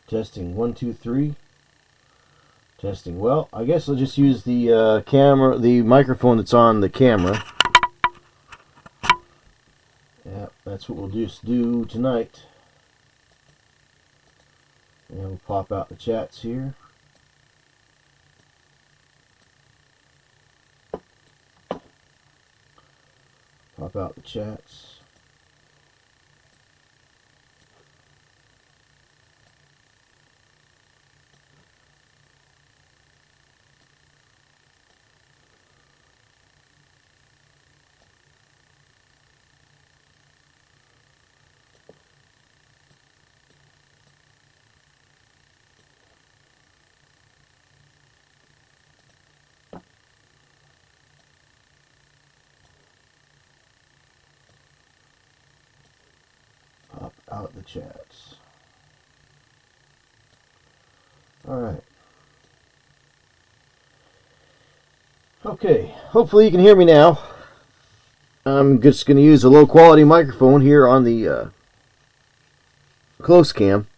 Testing 1, 2, 3. Testing. Well, I guess I'll just use the camera, the microphone that's on the camera. Yeah, that's what we'll just do tonight. And we'll pop out the chats here. Pop out the chats. Pop out the chats. Alright. Okay, hopefully you can hear me now. I'm just going to use a low quality microphone here on the close cam.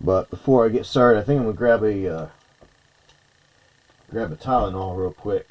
But before I get started, I think I'm going to grab a Tylenol real quick.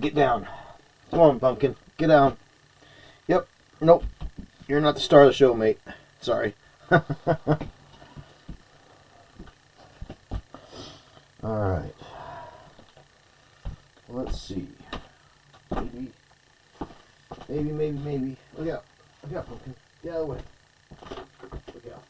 Get down. Come on, Pumpkin. Get down. Yep. Nope. You're not the star of the show, mate. Sorry. Alright. Let's see. Maybe. Look out. Look out, Pumpkin. Get out of the way. Look out.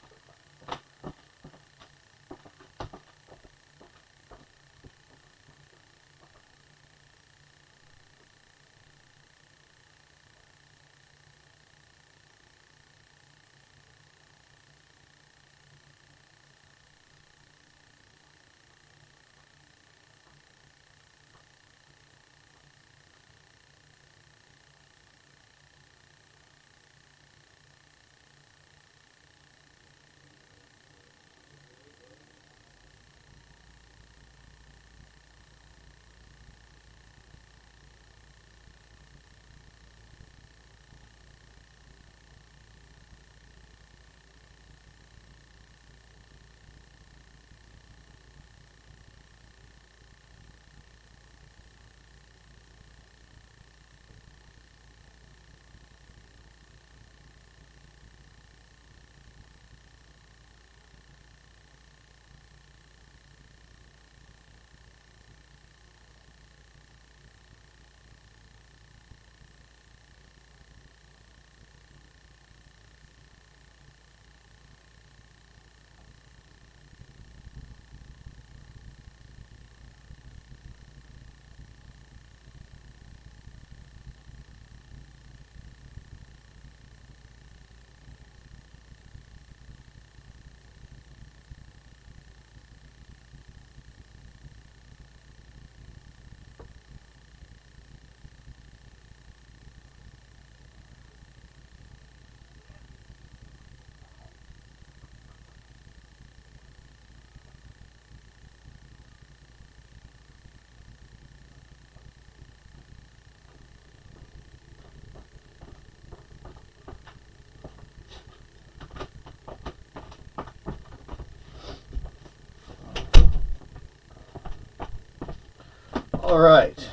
All right.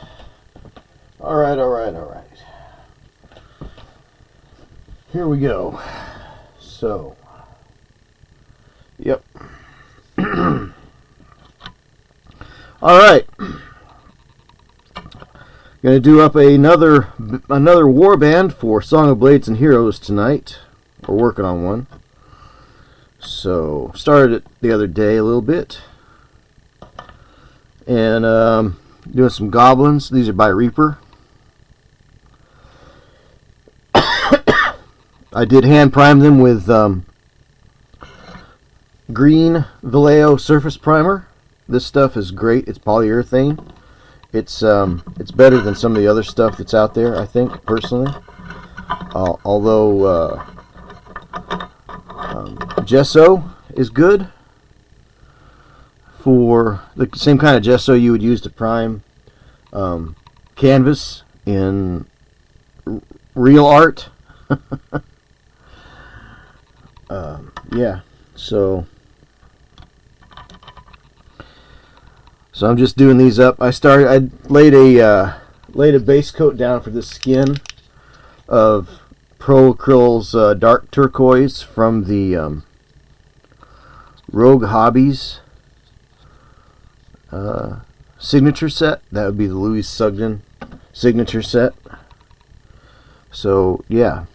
All right, all right, all right. Here we go. So, yep. All right. Gonna do up another Warband for Song of Blades and Heroes tonight. We're working on one. So, started it the other day a little bit. And doing some Goblins. These are by Reaper. I did hand prime them with green Vallejo surface primer. This stuff is great. It's polyurethane. It's better than some of the other stuff that's out there, I think, personally. Although gesso is good for the same kind of gesso you would use to prime canvas in real art. Yeah, so I'm just doing these up. I laid a base coat down for this skin of Pro Acryl's dark turquoise from the Rogue Hobbies signature set. That would be the Louis Sugden signature set. So yeah.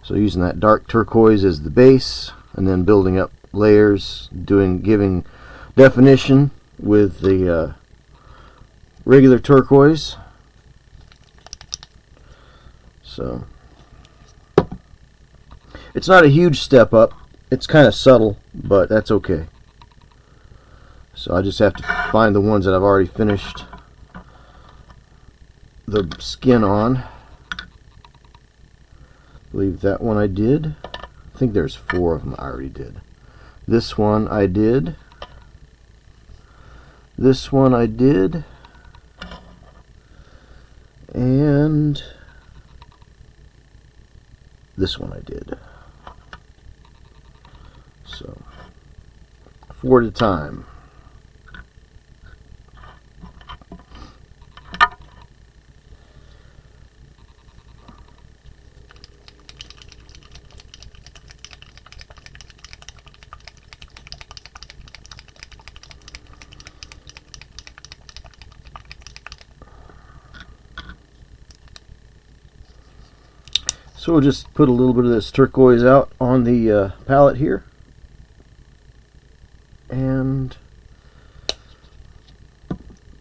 So using that dark turquoise as the base, and then building up layers, giving definition with the regular turquoise. So it's not a huge step up. It's kind of subtle, but that's okay. So I just have to find the ones that I've already finished the skin on. I believe that one I did. I think there's 4 of them I already did. This one I did. This one I did. And this one I did. So 4 at a time. So we'll just put a little bit of this turquoise out on the palette here. And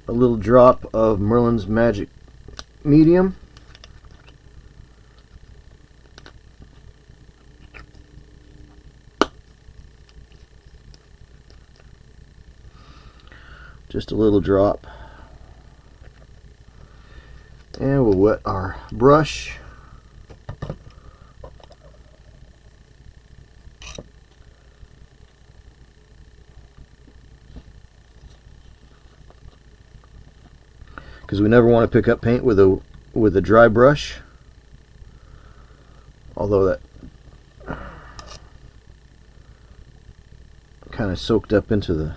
a little drop of Merlin's Magic Medium. Just a little drop. And we'll wet our brush. Because we never want to pick up paint with a dry brush, although that kind of soaked up into the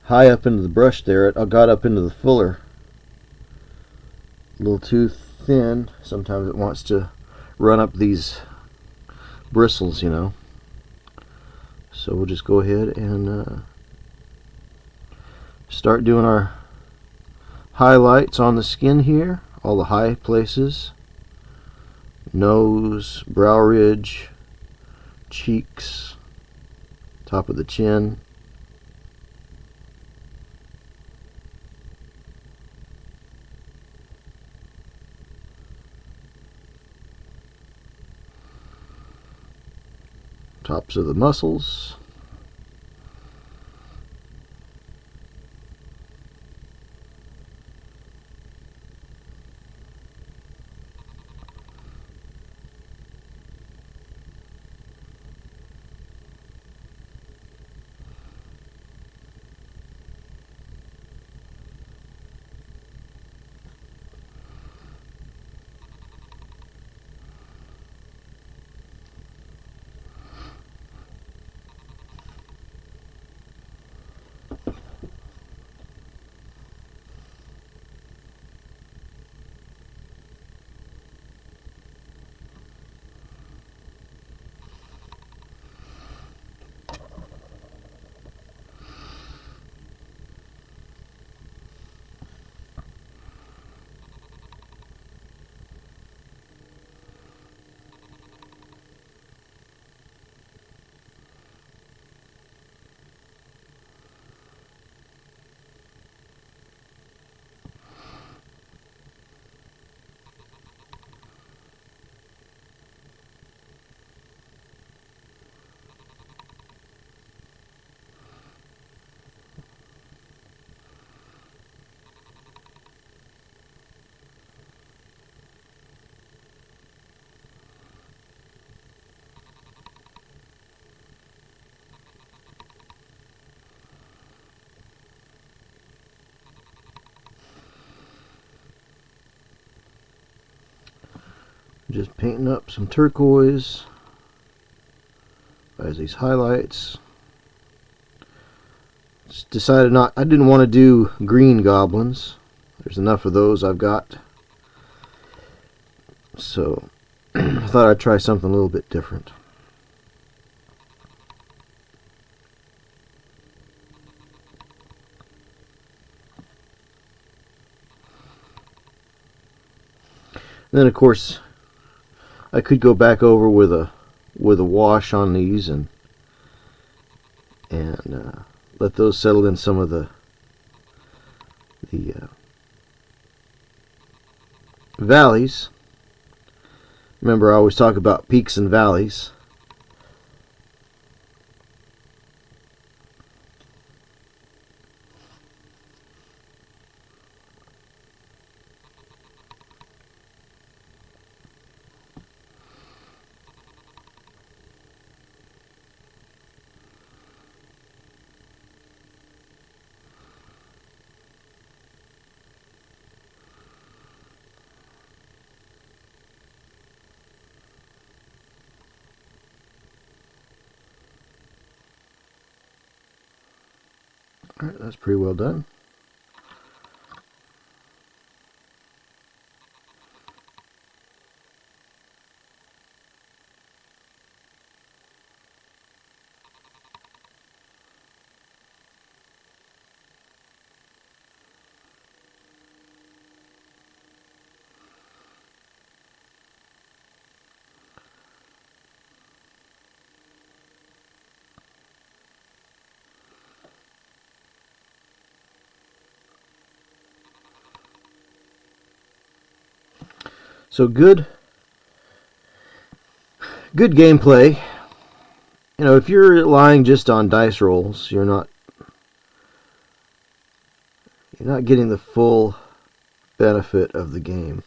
high up into the brush there. It got up into the fuller, a little too thin. Sometimes it wants to run up these bristles, you know. So we'll just go ahead and start doing our highlights on the skin here, all the high places, nose, brow ridge, cheeks, top of the chin. Tops of the muscles. Just painting up some turquoise as these highlights. Just decided I didn't want to do green goblins. There's enough of those I've got. So I thought I'd try something a little bit different. And then of course I could go back over with a wash on these and let those settle in some of the valleys. Remember, I always talk about peaks and valleys. Alright, that's pretty well done. So good gameplay. You know, if you're relying just on dice rolls, you're not getting the full benefit of the game.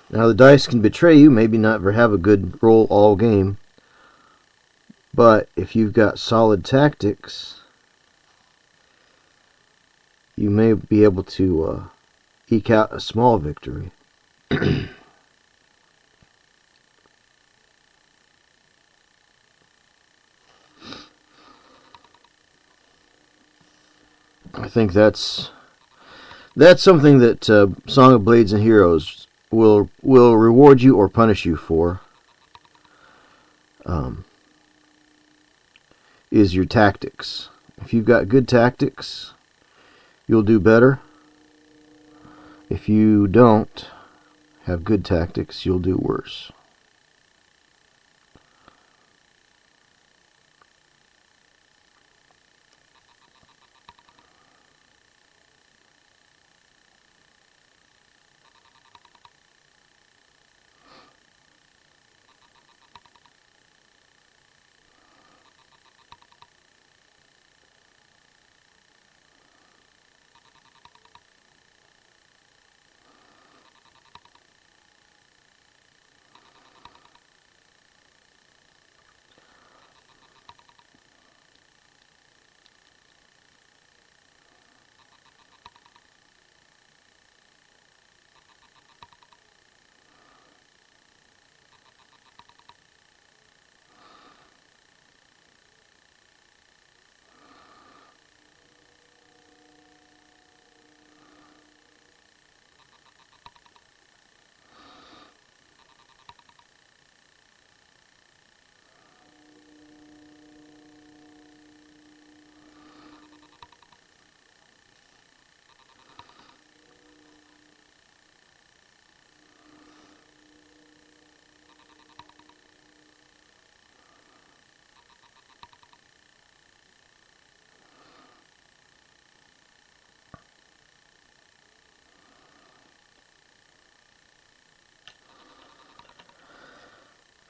Now the dice can betray you, maybe not have a good roll all game, but if you've got solid tactics, you may be able to eke out a small victory. I think that's something that Song of Blades and Heroes will reward you or punish you for. Is your tactics. If you've got good tactics, you'll do better. If you don't have good tactics, you'll do worse.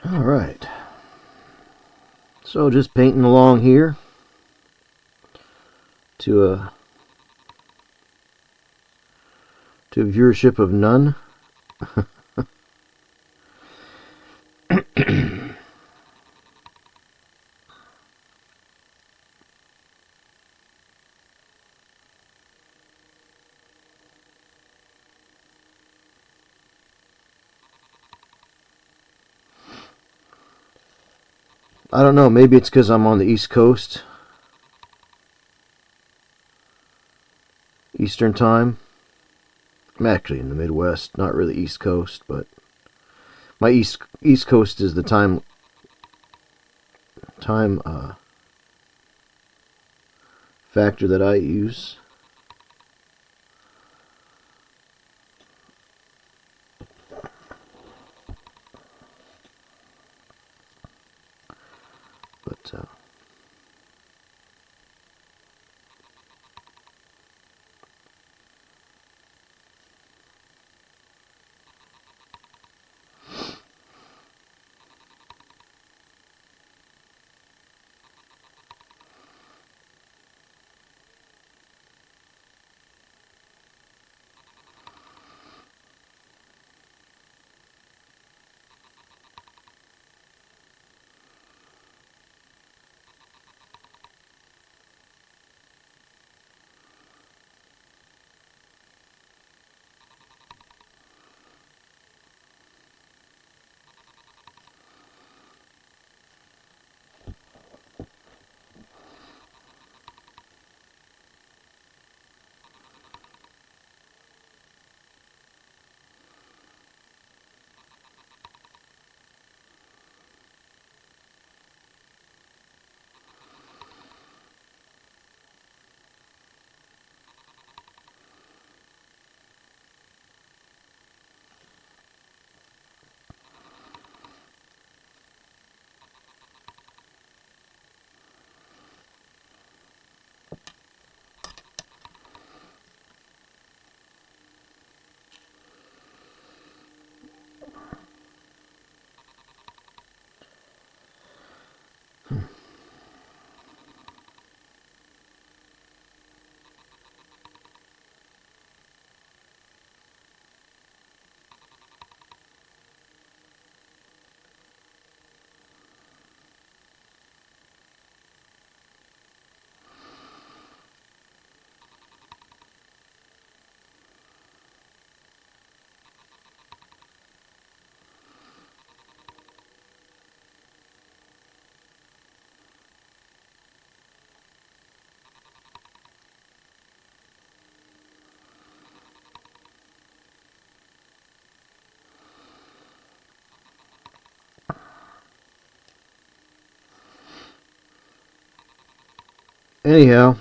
Alright, so just painting along here to a viewership of none. I don't know, maybe it's because I'm on the East Coast. Eastern time. I'm actually in the Midwest, not really East Coast, but my East Coast is the time factor that I use. But anyhow,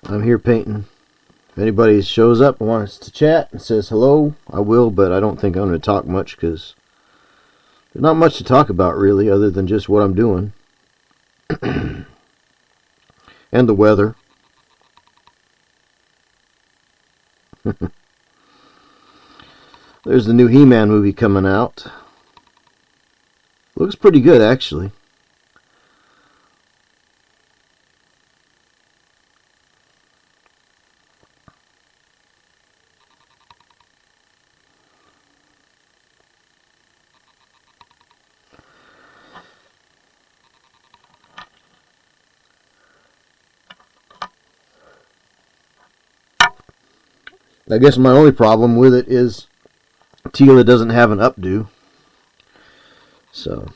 I'm here painting. If anybody shows up and wants to chat and says hello, I will, but I don't think I'm going to talk much because there's not much to talk about really other than just what I'm doing. And the weather. There's the new He-Man movie coming out. Looks pretty good, actually. I guess my only problem with it is Tila doesn't have an updo. So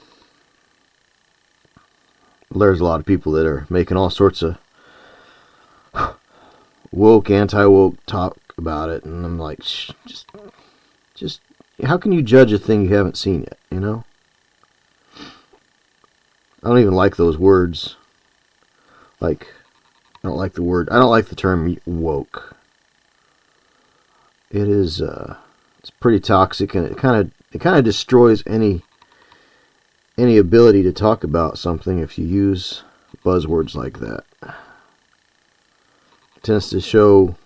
there's a lot of people that are making all sorts of woke, anti-woke talk about it, and I'm like, just how can you judge a thing you haven't seen yet, you know? I don't even like those words. Like, I don't like the term woke. It is, it's pretty toxic, and it kind of destroys any ability to talk about something if you use buzzwords like that. It tends to show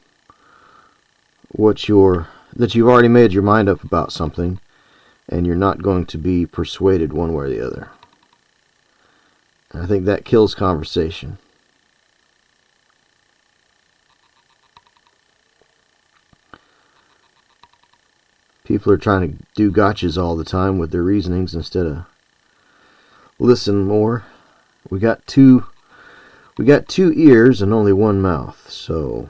that you've already made your mind up about something, and you're not going to be persuaded one way or the other. And I think that kills conversation. People are trying to do gotchas all the time with their reasonings instead of listen more. We got two We got 2 ears and only 1 mouth, so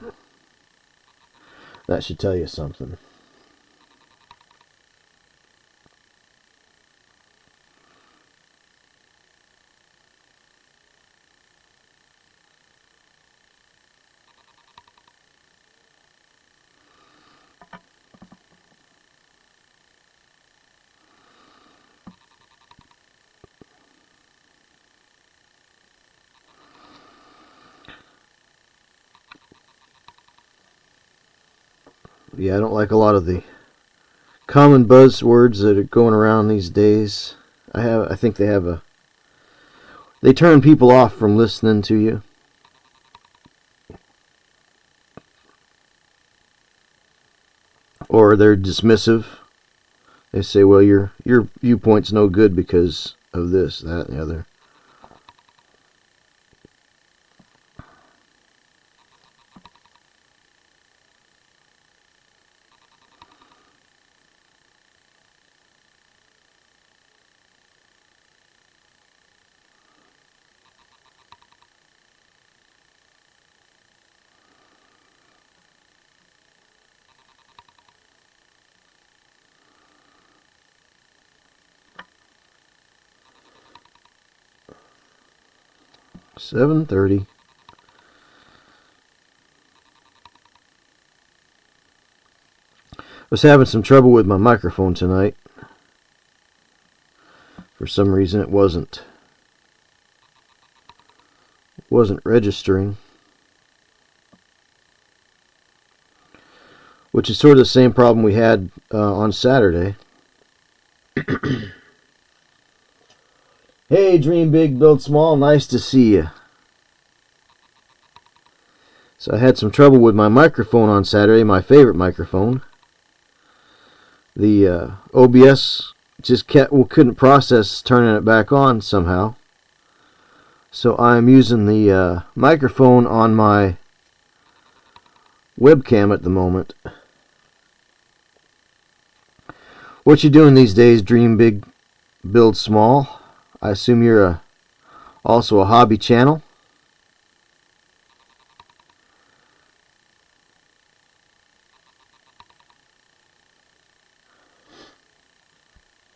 that should tell you something. Yeah, I don't like a lot of the common buzzwords that are going around these days. I think they turn people off from listening to you. Or they're dismissive. They say, well, your viewpoint's no good because of this, that, and the other. $7:30. I was having some trouble with my microphone tonight. For some reason it wasn't registering. Which is sort of the same problem we had on Saturday. Hey, Dream Big, Build Small, nice to see you. So I had some trouble with my microphone on Saturday, my favorite microphone. The OBS just couldn't process turning it back on somehow. So I'm using the microphone on my webcam at the moment. What you doing these days, Dream Big, Build Small? I assume you're also a hobby channel.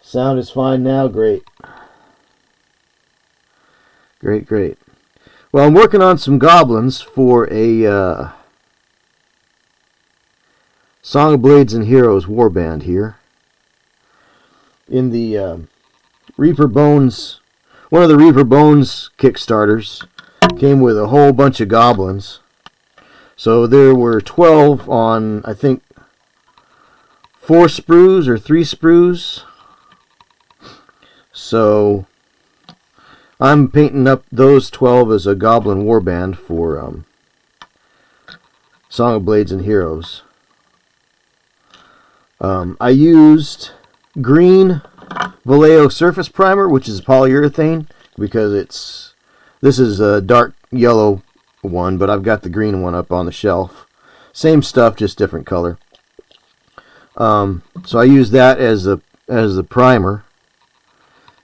Sound is fine now. Great. Great. Well, I'm working on some goblins for a Song of Blades and Heroes Warband here. In the Reaper Bones, one of the Reaper Bones Kickstarters came with a whole bunch of goblins. So there were 12 on, I think, 4 sprues or 3 sprues. So I'm painting up those 12 as a Goblin Warband for Song of Blades and Heroes. I used green Vallejo surface primer, which is polyurethane, because this is a dark yellow one, but I've got the green one up on the shelf. Same stuff, just different color. So I used that as the primer,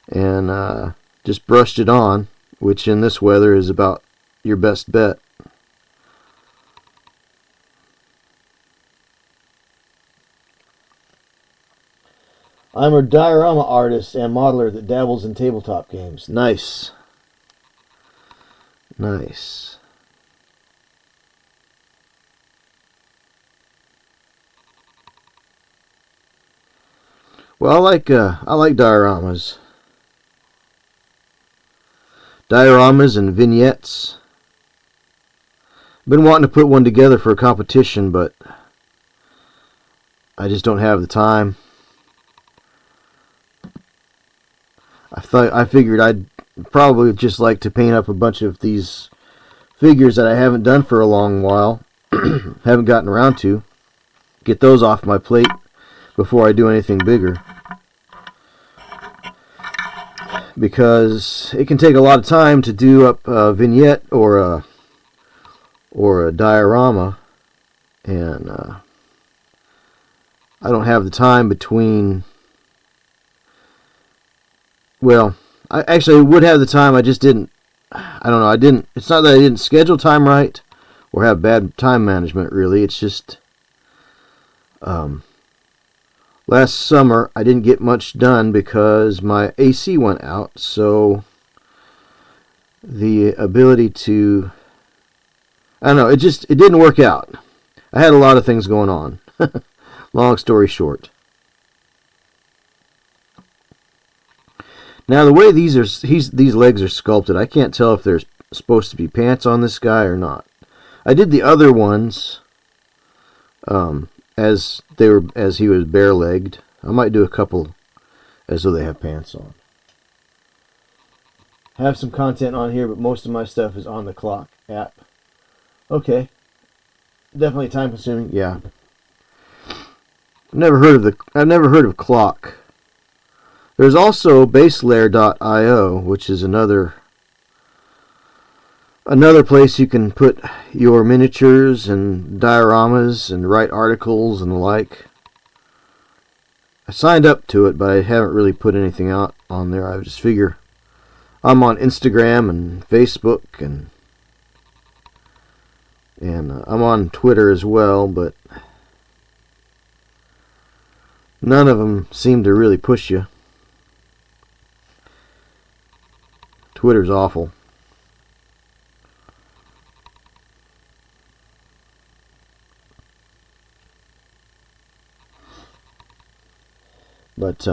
and just brushed it on, which in this weather is about your best bet. I'm a diorama artist and modeler that dabbles in tabletop games. Nice. Nice. Well, I like dioramas. Dioramas and vignettes. Been wanting to put one together for a competition, but I just don't have the time. I figured I'd probably just like to paint up a bunch of these figures that I haven't done for a long while. Haven't gotten around to. Get those off my plate before I do anything bigger. Because it can take a lot of time to do up a vignette or a diorama, and I don't have the time between. Well, I actually would have the time. I just didn't I don't know. It's not that I didn't schedule time right or have bad time management, really. It's just last summer I didn't get much done because my AC went out, so the ability to, I don't know, it didn't work out. I had a lot of things going on. Long story short. Now the way these legs are sculpted, I can't tell if there's supposed to be pants on this guy or not. I did the other ones as he was bare-legged. I might do a couple as though they have pants on. Have some content on here, but most of my stuff is on the Clock app. Okay. Definitely time consuming. Yeah. I've never heard of Clock. There's also baselayer.io, which is another place you can put your miniatures and dioramas and write articles and the like. I signed up to it, but I haven't really put anything out on there. I just figure I'm on Instagram and Facebook and I'm on Twitter as well, but none of them seem to really push you. Twitter's awful. But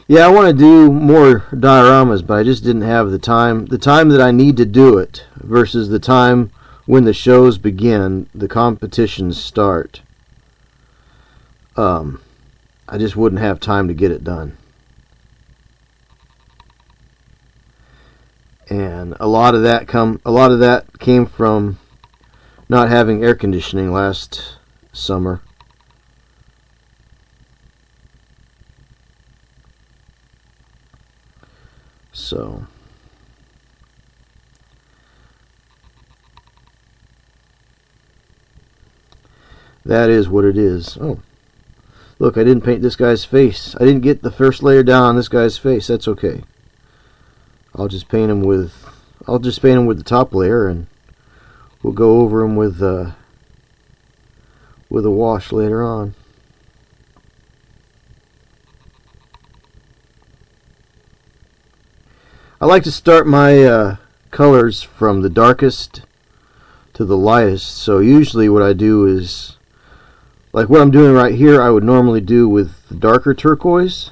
yeah, I want to do more dioramas, but I just didn't have the time that I need to do it versus the time when the shows begin, the competitions start. I just wouldn't have time to get it done. And a lot of that came from not having air conditioning last summer. So that is what it is. Oh, look, I didn't paint this guy's face. I didn't get the first layer down on this guy's face. That's okay. I'll just paint him with the top layer, and we'll go over him with a wash later on. I like to start my colors from the darkest to the lightest. So usually what I do is, like what I'm doing right here, I would normally do with the darker turquoise,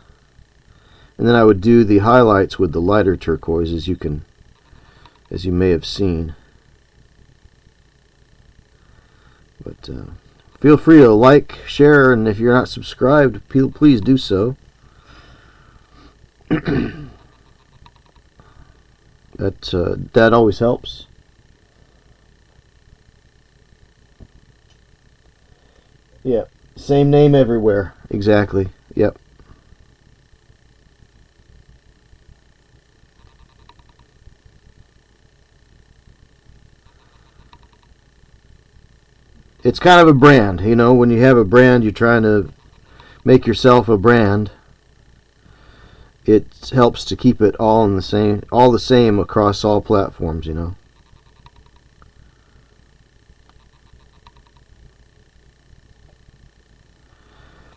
and then I would do the highlights with the lighter turquoise, as you may have seen. But feel free to like, share, and if you're not subscribed, please do so. That always helps. Yep, same name everywhere. Exactly. Yep. It's kind of a brand, you know. When you have a brand, you're trying to make yourself a brand. It helps to keep it all the same across all platforms, you know.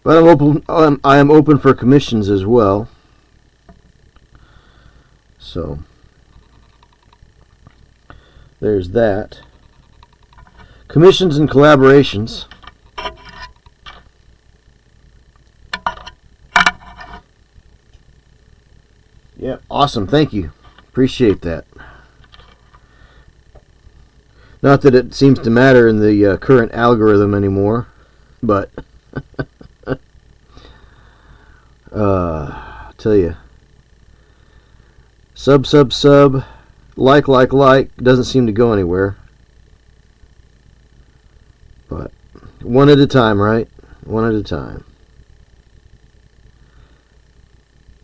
But I am open for commissions as well. So there's that. Commissions and collaborations. Yeah, awesome. Thank you. Appreciate that. Not that it seems to matter in the current algorithm anymore, but I tell you, sub, like, doesn't seem to go anywhere. But one at a time, right? One at a time.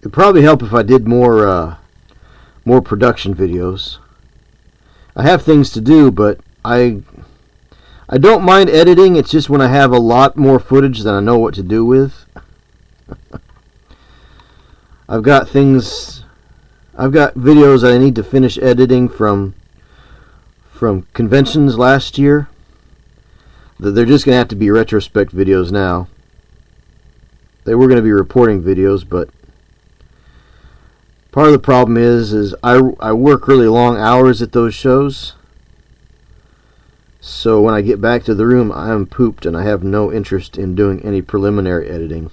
It'd probably help if I did more production videos. I have things to do, but I don't mind editing. It's just when I have a lot more footage than I know what to do with. I've got I've got videos that I need to finish editing from conventions last year. They're just going to have to be retrospect videos now. They were going to be reporting videos, but part of the problem is I work really long hours at those shows. So when I get back to the room, I'm pooped and I have no interest in doing any preliminary editing.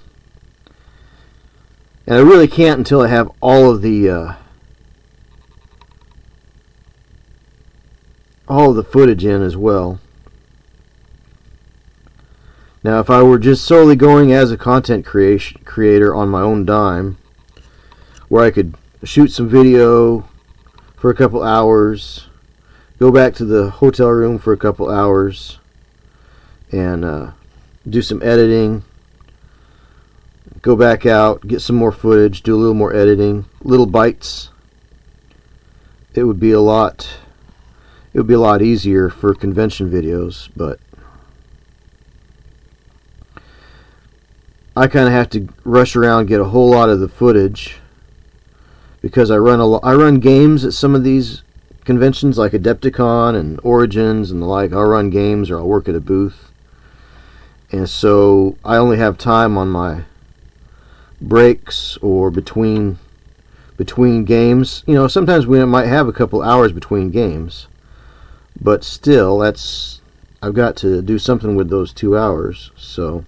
And I really can't until I have all of the footage in as well. Now, if I were just solely going as a content creator on my own dime, where I could shoot some video for a couple hours, go back to the hotel room for a couple hours, and do some editing, go back out, get some more footage, do a little more editing, little bites, it would be a lot easier for convention videos. But I kind of have to rush around and get a whole lot of the footage because I run games at some of these conventions like Adepticon and Origins and the like. I'll run games or I'll work at a booth, and so I only have time on my breaks or between games. You know, sometimes we might have a couple hours between games, but still, I've got to do something with those 2 hours. So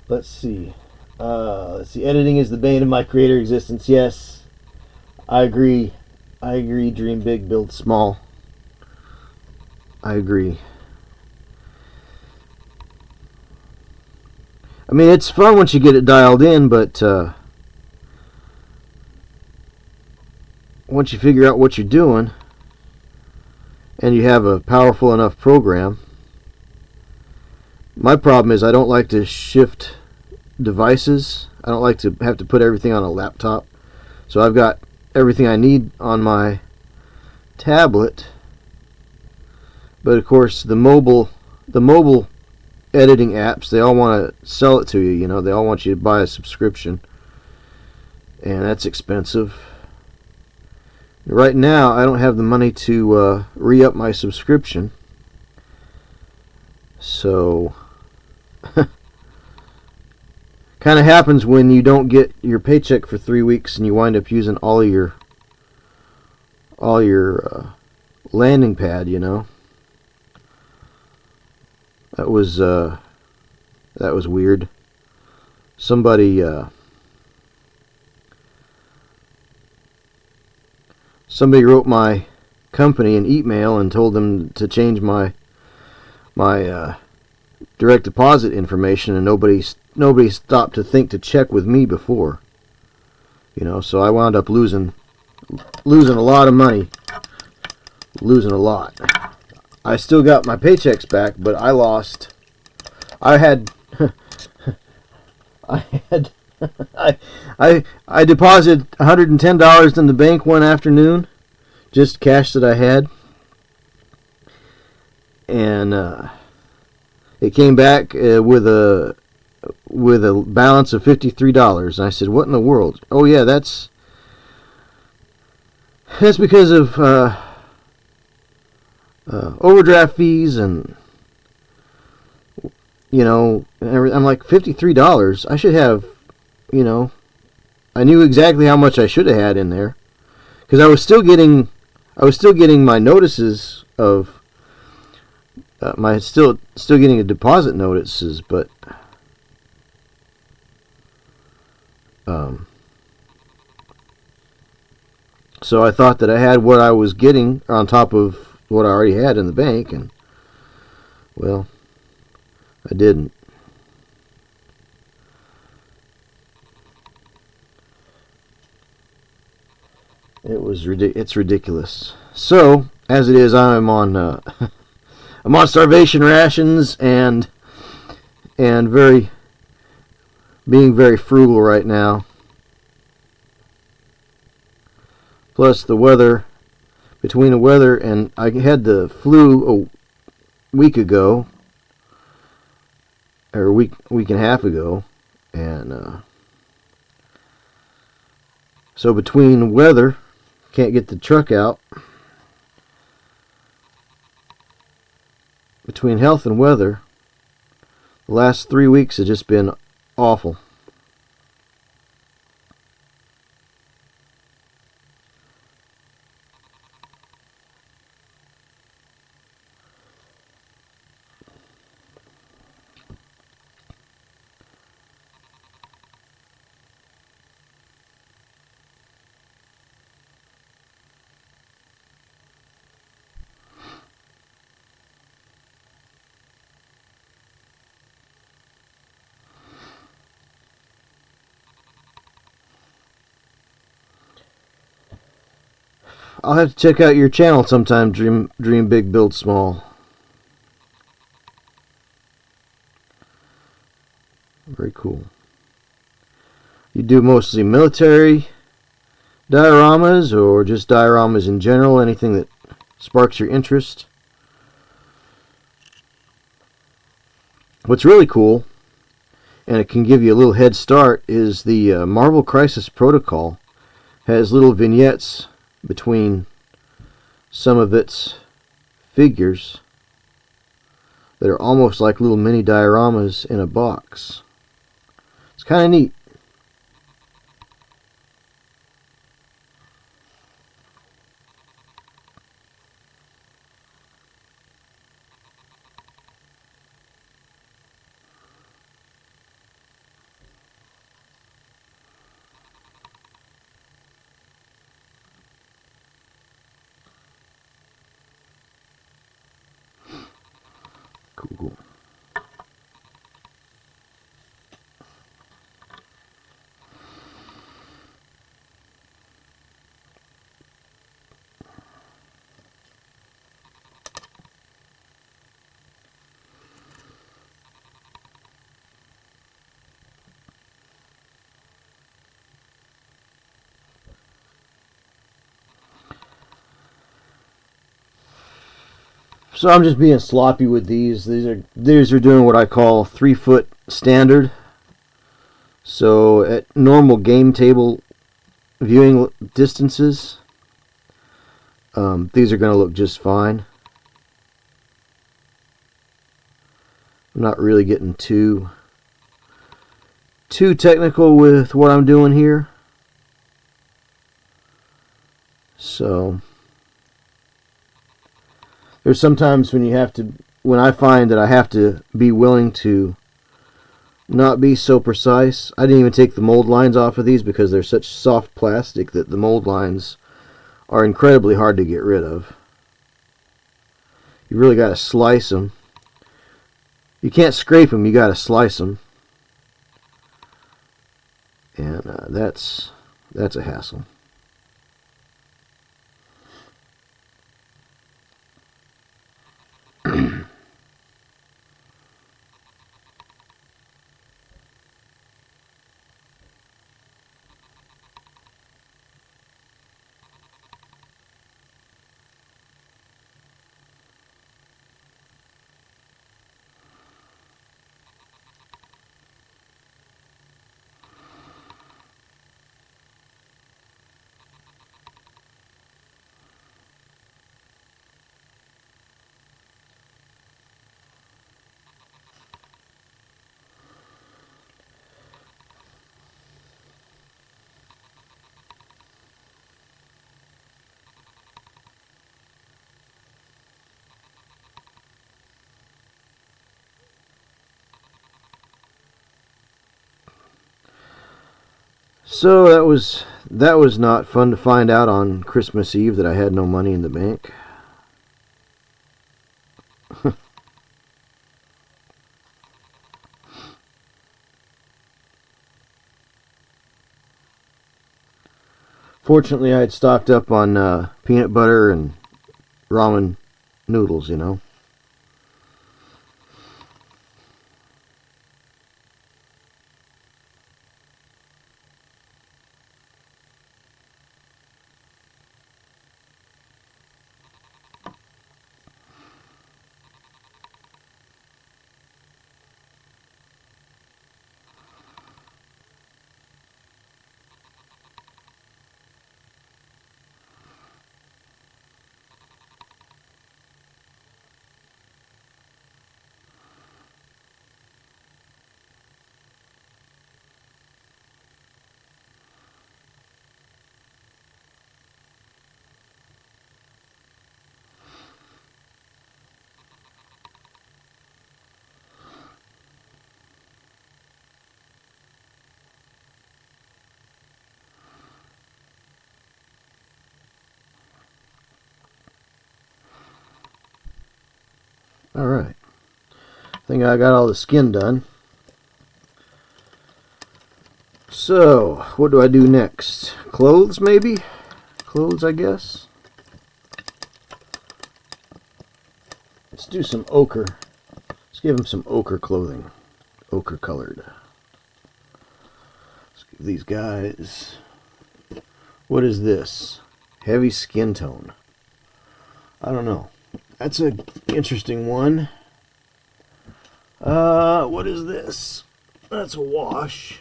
let's see. Editing is the bane of my creator existence. Yes, I agree. Dream big, build small. I agree. I mean, it's fun once you get it dialed in, but once you figure out what you're doing and you have a powerful enough program. My problem is I don't like to shift devices. I don't like to have to put everything on a laptop. So I've got everything I need on my tablet. But of course, the mobile editing apps, they all want to sell it to you. You know, they all want you to buy a subscription, and that's expensive. Right now, I don't have the money to re-up my subscription. So kind of happens when you don't get your paycheck for 3 weeks and you wind up using all your landing pad, you know. That was weird. Somebody wrote my company an email and told them to change my direct deposit information, and nobody stopped to think to check with me before. You know, so I wound up losing a lot of money. Losing a lot. I still got my paychecks back, but I deposited $110 in the bank one afternoon, just cash that I had, and it came back with a balance of $53. And I said, "What in the world?" Oh yeah, that's because of overdraft fees and, you know, I'm like, $53. I should have, you know, I knew exactly how much I should have had in there, because I was still getting my notices of still getting the deposit notices, but so I thought that I had what I was getting on top of what I already had in the bank, and well, I didn't. It's ridiculous. So, as it is, I'm on I'm on starvation rations and being very frugal right now. Plus, the weather between the weather, and I had the flu a week ago, or a week and a half ago, and so between weather, can't get the truck out. Between health and weather, the last 3 weeks have just been awful. I'll have to check out your channel sometime, Dream Big, Build Small. Very cool. You do mostly military dioramas or just dioramas in general? Anything that sparks your interest? What's really cool, and it can give you a little head start, is the Marvel Crisis Protocol has little vignettes between some of its figures that are almost like little mini dioramas in a box. It's kind of neat. Cool. So I'm just being sloppy with these. These are doing what I call 3-foot standard. So at normal game table viewing distances, these are going to look just fine. I'm not really getting too technical with what I'm doing here. So there's sometimes when I find that I have to be willing to not be so precise. I didn't even take the mold lines off of these because they're such soft plastic that the mold lines are incredibly hard to get rid of. You really got to slice them. You can't scrape them, you got to slice them. And that's a hassle. So that was not fun to find out on Christmas Eve that I had no money in the bank. Fortunately, I had stocked up on peanut butter and ramen noodles, you know. Alright. I think I got all the skin done. So, what do I do next? Clothes, maybe? Clothes, I guess. Let's do some ochre. Let's give him some ochre clothing. Ochre colored. Let's give these guys... What is this? Heavy skin tone. I don't know. That's an interesting one. What is this? That's a wash.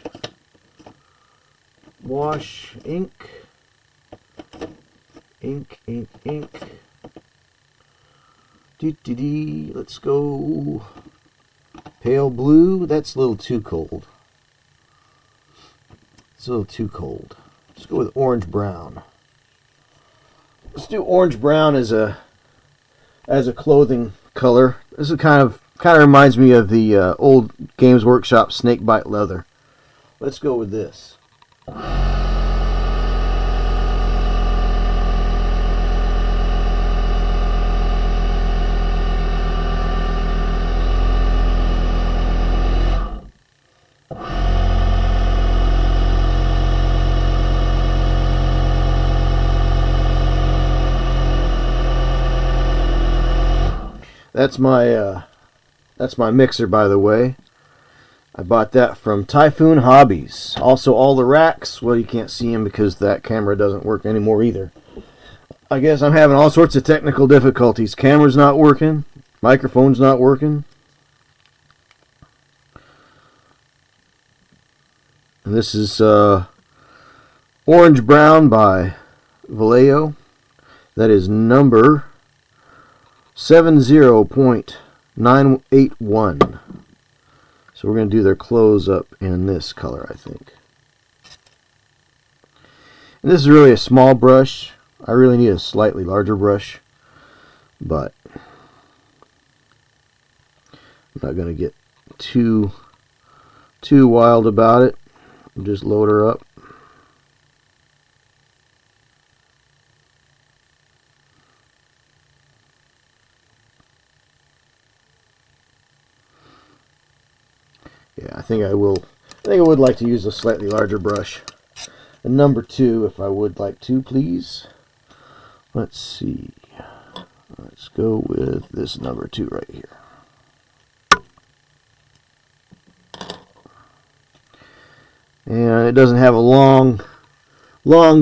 Wash, ink. Ink. Let's go pale blue. That's a little too cold. It's a little too cold. Let's go with orange brown. Let's do orange brown as a clothing color. This is kind of reminds me of the old Games Workshop snakebite leather. Let's go with this. That's my mixer, by the way. I bought that from Typhoon Hobbies. Also, all the racks, well, you can't see them because that camera doesn't work anymore either. I guess I'm having all sorts of technical difficulties. Camera's not working. Microphone's not working. And this is Orange Brown by Vallejo. That is number 70.981. So we're going to do their clothes up in this color, I think. And this is really a small brush. I really need a slightly larger brush, but I'm not going to get too wild about it. I'll just load her up. Yeah, I think I would like to use a slightly larger brush. A number 2, if I would like to, please. Let's see. Let's go with this number 2 right here. And it doesn't have a long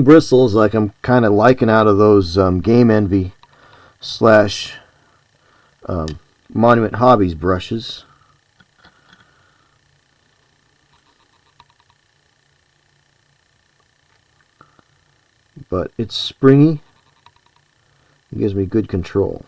bristles like I'm kind of liking out of those Game Envy / Monument Hobbies brushes. But it's springy. It gives me good control.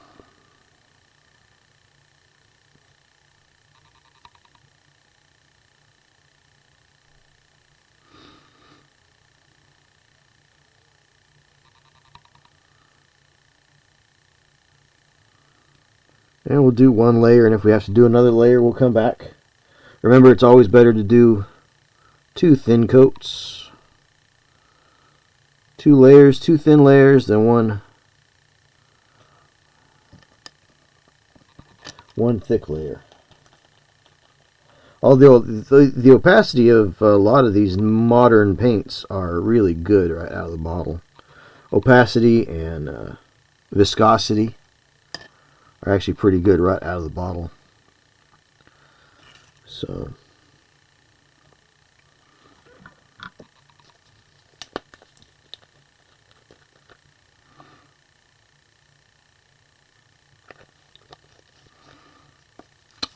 And we'll do one layer, and if we have to do another layer, we'll come back. Remember, it's always better to do 2 thin coats. 2 layers, 2 thin layers, than one thick layer. Although the opacity of a lot of these modern paints are really good right out of the bottle. Opacity and viscosity are actually pretty good right out of the bottle. So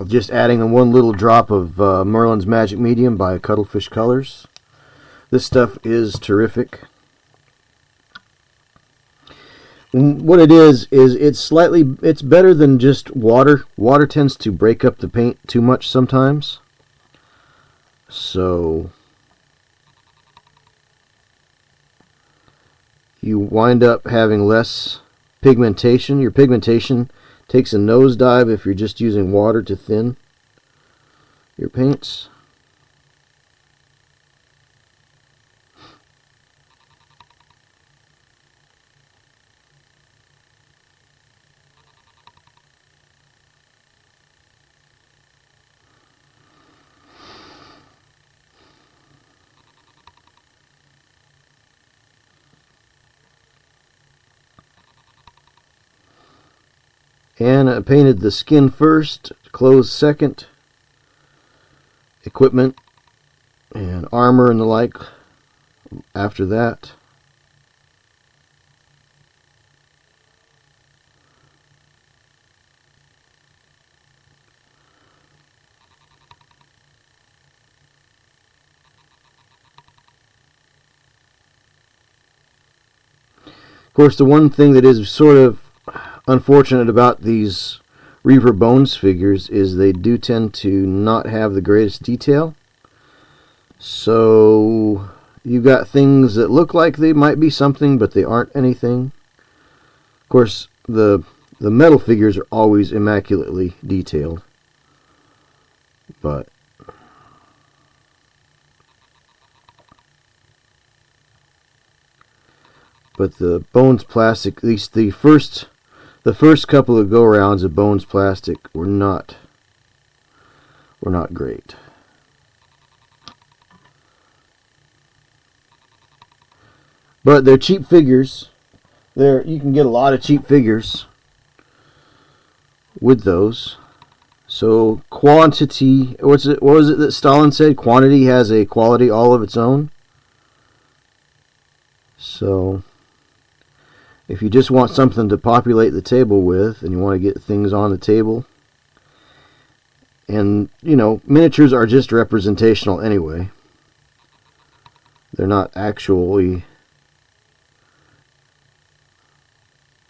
just adding one little drop of Merlin's Magic Medium by Cuttlefish Colors. This stuff is terrific. What it is it's better than just water. Water tends to break up the paint too much sometimes. So you wind up having less pigmentation. Your pigmentation takes a nosedive if you're just using water to thin your paints. And I painted the skin first, clothes second, equipment and armor and the like after that. Of course, the one thing that is sort of unfortunate about these Reaper Bones figures is they do tend to not have the greatest detail. So you've got things that look like they might be something, but they aren't anything. Of course, the metal figures are always immaculately detailed, but the Bones plastic, at least the first couple of go rounds of Bones plastic were not great. But they're cheap figures. You can get a lot of cheap figures with those. So quantity, what was it that Stalin said? Quantity has a quality all of its own. So if you just want something to populate the table with, and you want to get things on the table, and miniatures are just representational anyway. They're not actually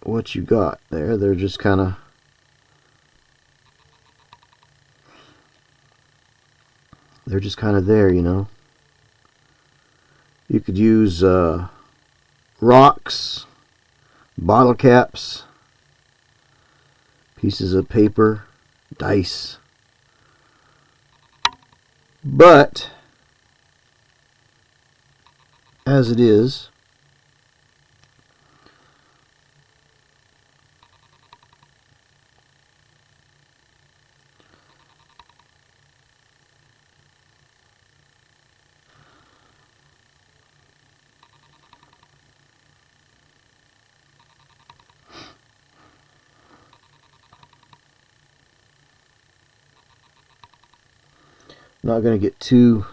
what you got there. They're just kind of there, You could use rocks, bottle caps, pieces of paper, dice. But as it is, not going to get too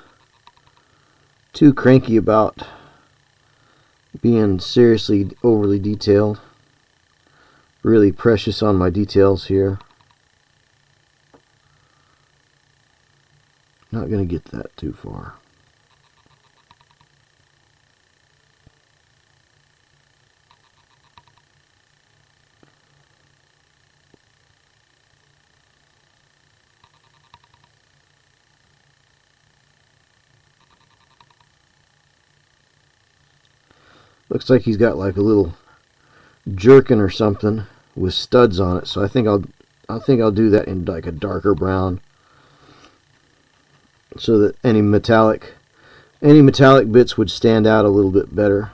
cranky about being seriously overly detailed. Really precious on my details here. Not going to get that too far. Looks like he's got like a little jerkin or something with studs on it. So I think I'll do that in like a darker brown, so that any metallic bits would stand out a little bit better.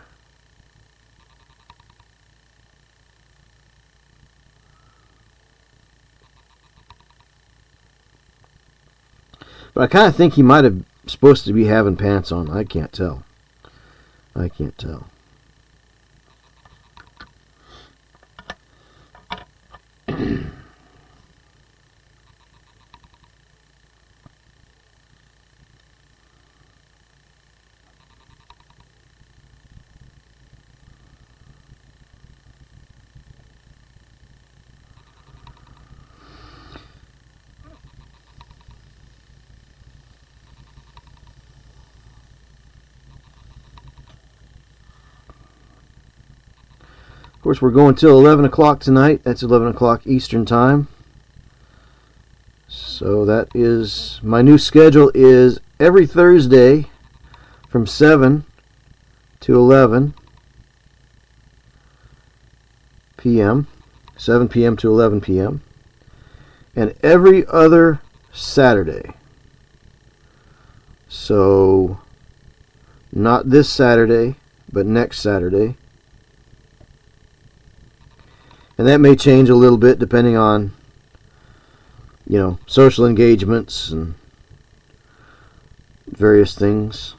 But I kind of think he might have supposed to be having pants on. I can't tell. Of course, we're going till 11 o'clock tonight. That's 11 o'clock Eastern Time. So that is, my new schedule is every Thursday from 7 to 11 p.m. 7 p.m. to 11 p.m. and every other Saturday. So not this Saturday, but next Saturday. And that may change a little bit depending on, social engagements and various things.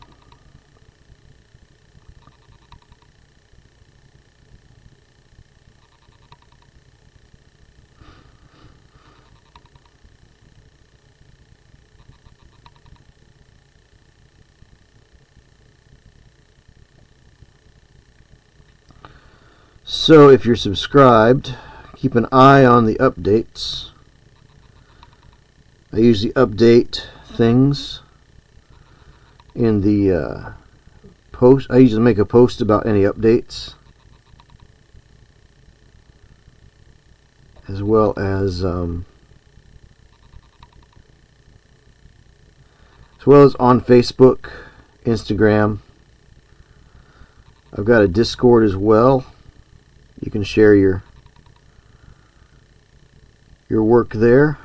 So if you're subscribed, keep an eye on the updates. I usually update things in the post. I usually make a post about any updates, as well as on Facebook, Instagram. I've got a Discord as well. You can share your work there.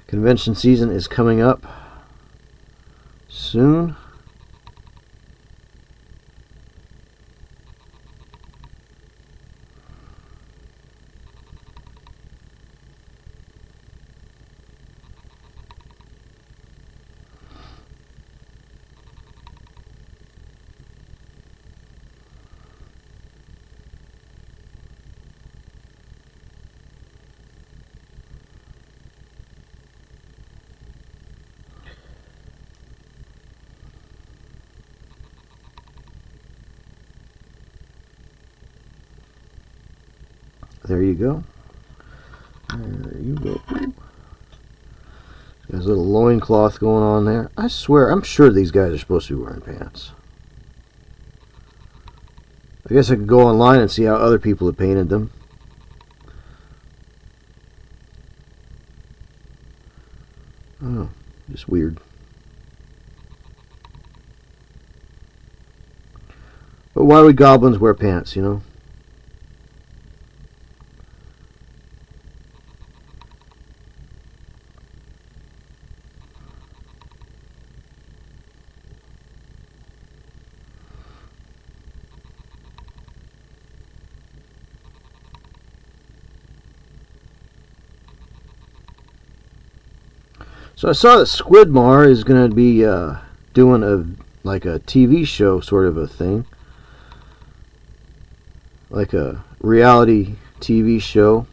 Convention season is coming up soon. There you go. There you go. There's a little loincloth going on there. I swear, I'm sure these guys are supposed to be wearing pants. I guess I could go online and see how other people have painted them. Oh, just weird. But why would goblins wear pants, you know? So I saw that Squidmar is going to be doing a TV show sort of a thing, like a reality TV show.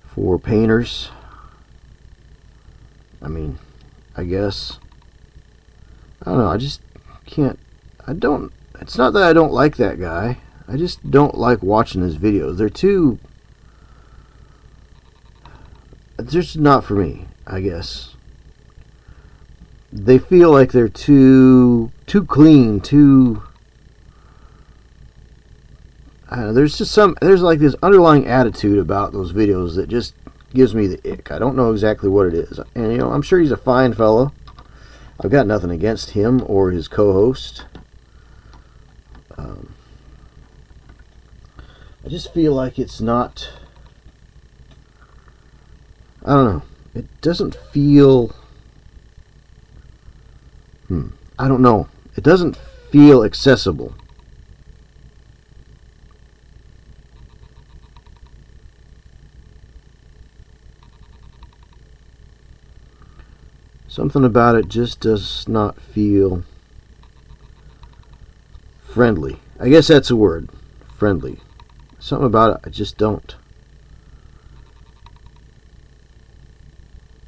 For painters. I mean, I guess. I don't know, I just can't. It's not that I don't like that guy. I just don't like watching his videos. They're just not for me, I guess. They feel like they're too clean, I don't know, there's like this underlying attitude about those videos that just gives me the ick. I don't know exactly what it is. And you know, I'm sure he's a fine fellow. I've got nothing against him or his co-host. I just feel like it's not, I don't know, it doesn't feel, I don't know, it doesn't feel accessible. Something about it just does not feel friendly. I guess that's a word, friendly. Something about it, I just don't.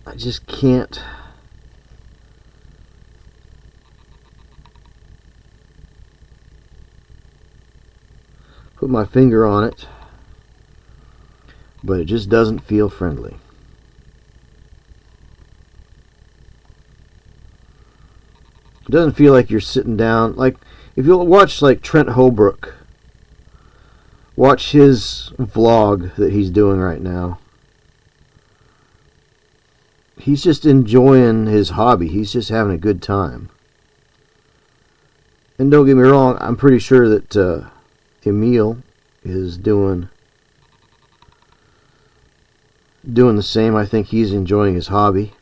I just can't. Put my finger on it, but it just doesn't feel friendly. It doesn't feel like you're sitting down. Like, if you watch like Trent Holbrook, watch his vlog that he's doing right now. He's just enjoying his hobby. He's just having a good time. And don't get me wrong, I'm pretty sure that Emil is doing the same. I think he's enjoying his hobby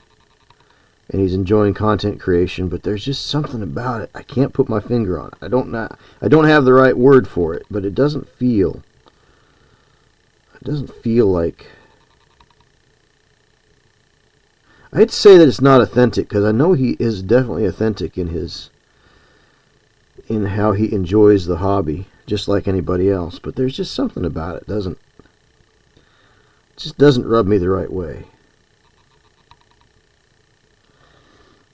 and he's enjoying content creation, but there's just something about it. I can't put my finger on it. I don't have the right word for it, but it doesn't feel like, I'd say that it's not authentic, because I know he is definitely authentic in how he enjoys the hobby, just like anybody else. But there's just something about it just doesn't rub me the right way.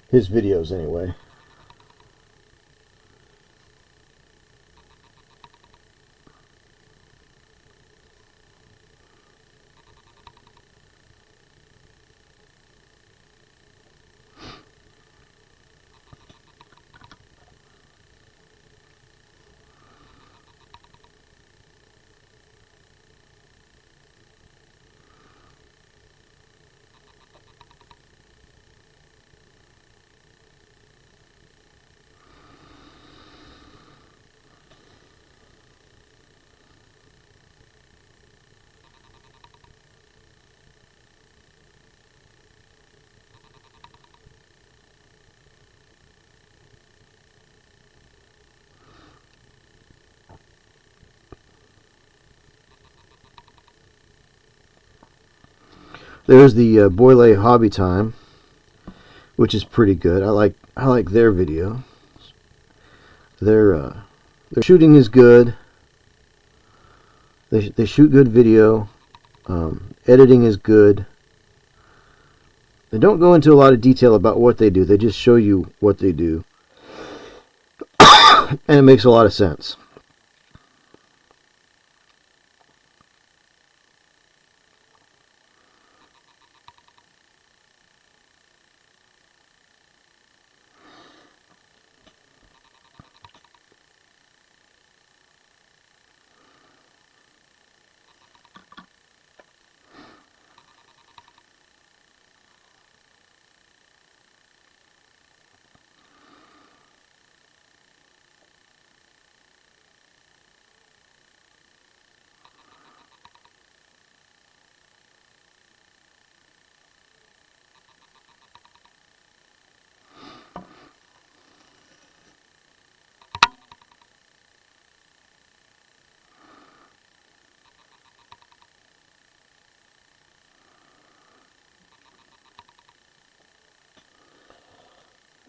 His videos, anyway. There's the Boyle Hobby Time, which is pretty good. I like their video. Their shooting is good. They shoot good video. Editing is good. They don't go into a lot of detail about what they do. They just show you what they do, and it makes a lot of sense.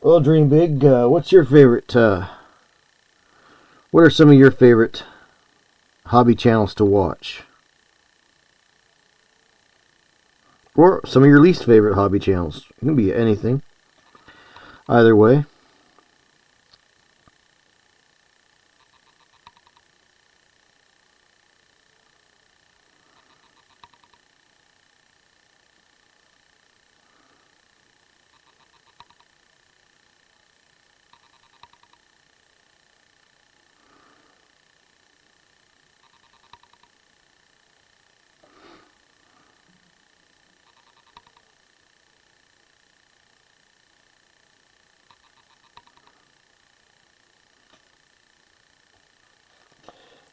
Well, Dream Big, what's your favorite? What are some of your favorite hobby channels to watch? Or some of your least favorite hobby channels? It can be anything. Either way.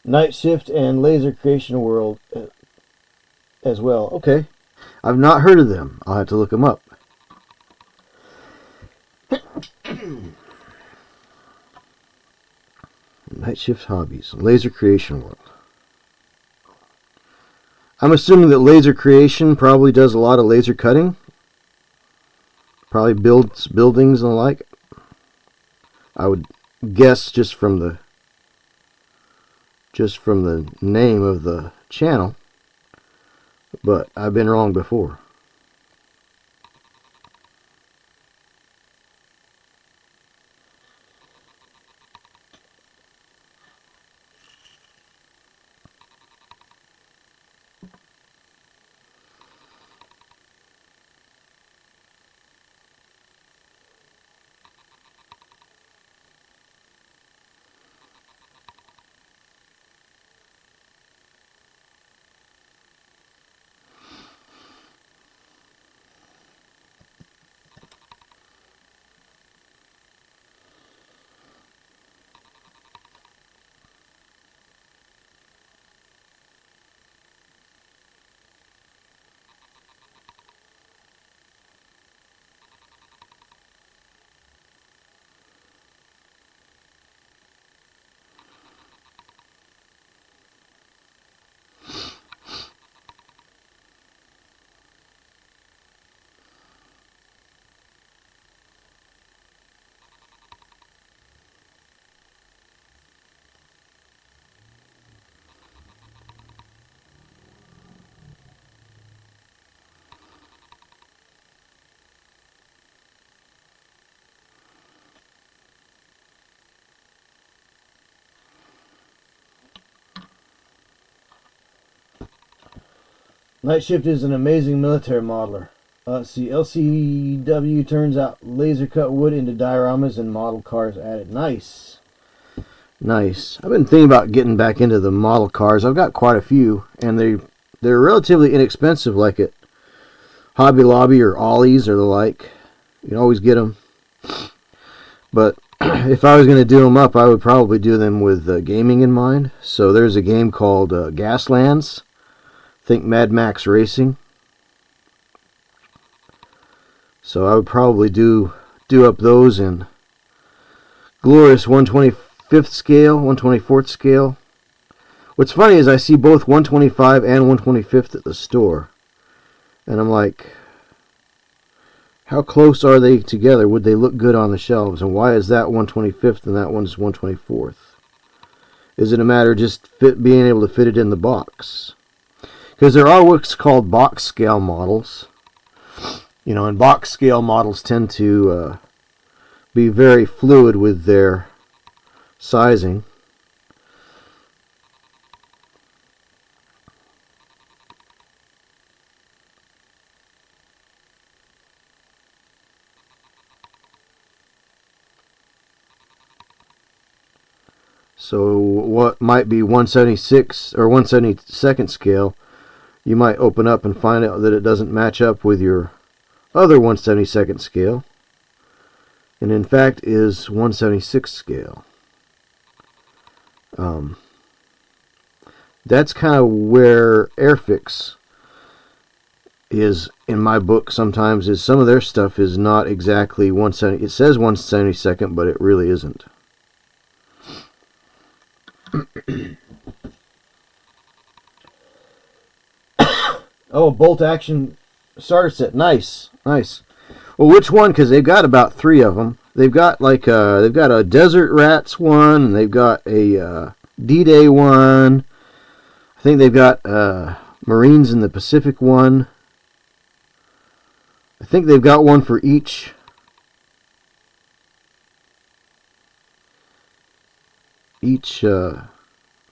Night Shift and Laser Creation World as well. Okay. I've not heard of them. I'll have to look them up. Night Shift Hobbies. Laser Creation World. I'm assuming that Laser Creation probably does a lot of laser cutting. Probably builds buildings and the like. I would guess just from the name of the channel. But I've been wrong before. Night Shift is an amazing military modeler. Let's see, LCW turns out laser cut wood into dioramas and model cars added. Nice. Nice. I've been thinking about getting back into the model cars. I've got quite a few, and they're relatively inexpensive, like at Hobby Lobby or Ollie's or the like. You can always get them. But if I was going to do them up, I would probably do them with gaming in mind. So there's a game called Gaslands. Think Mad Max Racing. So I would probably do up those in glorious 125th scale, 124th scale. What's funny is I see both 125 and 125th at the store. And I'm like, how close are they together? Would they look good on the shelves? And why is that 125th and that one's 124th? Is it a matter of just being able to fit it in the box? Because there are what's called box scale models. You know, and box scale models tend to be very fluid with their sizing. So what might be 176 or 172nd scale, you might open up and find out that it doesn't match up with your other 172nd scale, and in fact is 176th scale. That's kind of where Airfix is in my book sometimes, is some of their stuff is not exactly 170. It says 172nd, but it really isn't. Oh, bolt action starter set. Nice, nice. Well, which one? Because they've got about 3 of them. They've got they've got a Desert Rats one, and they've got a D-Day one. I think they've got Marines in the Pacific one. I think they've got one for each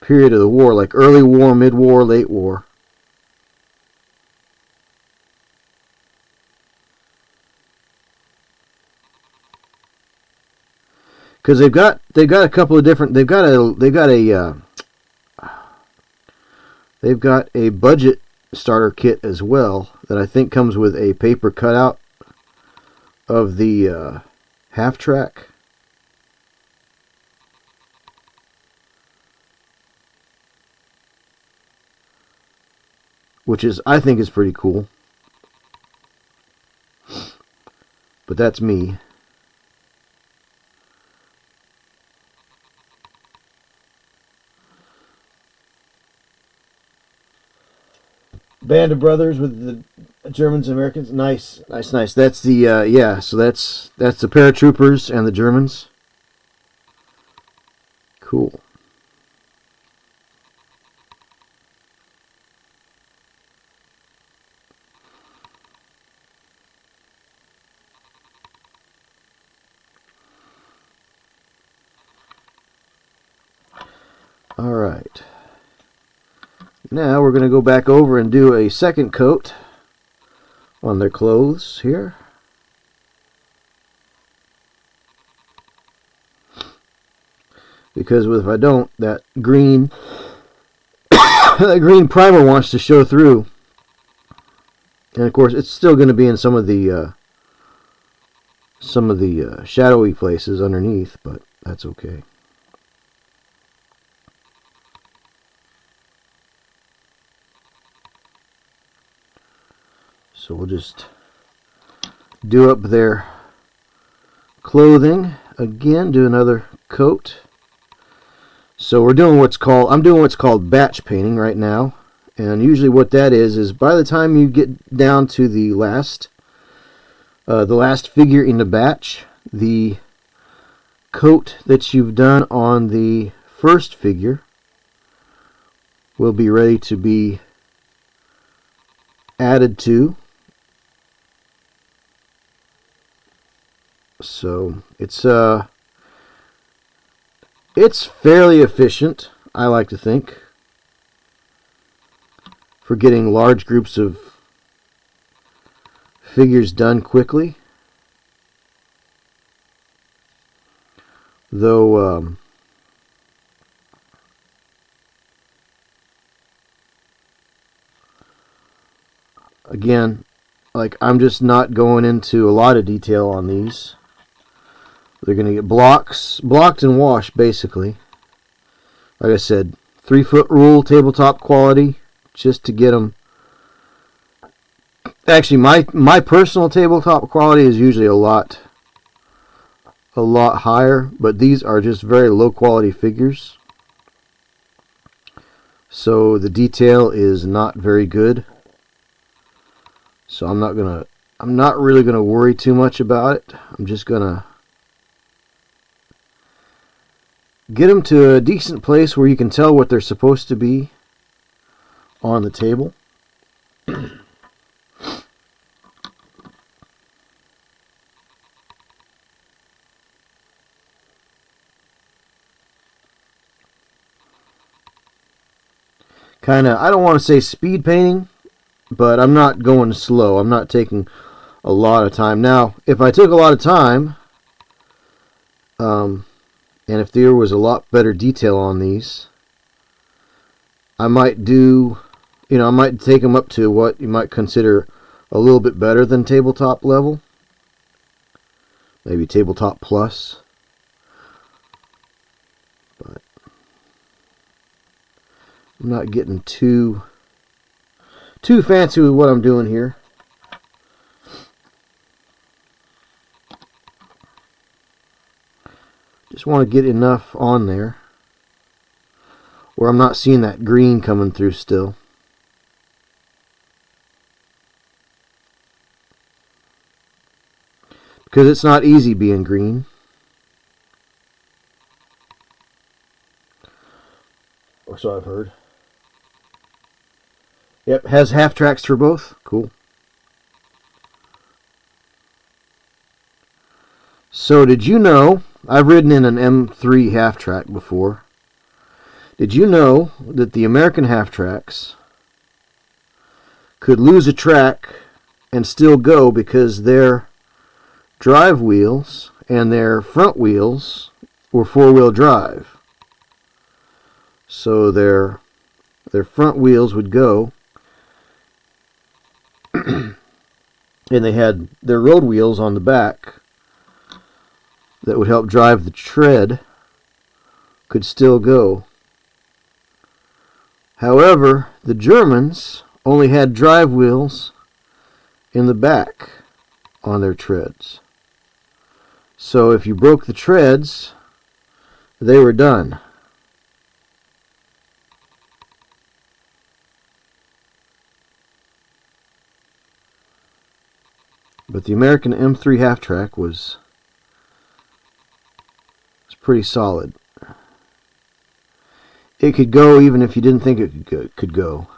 period of the war, like early war, mid-war, late war. Because they've got a couple of different. They've got a budget starter kit as well that I think comes with a paper cutout of the half track. Which I think is pretty cool. But that's me. Band of Brothers with the Germans and Americans. Nice, nice, nice. That's the yeah. So that's the paratroopers and the Germans. Cool. All right. Now we're going to go back over and do a second coat on their clothes here. Because if I don't, that green that green primer wants to show through. And of course, it's still going to be in some of the shadowy places underneath, but that's okay. So we'll just do up their clothing again, do another coat. So I'm doing what's called batch painting right now. And usually what that is by the time you get down to the last figure in the batch, the coat that you've done on the first figure will be ready to be added to. So it's fairly efficient, I like to think, for getting large groups of figures done quickly. Though again, like, I'm just not going into a lot of detail on these. They're going to get blocked and washed, basically. Like I said, 3-foot rule, tabletop quality, just to get them. Actually, my personal tabletop quality is usually a lot higher, but these are just very low quality figures. So the detail is not very good. So I'm not really gonna worry too much about it. I'm just gonna get them to a decent place where you can tell what they're supposed to be on the table. I don't want to say speed painting, but I'm not going slow. I'm not taking a lot of time. Now, if I took a lot of time, and if there was a lot better detail on these, I might I might take them up to what you might consider a little bit better than tabletop level. Maybe tabletop plus. But I'm not getting too fancy with what I'm doing here. Just want to get enough on there where I'm not seeing that green coming through still. Because it's not easy being green. Or so I've heard. Yep, has half tracks for both. Cool. So did you know, I've ridden in an M3 half track before. Did you know that the American half tracks could lose a track and still go because their drive wheels and their front wheels were four-wheel drive? So their front wheels would go, and they had their road wheels on the back that would help drive the tread, could still go. However, the Germans only had drive wheels in the back on their treads. So if you broke the treads, they were done. But the American M3 half track was pretty solid. It could go even if you didn't think it could go.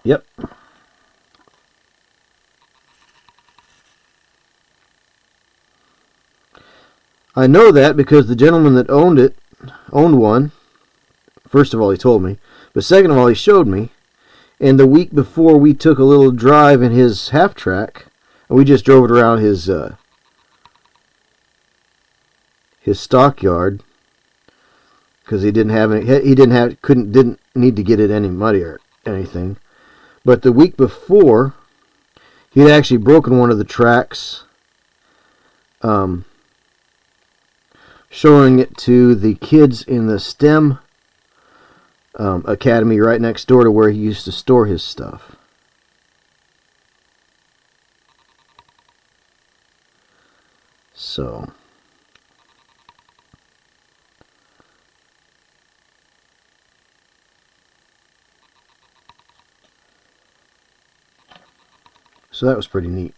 Yep. I know that because the gentleman that owned one. First of all, he told me. But second of all, he showed me. And the week before, we took a little drive in his half track, and we just drove it around his stockyard because he didn't need to get it any muddy or anything. But the week before, he had actually broken one of the tracks, showing it to the kids in the STEM academy right next door to where he used to store his stuff. So that was pretty neat.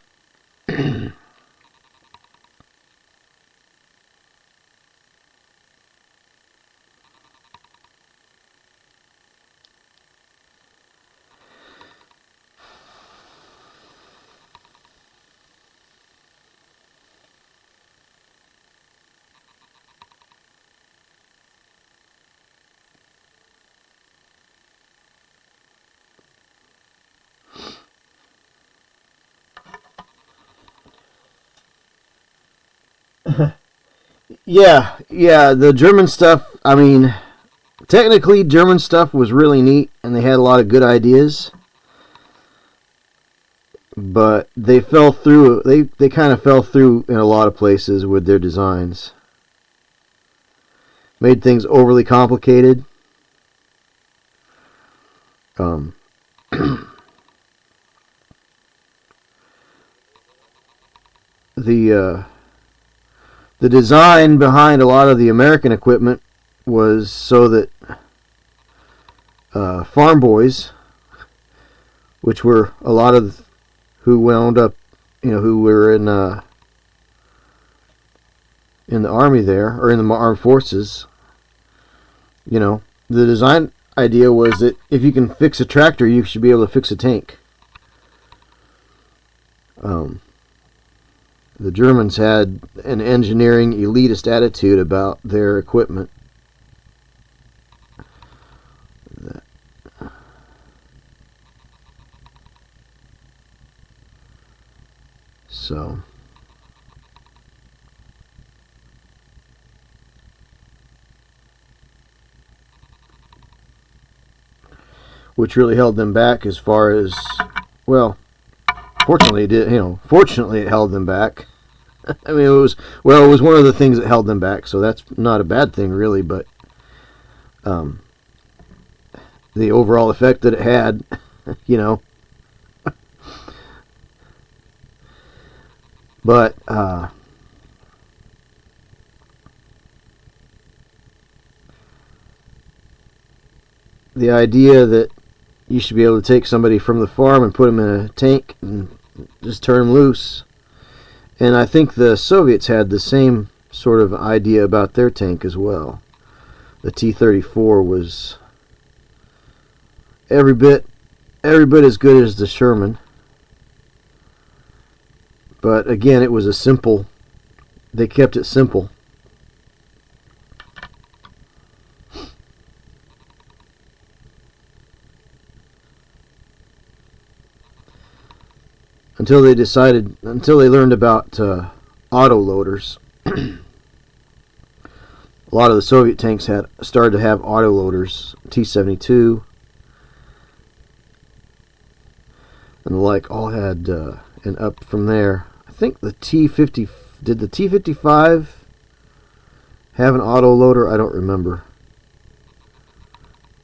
Yeah, yeah, the German stuff, I mean, technically German stuff was really neat and they had a lot of good ideas, but they fell through, they kind of fell through in a lot of places with their designs. Made things overly complicated. Um, the the design behind a lot of the American equipment was so that farm boys, which were a lot of who wound up, who were in the army there or in the armed forces, the design idea was that if you can fix a tractor, you should be able to fix a tank. Um, the Germans had an engineering elitist attitude about their equipment. So, which really held them back as far as, well, fortunately it did, fortunately it held them back. I mean, it was one of the things that held them back, so that's not a bad thing really, but the overall effect that it had, but the idea that you should be able to take somebody from the farm and put them in a tank and just turn them loose. And I think the Soviets had the same sort of idea about their tank as well. The T-34 was every bit as good as the Sherman. But again, it was they kept it simple. Until they learned about auto loaders. A lot of the Soviet tanks had started to have auto loaders, T-72 and the like, all had, and up from there. I think the T-50, did the T-55 have an auto loader? I don't remember.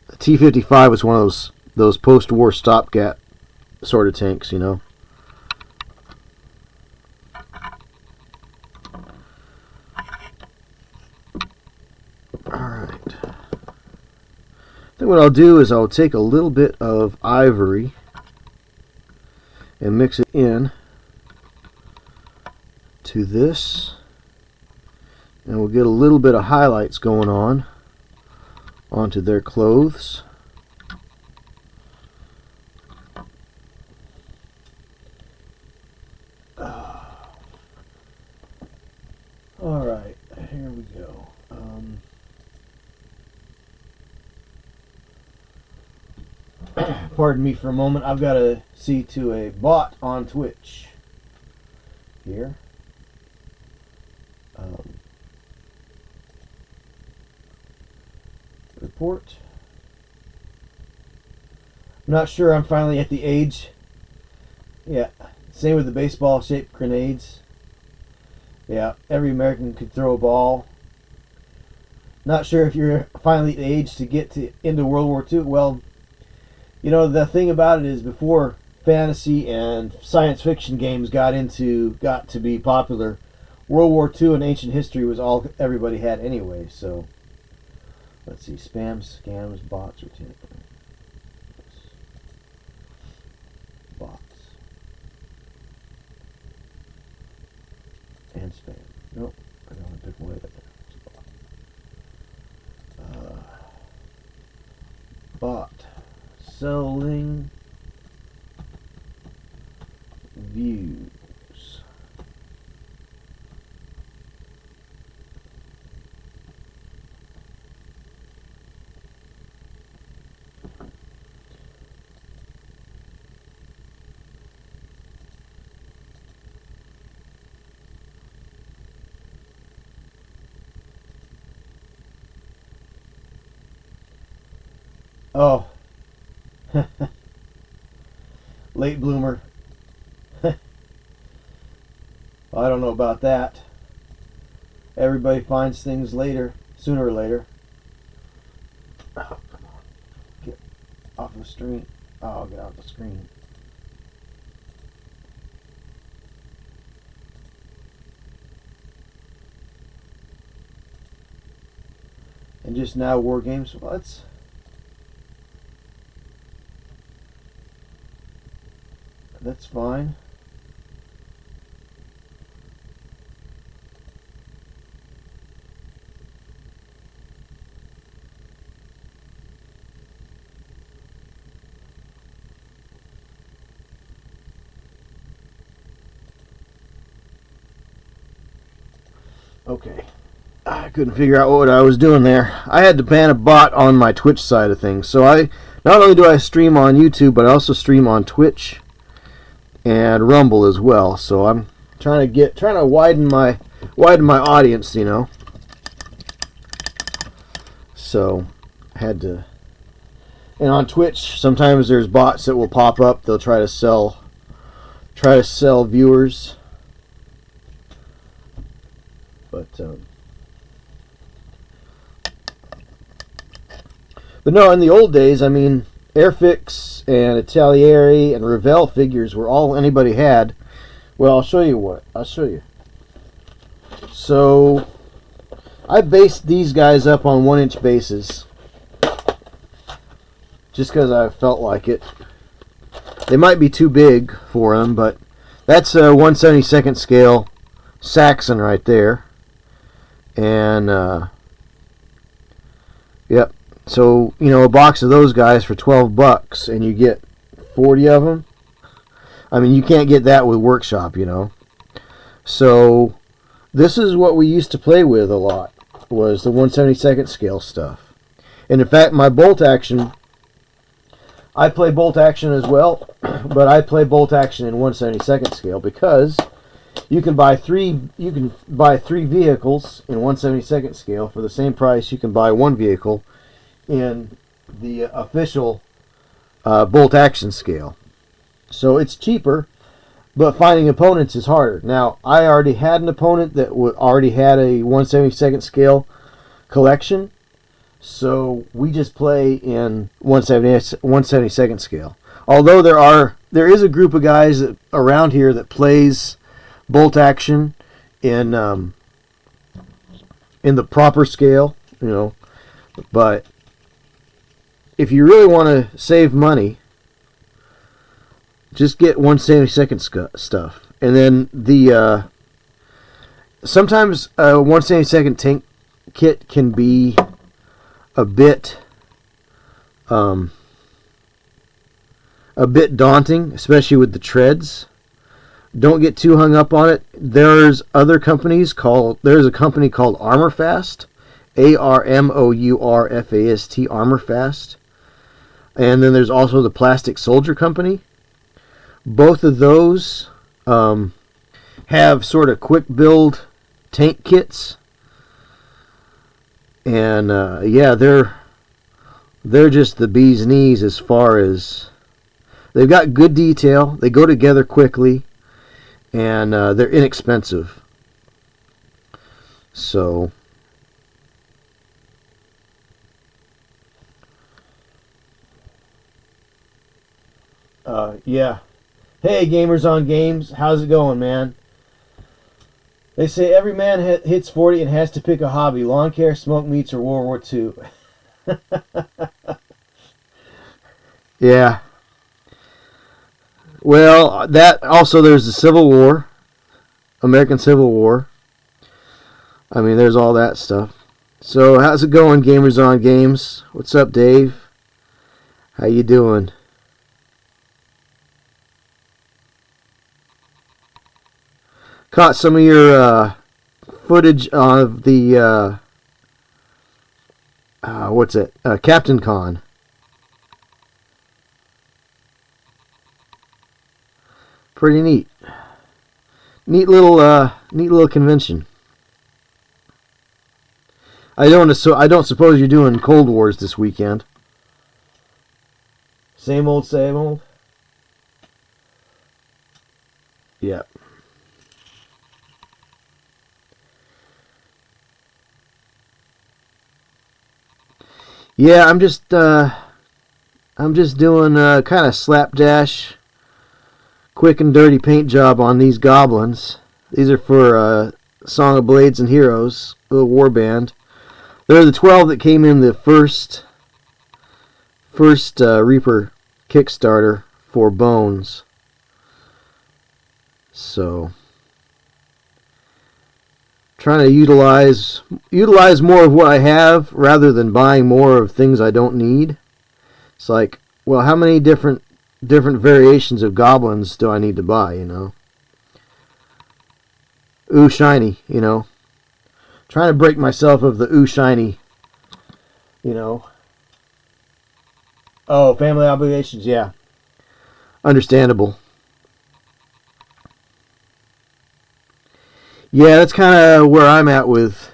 The T-55 was one of those post-war stopgap sort of tanks, Alright. I think what I'll do is I'll take a little bit of ivory and mix it in to this, and we'll get a little bit of highlights going on onto their clothes. Alright, here we go. Pardon me for a moment. I've got to see to a bot on Twitch here. Report. I'm not sure I'm finally at the age. Yeah, same with the baseball shaped grenades. Yeah, every American could throw a ball. Not sure if you're finally at the age to get into World War II. Well, the thing about it is, before fantasy and science fiction games got to be popular, World War II and ancient history was all everybody had anyway. So let's see, spam, scams, bots, or bots and spam. Nope, I don't want to pick one of that. Bot selling views. Oh, late bloomer. I don't know about that. Everybody finds things later, sooner or later. Oh, come on. Get off the screen. Oh, get off the screen. And just now war games. Well, that's fine. Okay. I couldn't figure out what I was doing there. I had to ban a bot on my Twitch side of things. So I not only do I stream on YouTube, but I also stream on Twitch and Rumble as well. So I'm trying to widen my audience, you know. So I had to. And on Twitch, sometimes there's bots that will pop up. They'll try to sell viewers. But no, in the old days, I mean, Airfix and Italieri and Revell figures were all anybody had. Well, I'll show you. So, I based these guys up on 1-inch bases. Just because I felt like it. They might be too big for them, but that's a 1/72 scale Saxon right there. And, yep. So, you know, a box of those guys for $12 and you get 40 of them. I mean, you can't get that with Workshop, you know. So, this is what we used to play with a lot, was the 1/72 scale stuff. And in fact, my bolt action, I play bolt action as well, but I play bolt action in 1/72 scale because you can buy three vehicles in 1/72 scale for the same price you can buy one vehicle in the official bolt action scale. So it's cheaper, but finding opponents is harder. Now, I already had an opponent that already had a 1/72 scale collection, so we just play in 1/72 scale. Although there is a group of guys around here that plays bolt action in the proper scale, you know, but if you really want to save money, just get 1/72 stuff. And then the sometimes a 1/72 tank kit can be a bit daunting, especially with the treads. Don't get too hung up on it. There's a company called ArmorFast, ARMOURFAST, ArmorFast. And then there's also the Plastic Soldier Company. Both of those have sort of quick build tank kits. And yeah, they're just the bee's knees as far as they've got good detail. They go together quickly, and they're inexpensive. So yeah. Hey, Gamers on Games, how's it going, man? They say every man hits 40 and has to pick a hobby: lawn care, smoke meats, or World War II. Yeah. Well, that also, there's the Civil War, American Civil War. I mean, there's all that stuff. So, how's it going, Gamers on Games? What's up, Dave? How you doing? Caught some of your footage of the Captain Con. Pretty neat. Neat little convention. I don't suppose you're doing Cold Wars this weekend. Same old, same old. Yeah. Yeah, I'm just doing a kind of slapdash, quick and dirty paint job on these goblins. These are for Song of Blades and Heroes, a Warband. They're the 12 that came in the first Reaper Kickstarter for Bones. So, trying to utilize more of what I have rather than buying more of things I don't need. It's like, well, how many different variations of goblins do I need to buy, you know? Ooh, shiny, you know. Trying to break myself of the ooh, shiny, you know. Oh, family obligations, yeah. Understandable. Yeah, that's kind of where I'm at with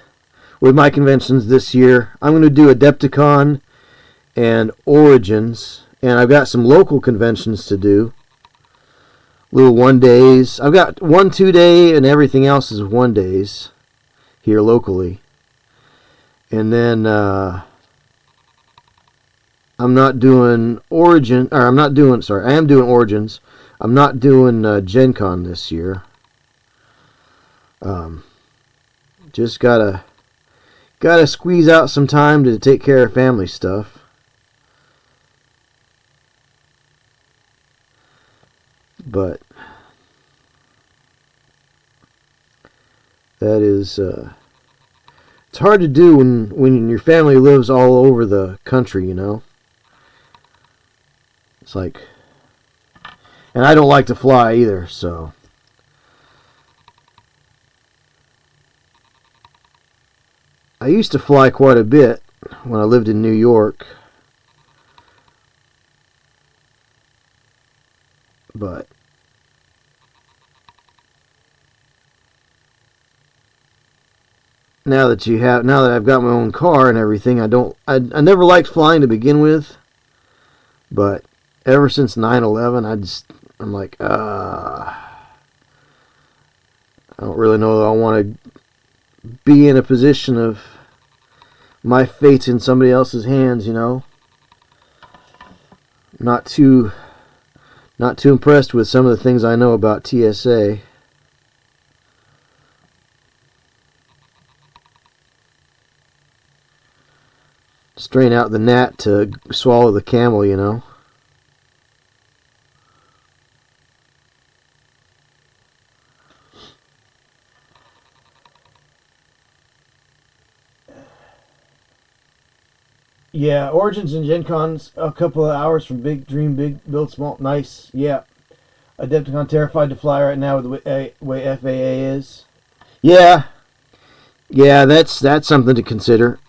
my conventions this year. I'm going to do Adepticon and Origins, and I've got some local conventions to do. Little 1-days. I've got 1 2-day, and everything else is 1-days here locally. And then I'm not doing Origin, or I am doing Origins. I'm not doing Gen Con this year. Just gotta squeeze out some time to take care of family stuff. But that is it's hard to do when your family lives all over the country, you know. It's like, and I don't like to fly either, so I used to fly quite a bit when I lived in New York. But now that I've got my own car and everything, I never liked flying to begin with, but ever since 9/11, I'm like, I don't really know that I want to be in a position of my fate's in somebody else's hands, you know. Not too impressed with some of the things I know about TSA. Strain out the gnat to swallow the camel, you know. Yeah, Origins and Gen Con's a couple of hours from Big Dream, Big Build Small. Nice, yeah. Adepticon terrified to fly right now with the way FAA is. Yeah, that's something to consider.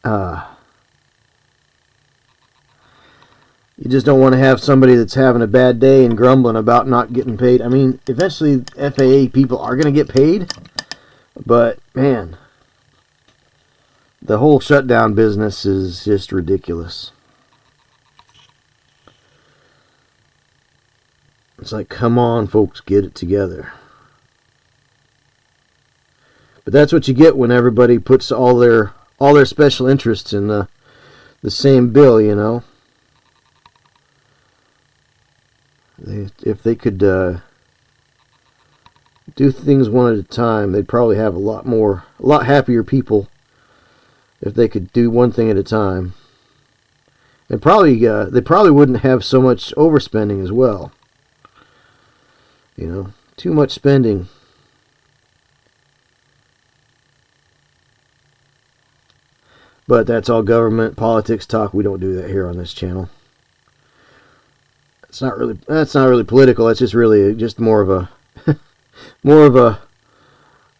You just don't want to have somebody that's having a bad day and grumbling about not getting paid. I mean, eventually FAA people are going to get paid, but man, the whole shutdown business is just ridiculous. It's like, come on, folks, get it together. But that's what you get when everybody puts all their special interests in the same bill, you know. If they could do things one at a time, they'd probably have a lot happier people if they could do one thing at a time. And they probably wouldn't have so much overspending as well. You know, too much spending. But that's all government politics talk. We don't do that here on this channel. That's not really political. It's just more of a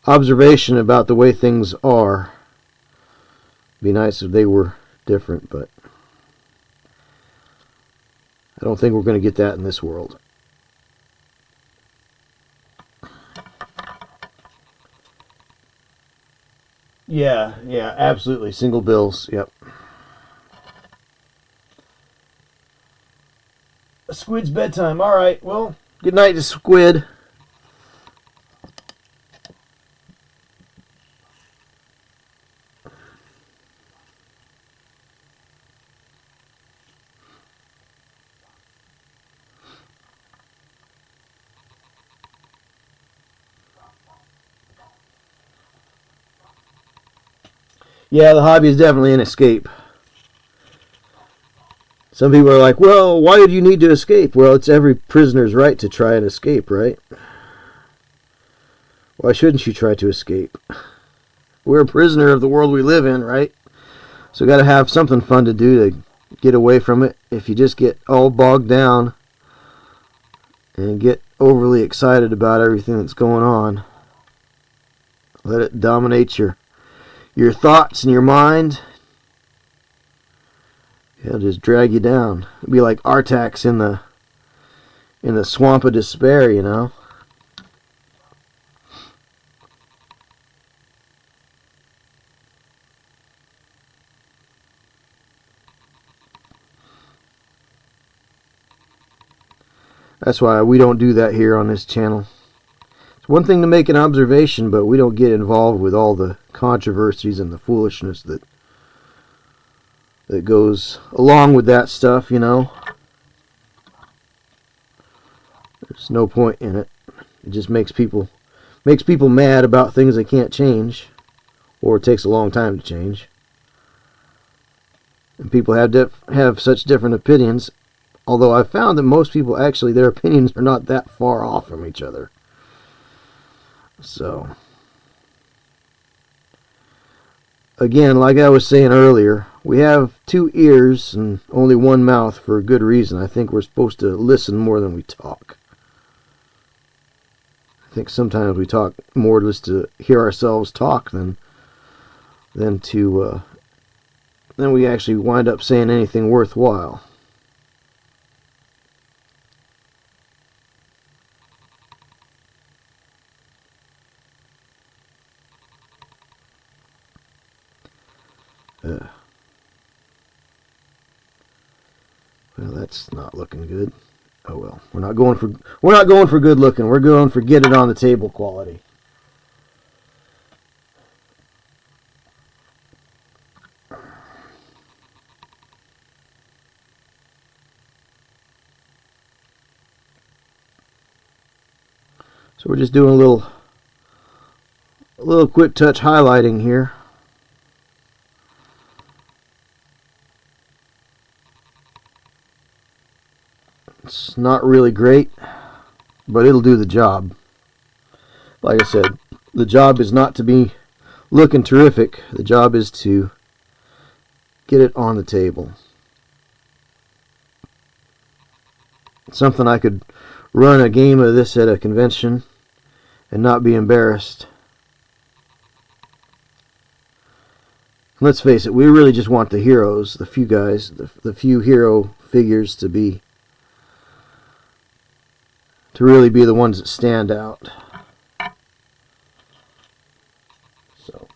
observation about the way things are. Be nice if they were different, but I don't think we're going to get that in this world. Yeah, absolutely. Single bills, yep. Squid's bedtime. All right. Well, good night to Squid. Yeah, the hobby is definitely an escape. Some people are like, well, why would you need to escape? Well, it's every prisoner's right to try and escape, right? Why shouldn't you try to escape? We're a prisoner of the world we live in, right? So got to have something fun to do to get away from it. If you just get all bogged down and get overly excited about everything that's going on, let it dominate your thoughts and your mind. It'll just drag you down. It'll be like Artax in the swamp of despair, you know. That's why we don't do that here on this channel. It's one thing to make an observation, but we don't get involved with all the controversies and the foolishness that goes along with that stuff, you know. There's no point in it. It just makes people mad about things they can't change, or it takes a long time to change. And people have such different opinions. Although I've found that most people, actually, their opinions are not that far off from each other. So, again, like I was saying earlier, we have 2 ears and only 1 mouth for a good reason. I think we're supposed to listen more than we talk. I think sometimes we talk more just to hear ourselves talk than we actually wind up saying anything worthwhile. Well, that's not looking good. Oh well, we're not going for good looking. We're going for get it on the table quality. So we're just doing a little quick touch highlighting here. It's not really great, but it'll do the job. Like I said, the job is not to be looking terrific. The job is to get it on the table. Something I could run a game of this at a convention and not be embarrassed. Let's face it, we really just want the heroes, the few guys, the few hero figures to really be the ones that stand out. So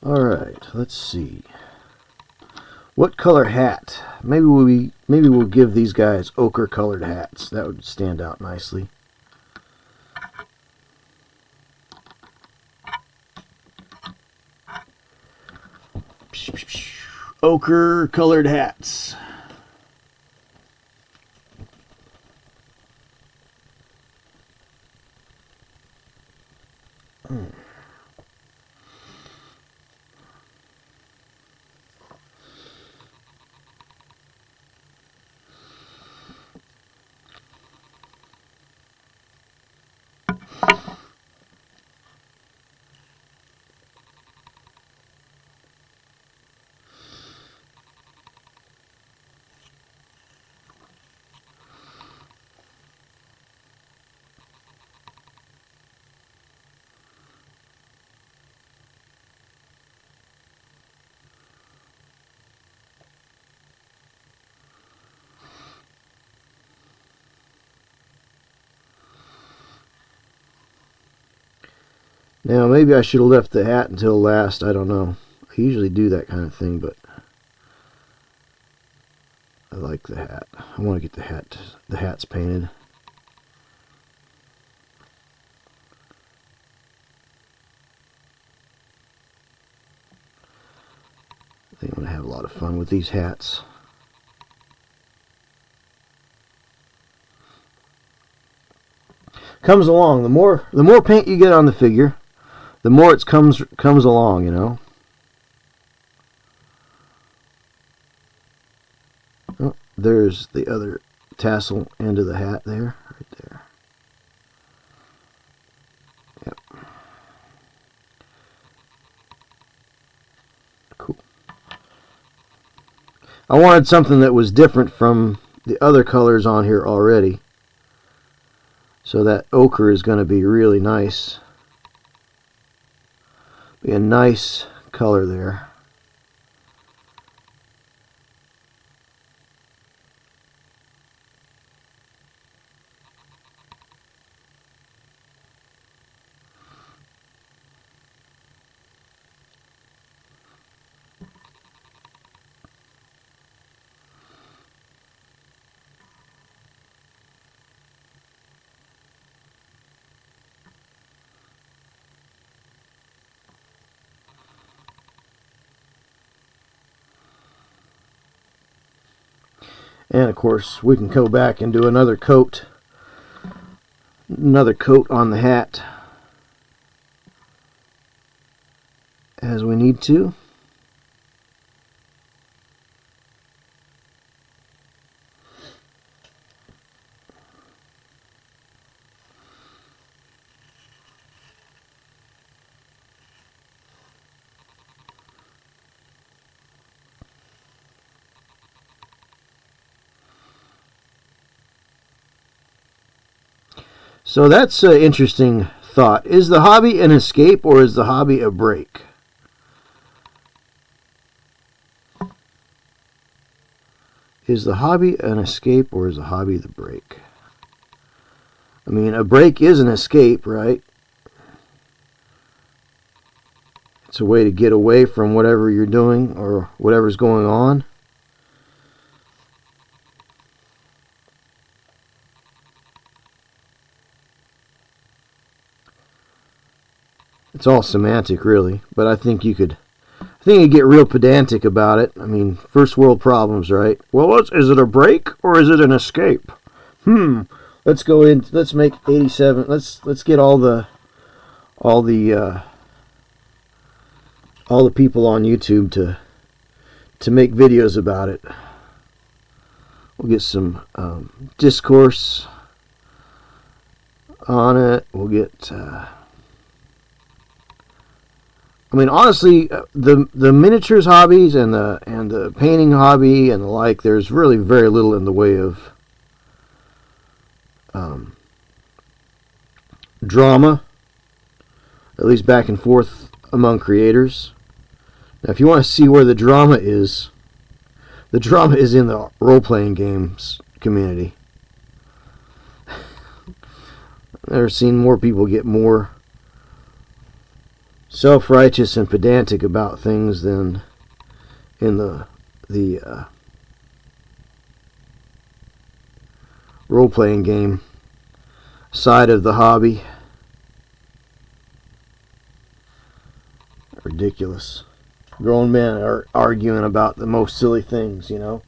alright, let's see. What color hat? Maybe we'll give these guys ochre colored hats. That would stand out nicely. Ochre colored hats. Now, maybe I should have left the hat until last. I don't know. I usually do that kind of thing, but I like the hat. I want to get the hats painted. I think I'm going to have a lot of fun with these hats. Comes along. The more paint you get on the figure, the more it comes along, you know. Oh, there's the other tassel end of the hat there, right there. Yep. Cool. I wanted something that was different from the other colors on here already. So that ochre is going to be really nice. Be a nice color there. And of course, we can go back and do another coat on the hat as we need to. So that's an interesting thought. Is the hobby an escape or is the hobby a break? Is the hobby an escape or is the hobby the break? I mean, a break is an escape, right? It's a way to get away from whatever you're doing or whatever's going on. It's all semantic, really, but I think you get real pedantic about it. I mean, first world problems, right? Well, is it a break or is it an escape? Let's go in. Let's make 87. Let's get all the people on YouTube to make videos about it. We'll get some discourse on it. We'll get. I mean, honestly, the miniatures hobbies and the painting hobby and the like, there's really very little in the way of drama, at least back and forth among creators. Now, if you want to see where the drama is in the role-playing games community. I've never seen more people get more self-righteous and pedantic about things than in the role-playing game side of the hobby. Ridiculous. Grown men are arguing about the most silly things, you know.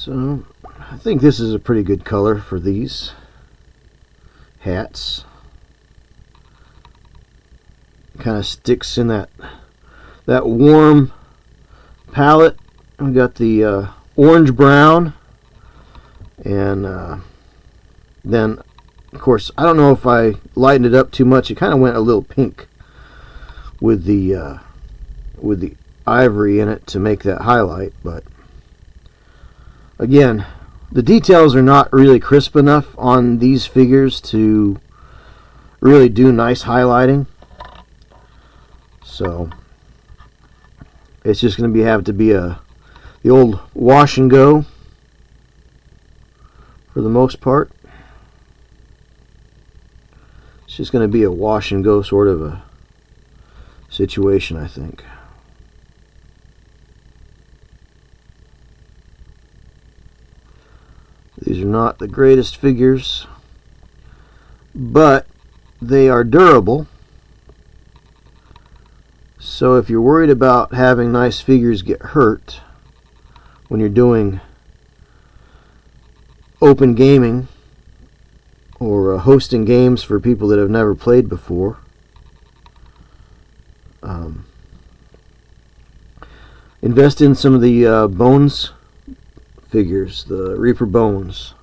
So I think this is a pretty good color for these hats. Kind of sticks in that warm palette. We got the orange brown, and then of course I don't know if I lightened it up too much. It kind of went a little pink with the ivory in it to make that highlight, but again, the details are not really crisp enough on these figures to really do nice highlighting. So it's just going to have to be the old wash and go for the most part. It's just going to be a wash and go sort of a situation, I think. These are not the greatest figures, but they are durable. So if you're worried about having nice figures get hurt when you're doing open gaming or hosting games for people that have never played before, invest in some of the Bones figures, the Reaper Bones.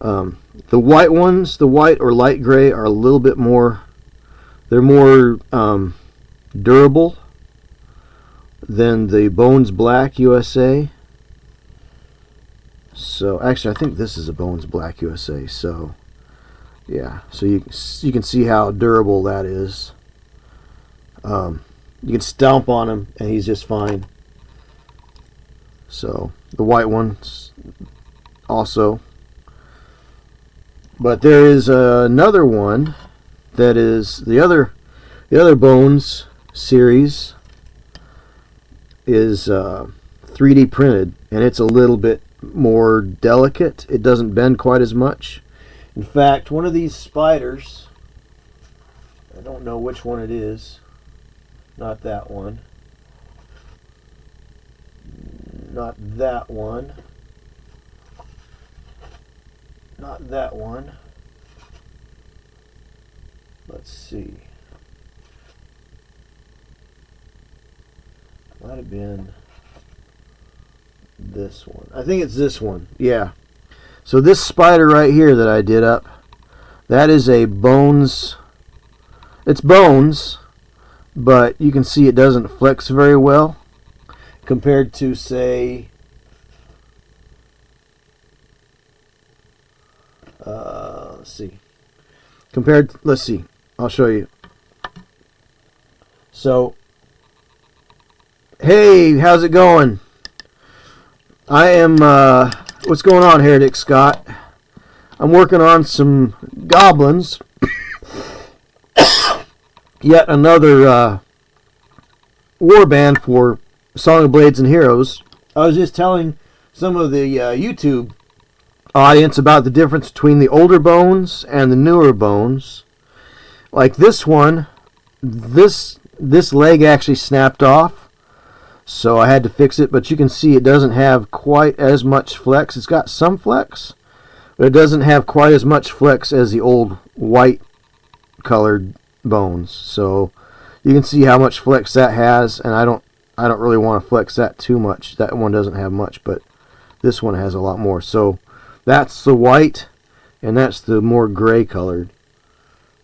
The white ones, the white or light gray, are a little bit more, they're more durable than the Bones Black USA. So actually I think this is a Bones Black USA, so yeah, so you can see how durable that is. You can stomp on him and he's just fine. So the white ones also, but there is another one that is the other Bones series is 3D printed, and it's a little bit more delicate. It doesn't bend quite as much. In fact, one of these spiders, I don't know which one it is, not that one, not that one, not that one, let's see, might have been this one. I think it's this one. Yeah. So this spider right here that I did up, that is a Bones. It's Bones, but you can see it doesn't flex very well compared to, say, let's see. Let's see. I'll show you. So, hey, how's it going? I am, what's going on, Heretic Scott? I'm working on some Goblins. Yet another Warband for Song of Blades and Heroes. I was just telling some of the YouTube audience about the difference between the older Bones and the newer Bones. Like this one, this leg actually snapped off, so I had to fix it, but you can see it doesn't have quite as much flex. It's got some flex, but it doesn't have quite as much flex as the old white colored Bones. So you can see how much flex that has, and I don't really want to flex that too much. That one doesn't have much, but this one has a lot more. So that's the white, and that's the more gray colored.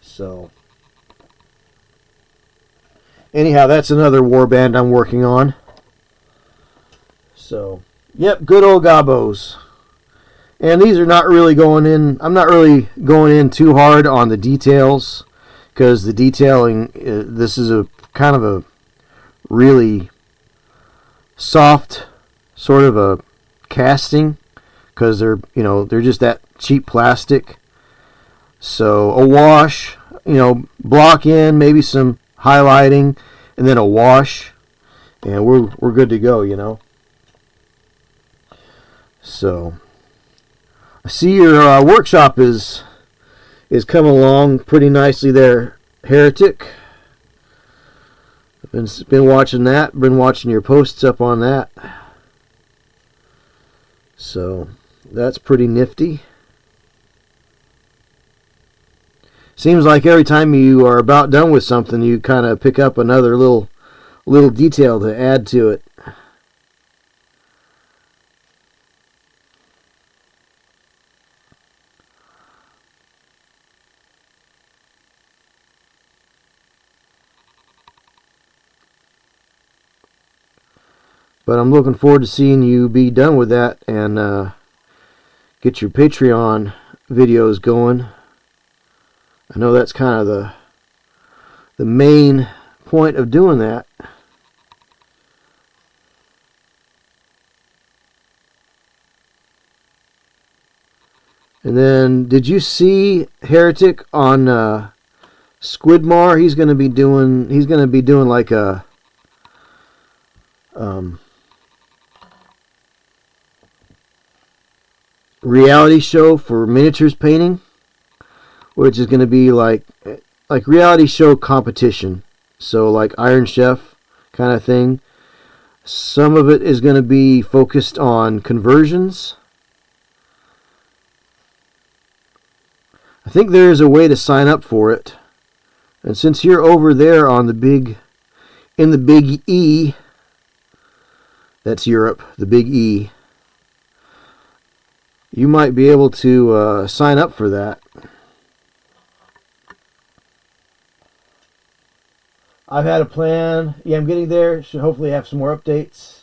So anyhow, that's another Warband I'm working on. So, yep, good old Gobbos. And these are not really going in, I'm not really going in too hard on the details, because the detailing, this is a kind of a really soft sort of a casting, because they're just that cheap plastic. So a wash, block in, maybe some highlighting, and then a wash, and we're good to go, So I see your workshop is coming along pretty nicely there, Heretic. I've been watching that, been watching your posts up on that. So that's pretty nifty. Seems like every time you are about done with something, you kind of pick up another little detail to add to it. But I'm looking forward to seeing you be done with that and get your Patreon videos going. I know that's kind of the main point of doing that. And then, did you see Heretic on Squidmar? He's going to be doing like a reality show for miniatures painting, which is going to be like reality show competition. So like Iron Chef kind of thing. Some of it is going to be focused on conversions. I think there's a way to sign up for it. And since you're over there on in the Big E, that's Europe, the Big E, you might be able to sign up for that. I've had a plan. Yeah, I'm getting there. Should hopefully have some more updates.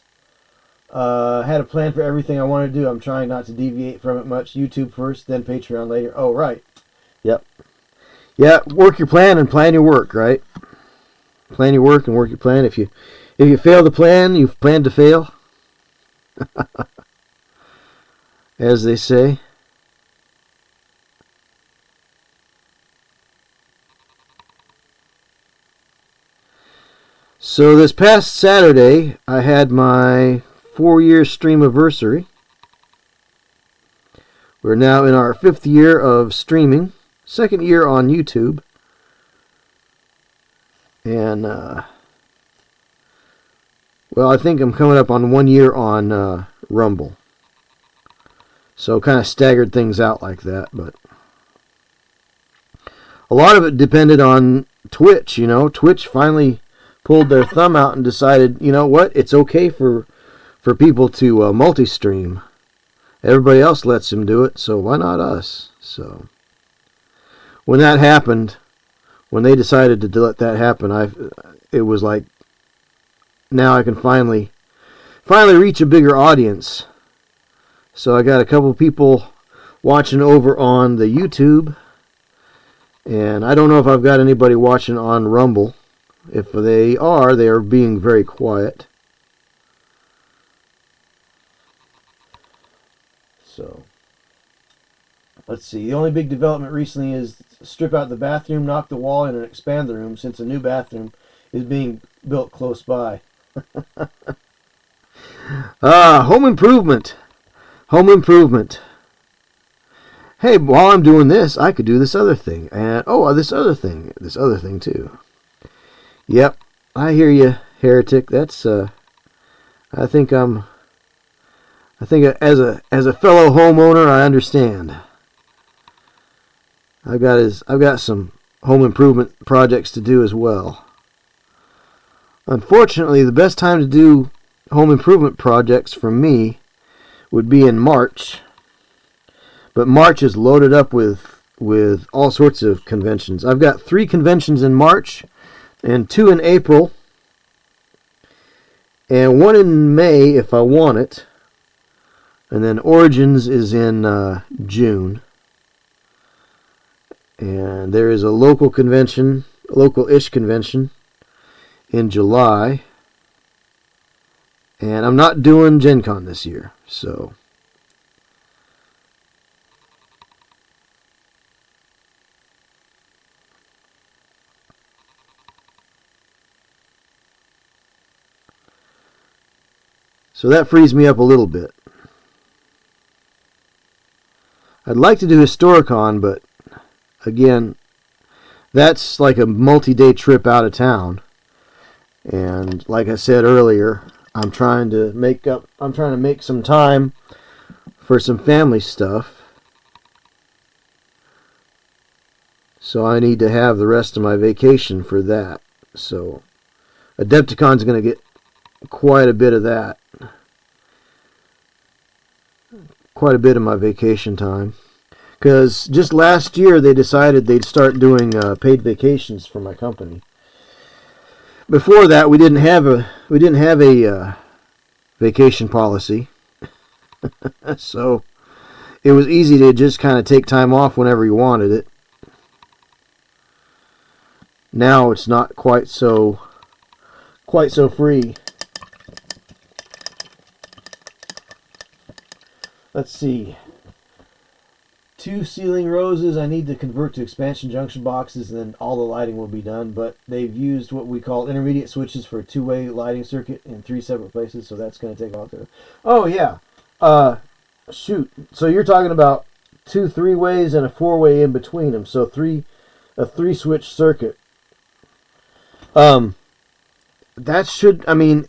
Had a plan for everything I want to do. I'm trying not to deviate from it much. YouTube first, then Patreon later. Oh, right. Yep. Yeah, work your plan and plan your work, right? Plan your work and work your plan. If you fail the plan, you've planned to fail. As they say. So this past Saturday, I had my 4-year streamiversary. We're now in our 5th year of streaming, 2nd year on YouTube, and well, I think I'm coming up on 1 year on Rumble. So kind of staggered things out like that, but a lot of it depended on Twitch. Twitch finally pulled their thumb out and decided, you know what, it's okay for people to multi-stream. Everybody else lets them do it, so why not us? So when that happened, when they decided to let that happen, it was like, now I can finally reach a bigger audience. So I got a couple people watching over on the YouTube, and I don't know if I've got anybody watching on Rumble. If they are being very quiet. So, let's see. The only big development recently is strip out the bathroom, knock the wall in, and expand the room, since a new bathroom is being built close by. Home improvement. Home improvement. Hey, while I'm doing this, I could do this other thing. And, this other thing too. Yep, I hear you, Heretic. That's I think as a fellow homeowner, I understand. I've got some home improvement projects to do as well. Unfortunately, the best time to do home improvement projects for me would be in March. But March is loaded up with all sorts of conventions. I've got 3 conventions in March and 2 in April, and 1 in May if I want it, and then Origins is in June, and there is a local-ish convention in July, and I'm not doing Gen Con this year, so that frees me up a little bit. I'd like to do Historicon, but again, that's like a multi-day trip out of town. And like I said earlier, I'm trying to make some time for some family stuff. So I need to have the rest of my vacation for that. So Adepticon's going to get quite a bit of that. Quite a bit of my vacation time. Because just last year they decided they'd start doing paid vacations for my company. Before that, we didn't have a vacation policy, so it was easy to just kind of take time off whenever you wanted it. Now it's not quite so free. Let's see. 2 ceiling roses I need to convert to expansion junction boxes, and then all the lighting will be done. But they've used what we call intermediate switches for a 2-way lighting circuit in 3 separate places, so that's going to take a while to. Oh yeah, shoot. So you're talking about 2 3-ways and a 4-way in between them. So a 3-switch circuit. That should. I mean,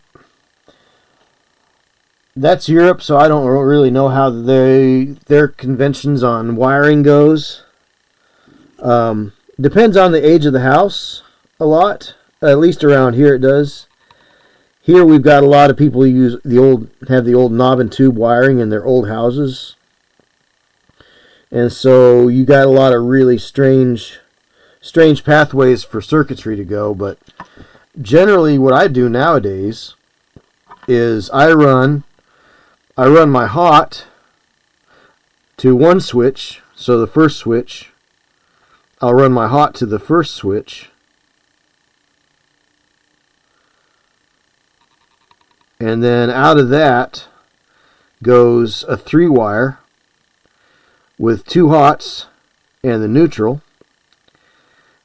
that's Europe, so I don't really know how their conventions on wiring goes. Depends on the age of the house a lot. At least around here it does. Here we've got a lot of people who have the old knob and tube wiring in their old houses. And so you got a lot of really strange pathways for circuitry to go, but generally what I do nowadays is I run my hot to one switch, so the first switch, I'll run my hot to the first switch, and then out of that goes a 3-wire with 2 hots and the neutral,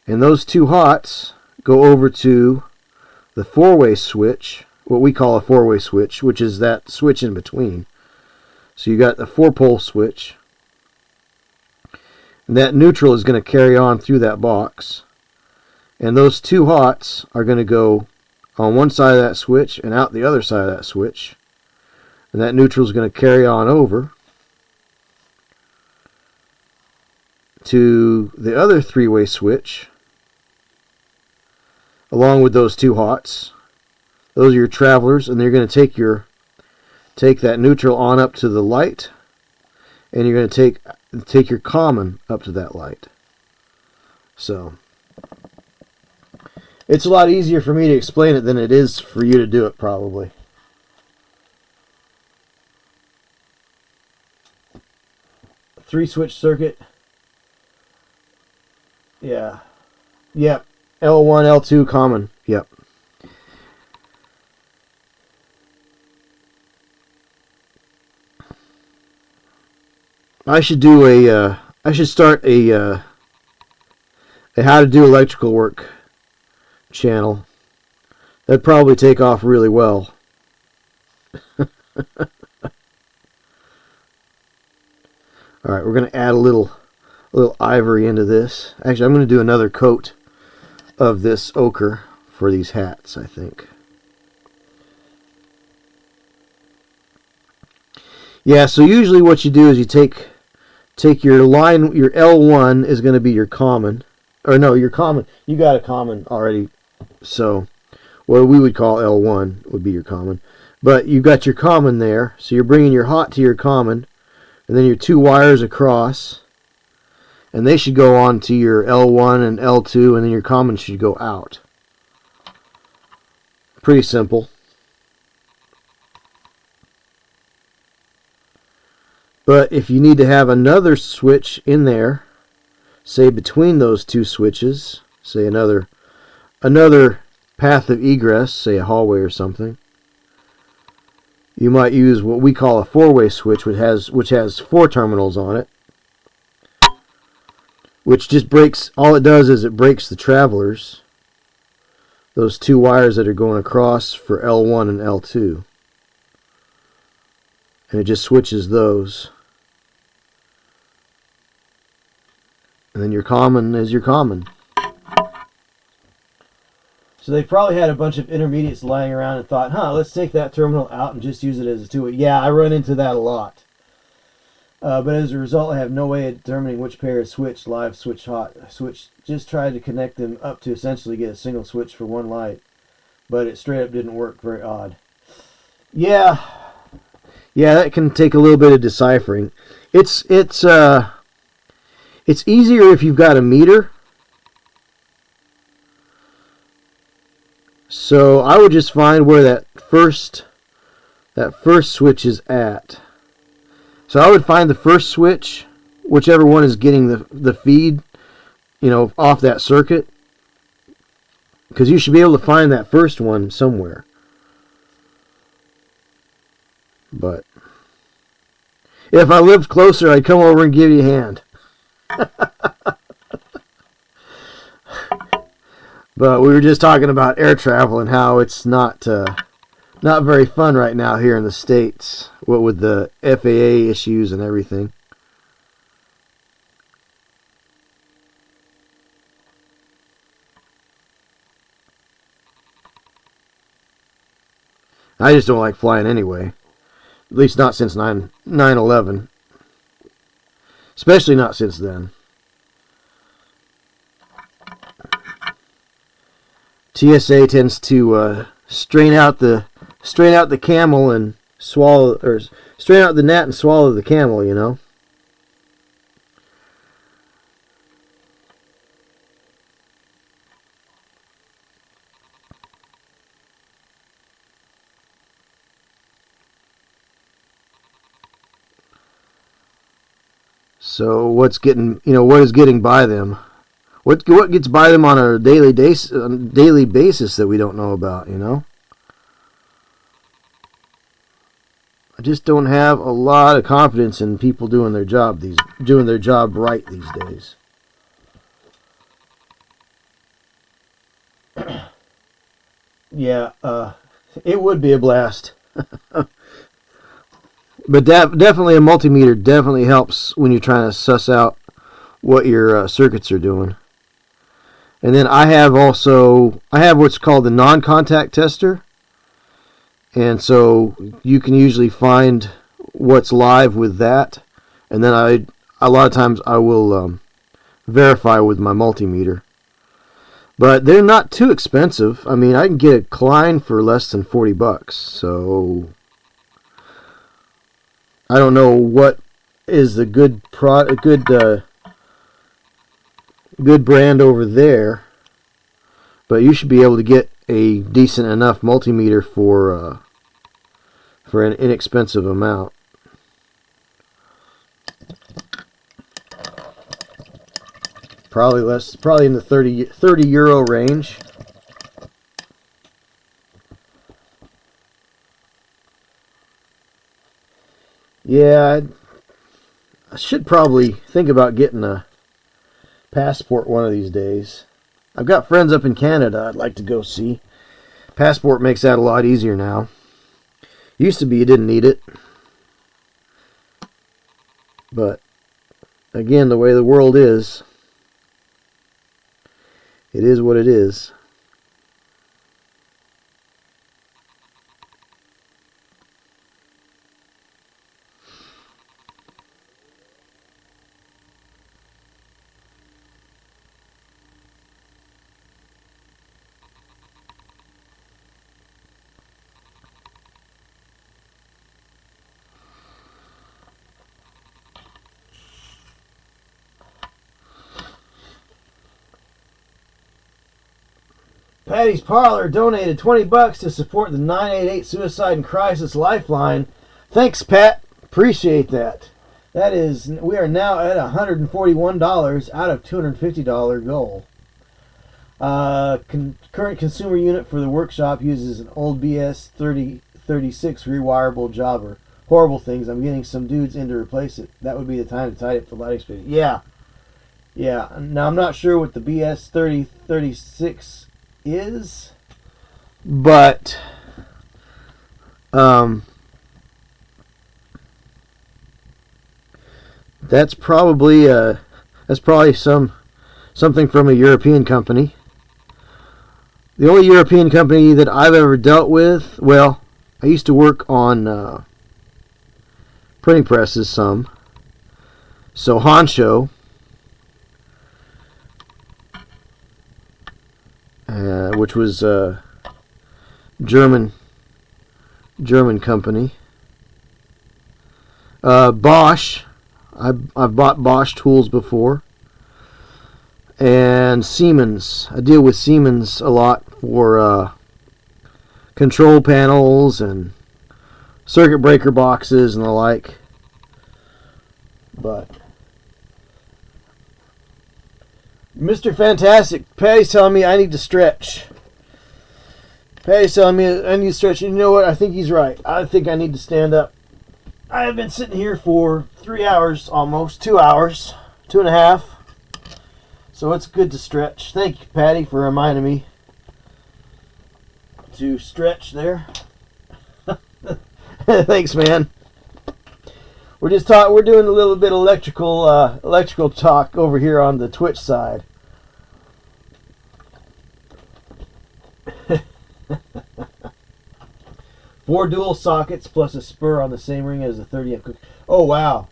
and those 2 hots go over to the 4-way switch, what we call a 4-way switch, which is that switch in between. So you got the 4-pole switch, and that neutral is going to carry on through that box, and those 2 hots are going to go on one side of that switch and out the other side of that switch, and that neutral is going to carry on over to the other 3-way switch along with those 2 hots. Those are your travelers, and they're going to take that neutral on up to the light, and you're going to take your common up to that light. So it's a lot easier for me to explain it than it is for you to do it, probably. A 3-switch circuit. Yeah. Yep. L1, L2 common. Yep. I should start a how to do electrical work channel. That'd probably take off really well. All right, we're going to add a little ivory into this. Actually, I'm going to do another coat of this ochre for these hats, I think. Yeah, so usually what you do is you take your line, your L1 is going to be your common. Or no, your common, you got a common already. So what we would call L1 would be your common. But you've got your common there, so you're bringing your hot to your common, and then your 2 wires across, and they should go on to your L1 and L2, and then your common should go out. Pretty simple. But if you need to have another switch in there, say between those 2 switches, say another path of egress, say a hallway or something, you might use what we call a 4-way switch, which has 4 terminals on it, which just breaks, all it does is it breaks the travelers, those 2 wires that are going across for L1 and L2. And it just switches those. And then your common is your common. So they probably had a bunch of intermediates lying around and thought, let's take that terminal out and just use it as a 2-way. Yeah, I run into that a lot. But as a result, I have no way of determining which pair is switched, live, switch hot. Just tried to connect them up to essentially get a single switch for one light, but it straight up didn't work. Very odd. Yeah, that can take a little bit of deciphering. It's easier if you've got a meter. So I would just find where that first switch is at. So I would find the first switch, whichever one is getting the feed, off that circuit, because you should be able to find that first one somewhere. But if I lived closer, I'd come over and give you a hand. But we were just talking about air travel and how it's not very fun right now here in the States, what with the FAA issues and everything. I just don't like flying anyway. At least not since 9/11. Especially not since then. TSA tends to strain out the camel and swallow, or strain out the gnat and swallow the camel, So what is getting by them? What gets by them on a daily basis that we don't know about, I just don't have a lot of confidence in people doing their job right these days. Yeah, it would be a blast. But definitely a multimeter definitely helps when you're trying to suss out what your circuits are doing. And then I have what's called the non-contact tester. And so you can usually find what's live with that. And then a lot of times I will verify with my multimeter. But they're not too expensive. I mean, I can get a Klein for less than $40. So I don't know what is the good brand over there, but you should be able to get a decent enough multimeter for an inexpensive amount. Probably in the 30 euro range. Yeah, I should probably think about getting a passport one of these days. I've got friends up in Canada I'd like to go see. Passport makes that a lot easier now. Used to be you didn't need it. But again, the way the world is, it is what it is. Patty's Parlor donated $20 to support the 988 Suicide and Crisis Lifeline. Thanks, Pat. Appreciate that. We are now at $141 out of $250 goal. Current consumer unit for the workshop uses an old BS 3036 rewirable jobber. Horrible things. I'm getting some dudes in to replace it. That would be the time to tidy up the lighting space. Yeah. Now I'm not sure what the BS 3036 is, but that's probably something from a European company. The only European company that I've ever dealt with, well, I used to work on printing presses some, So Honcho, which was a German company. Bosch, I've bought Bosch tools before. And Siemens, I deal with Siemens a lot for control panels and circuit breaker boxes and the like. But Mr. Fantastic, Patty's telling me I need to stretch. Patty's telling me I need to stretch. And you know what? I think he's right. I think I need to stand up. I have been sitting here for 3 hours almost, 2 hours, 2.5. So it's good to stretch. Thank you, Patty, for reminding me to stretch there. Thanks, man. We're doing a little bit of electrical talk over here on the Twitch side. Four dual sockets plus a spur on the same ring as the 30 amp cooker. Oh wow,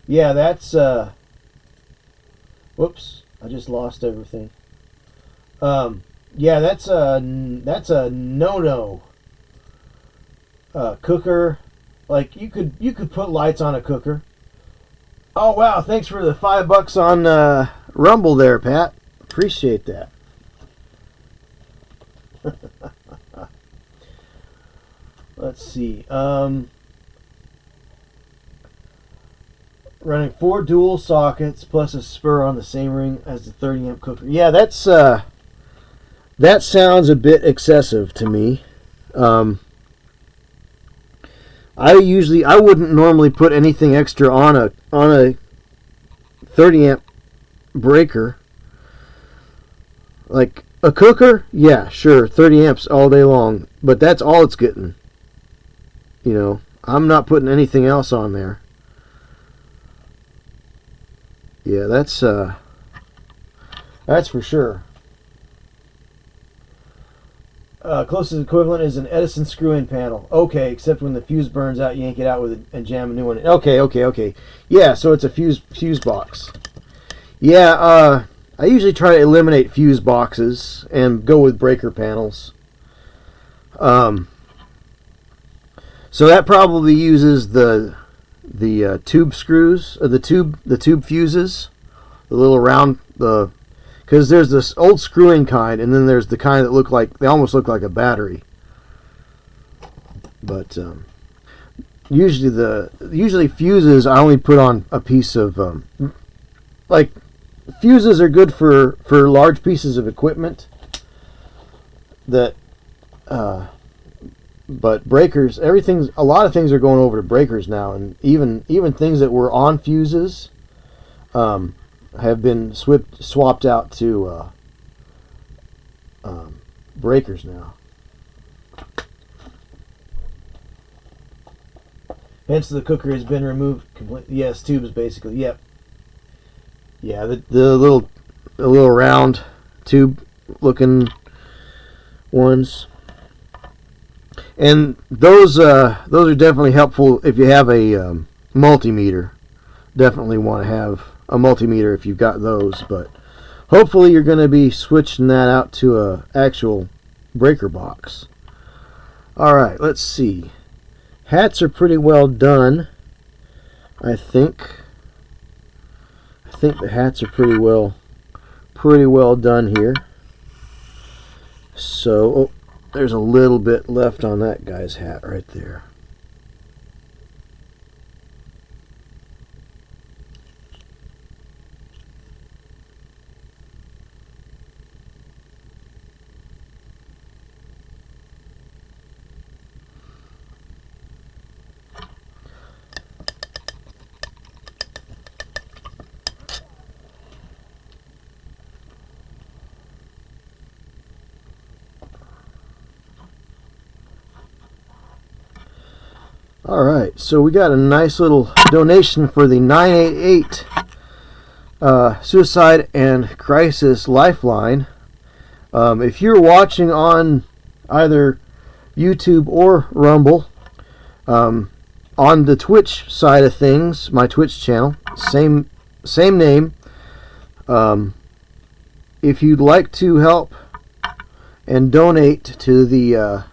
yeah, that's whoops, I just lost everything. Yeah, that's a no-no. Cooker, like you could put lights on a cooker. Oh wow, thanks for the $5 on Rumble there, Pat. Appreciate that. Let's see. Running 4 dual sockets plus a spur on the same ring as the 30 amp cooker. Yeah, that's that sounds a bit excessive to me. I wouldn't normally put anything extra on a 30 amp breaker. Like a cooker, yeah, sure, 30 amps all day long, but that's all it's getting. You know, I'm not putting anything else on there. Yeah, that's for sure. Closest equivalent is an Edison screw-in panel. Okay, except when the fuse burns out, you yank it out with it and jam a new one in. Okay. Yeah, so it's a fuse box. Yeah, I usually try to eliminate fuse boxes and go with breaker panels. So that probably uses the tube screws, or the tube fuses, the little round, because there's this old screw-in kind, and then there's the kind that almost look like a battery. But usually fuses I only put on a piece of like fuses are good for large pieces of equipment that. But breakers, a lot of things are going over to breakers now, and even things that were on fuses have been swapped out to breakers now. Hence, the cooker has been removed completely. Yes, tubes basically. Yep. Yeah, the little round tube looking ones. And those are definitely helpful if you have a multimeter. Definitely want to have a multimeter if you've got those. But hopefully you're going to be switching that out to a actual breaker box. All right, let's see. Hats are pretty well done. I think the hats are pretty well done here. So. There's a little bit left on that guy's hat right there. Alright, so we got a nice little donation for the 988 Suicide and Crisis Lifeline. If you're watching on either YouTube or Rumble, on the Twitch side of things, my Twitch channel, same same name. If you'd like to help and donate to the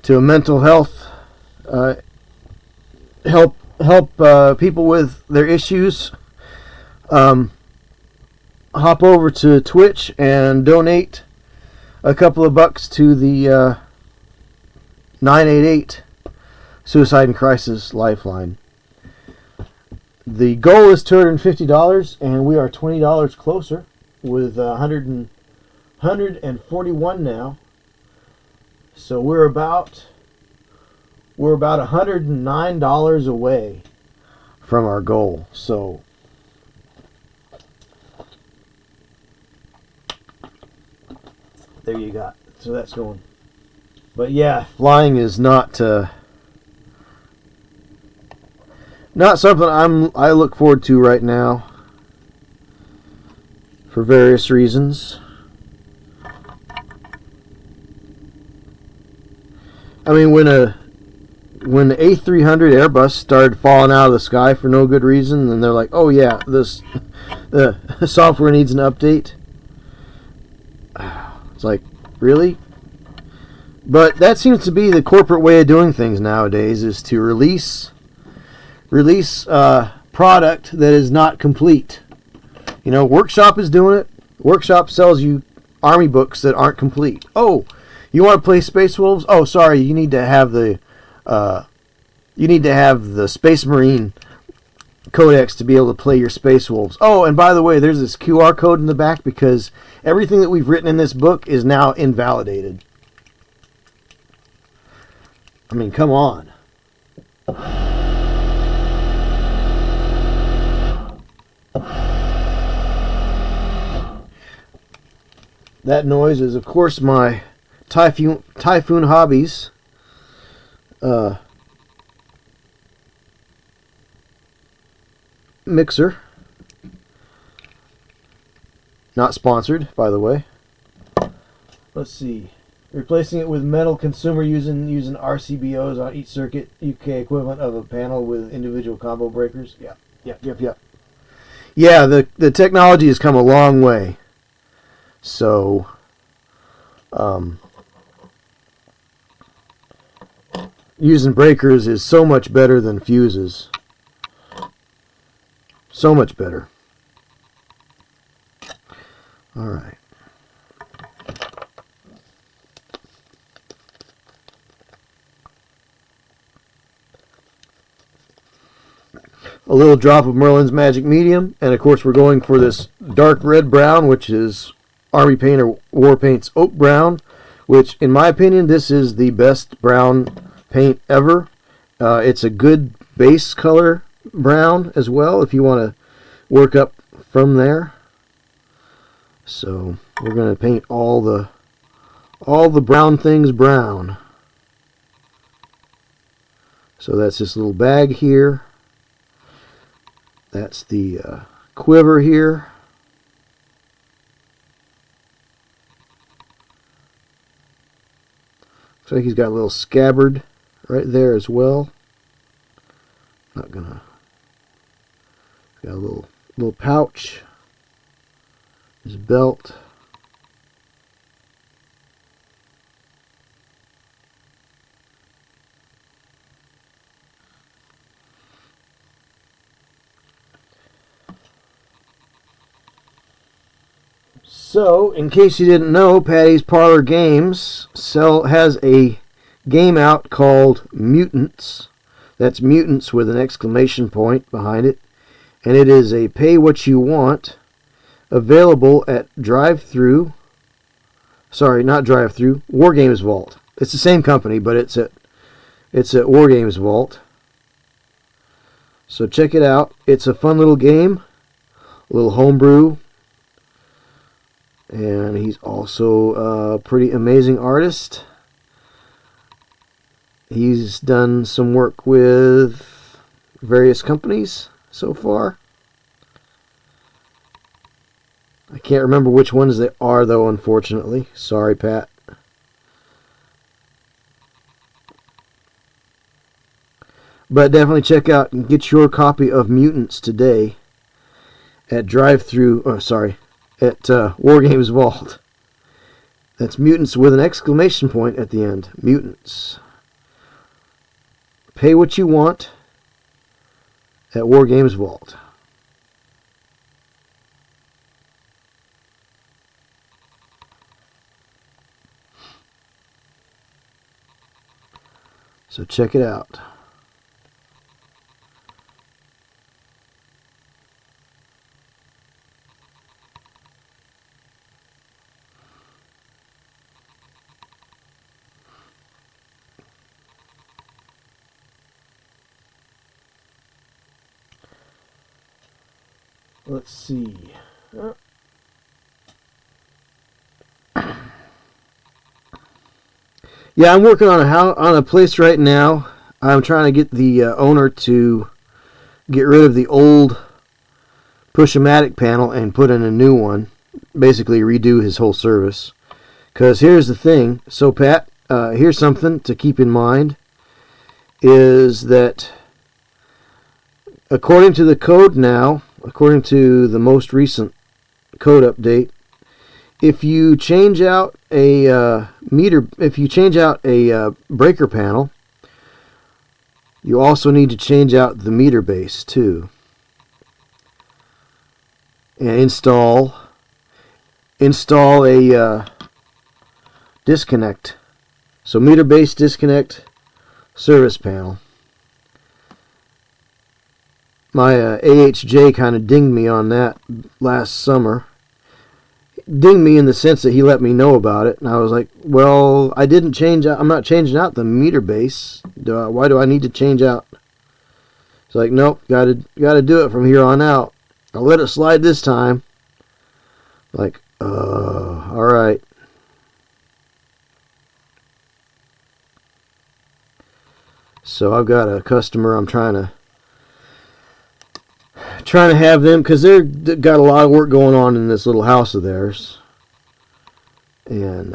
to a mental health, help people with their issues, hop over to Twitch and donate a couple of bucks to the 988 Suicide and Crisis Lifeline. The goal is $250, and we are $20 closer with 141 now. So we're about $109 away from our goal. So there you got. So that's going. But yeah, flying is not something I look forward to right now for various reasons. I mean, when the A300 Airbus started falling out of the sky for no good reason, and they're like, "Oh yeah, the software needs an update." It's like, really? But that seems to be the corporate way of doing things nowadays, is to release product that is not complete. You know, Workshop is doing it. Workshop sells you army books that aren't complete. Oh, you want to play Space Wolves? Oh, sorry, you need to have the Space Marine Codex to be able to play your Space Wolves. Oh, and by the way, there's this QR code in the back because everything that we've written in this book is now invalidated. I mean, come on. That noise is, of course, my Typhoon Hobbies mixer. Not sponsored, by the way. Let's see. Replacing it with metal consumer using RCBOs on each circuit, UK equivalent of a panel with individual combo breakers. Yep. Yeah, the technology has come a long way. So, using breakers is so much better than fuses. So much better. All right. A little drop of Merlin's Magic Medium, and of course we're going for this dark red brown, which is Army Painter War Paint's Oak Brown, which in my opinion this is the best brown paint ever. It's a good base color brown as well if you want to work up from there. So we're going to paint all the brown things brown. So that's this little bag here. That's the quiver here. Looks like he's got a little scabbard right there as well. Not gonna. Got a little pouch. His belt. So, in case you didn't know, Patty's Parlor Games has a game out called Mutants. That's Mutants with an exclamation point behind it. And it is a pay what you want, available at Drive-Thru. Sorry, not Drive-Thru, War Games Vault. It's the same company, but it's at War Games Vault. So check it out. It's a fun little game, a little homebrew. And he's also a pretty amazing artist. He's done some work with various companies so far. I can't remember which ones they are, though, unfortunately. Sorry, Pat. But definitely check out and get your copy of Mutants today at War Games Vault. That's Mutants with an exclamation point at the end. Mutants. Pay what you want at War Games Vault. So check it out. Let's see. Yeah, I'm working on a place right now. I'm trying to get the owner to get rid of the old Push-O-Matic panel and put in a new one. Basically redo his whole service. Because here's the thing. So Pat, here's something to keep in mind. Is that according to the code now, according to the most recent code update, if you change out a breaker panel, you also need to change out the meter base too, and install a disconnect. So meter base disconnect service panel. My AHJ kind of dinged me on that last summer. Dinged me in the sense that he let me know about it, and I was like, well, I'm not changing out the meter base. Why do I need to change out? It's like, nope, gotta do it from here on out. I'll let it slide this time. Like, alright. So I've got a customer I'm trying to have them, because they've got a lot of work going on in this little house of theirs, and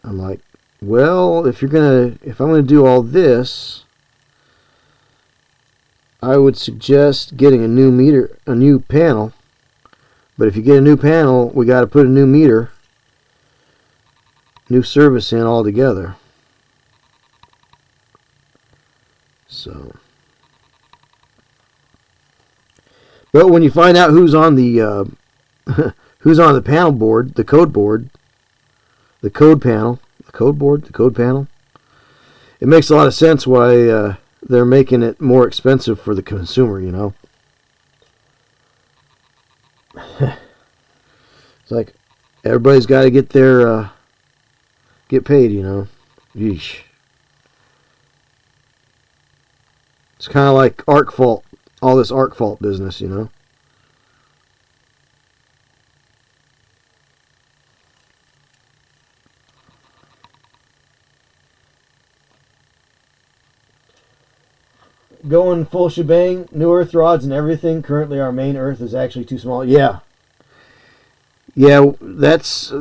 I'm like, well, if I'm gonna do all this, I would suggest getting a new panel. But if you get a new panel, we got to put a new meter, new service in altogether. So. But when you find out who's on the panel board, the code panel, it makes a lot of sense why they're making it more expensive for the consumer. You know, it's like everybody's got to get paid. You know, yeesh. It's kind of like arc fault. All this arc fault business, you know. Going full shebang, new earth rods and everything. Currently our main earth is actually too small. Yeah, that's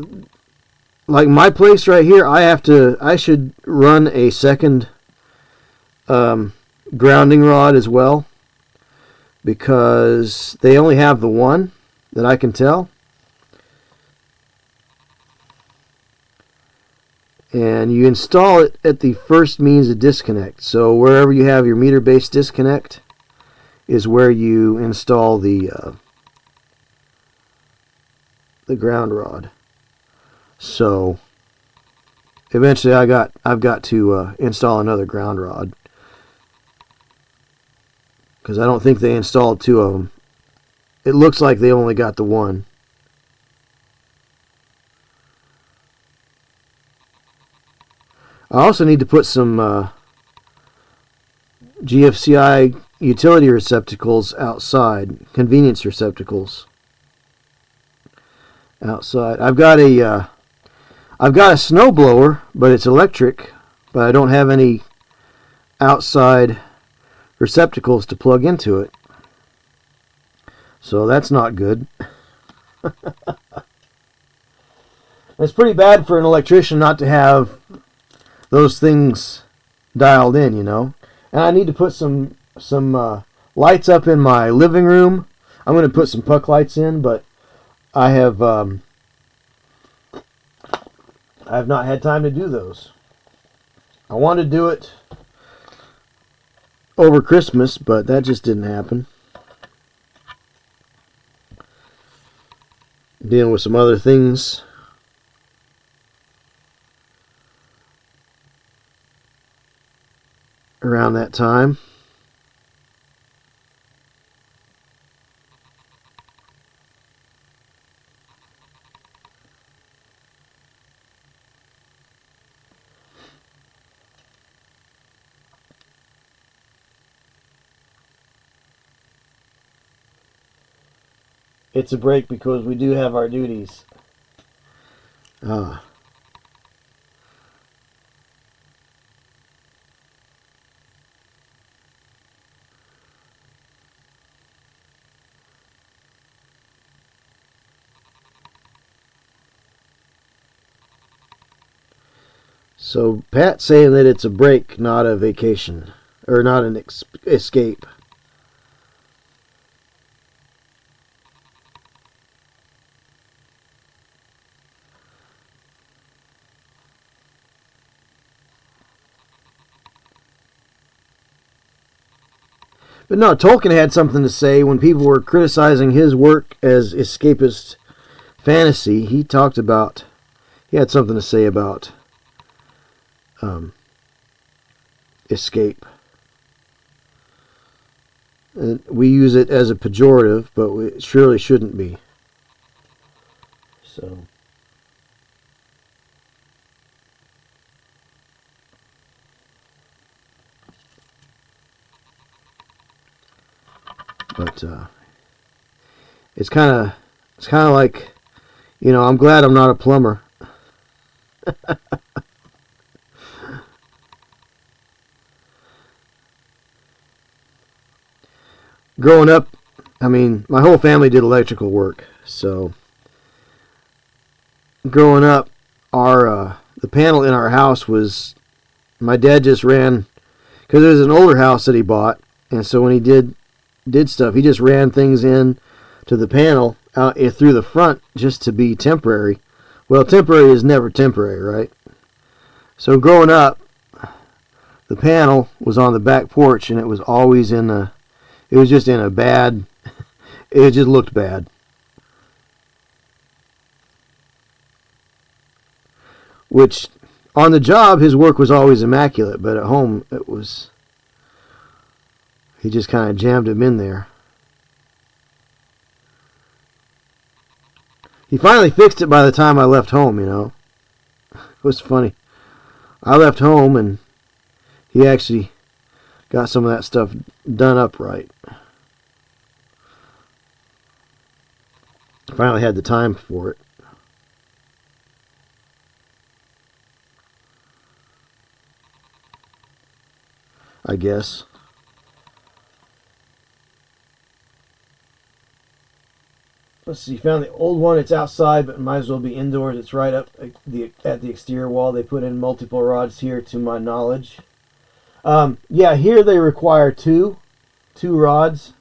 like my place right here. I should run a second grounding rod as well, because they only have the one that I can tell. And you install it at the first means of disconnect. So wherever you have your meter base disconnect is where you install the ground rod. So eventually I've got to install another ground rod, because I don't think they installed two of them. It looks like they only got the one. I also need to put some GFCI utility receptacles outside, convenience receptacles outside. I've got a snowblower, but it's electric, but I don't have any outside receptacles to plug into it. So that's not good. It's pretty bad for an electrician not to have those things dialed in, you know. And I need to put some lights up in my living room. I'm going to put some puck lights in, but I have not had time to do those. I wanted to do it over Christmas, but that just didn't happen. Dealing with some other things. Around that time. It's a break because we do have our duties. So Pat's saying that it's a break, not a vacation, or not an escape. But no, Tolkien had something to say when people were criticizing his work as escapist fantasy. He had something to say about escape. And we use it as a pejorative, but it surely shouldn't be. So. But it's kind of like, I'm glad I'm not a plumber. Growing up, my whole family did electrical work. So growing up, the panel in our house was, my dad just ran, because it was an older house that he bought, and so when he did stuff, he just ran things in to the panel out through the front just to be temporary. Well, temporary is never temporary, right? So growing up, the panel was on the back porch, and it was always it was just in a bad, it just looked bad. Which, on the job, his work was always immaculate, but at home, he just kind of jammed him in there. He finally fixed it by the time I left home, It was funny. I left home and he actually got some of that stuff done up right. Finally had the time for it. I guess. Let's see, found the old one. It's outside, but might as well be indoors. It's right up at the exterior wall. They put in multiple rods here, to my knowledge. Yeah, here they require two rods.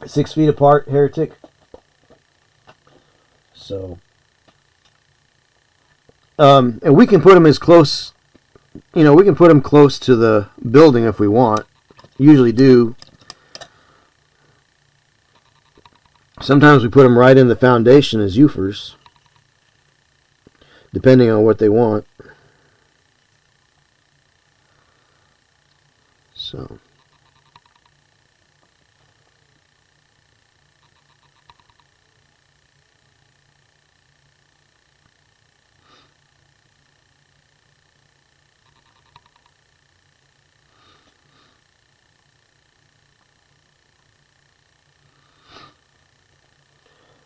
6 feet apart, heretic. So, and we can put them as close, we can put them close to the building if we want. Usually do. Sometimes we put them right in the foundation as UFers, depending on what they want. So.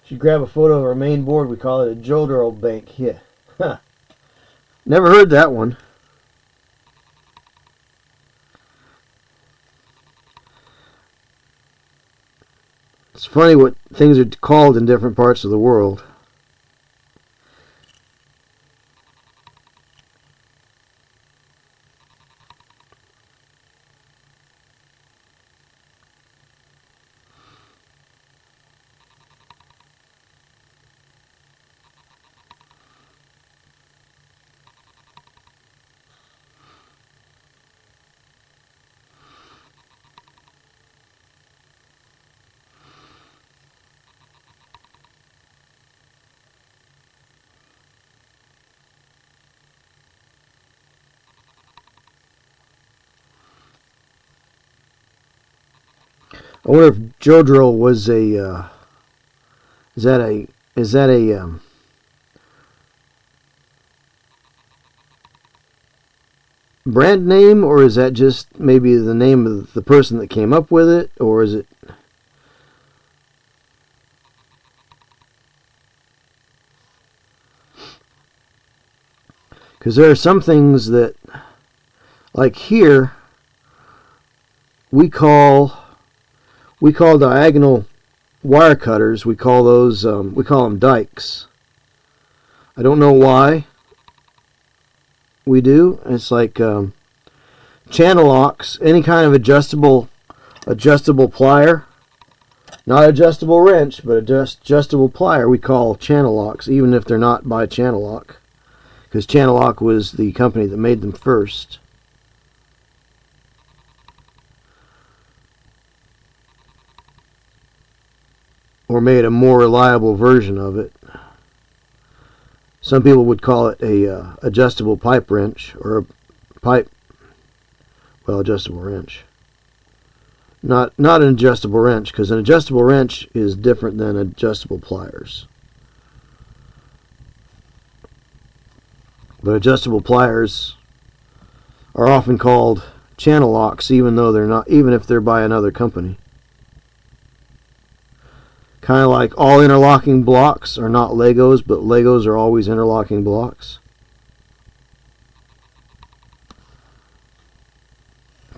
If you grab a photo of our main board, we call it a Jodrell bank. Yeah. Huh. Never heard that one. It's funny what things are called in different parts of the world. I wonder if Jodrell was a is that a brand name, or is that just maybe the name of the person that came up with it, or is it? Because there are some things that, like here, we call diagonal wire cutters. We call them dikes. I don't know why we do. It's like channel locks, any kind of adjustable plier, not adjustable wrench, but adjustable plier. We call channel locks, even if they're not by Channel Lock, because Channel Lock was the company that made them first. Or made a more reliable version of it. Some people would call it a adjustable pipe wrench, or a adjustable wrench. Not an adjustable wrench, because an adjustable wrench is different than adjustable pliers. But adjustable pliers are often called channel locks, even if they're by another company. Kind of like all interlocking blocks are not Legos, but Legos are always interlocking blocks.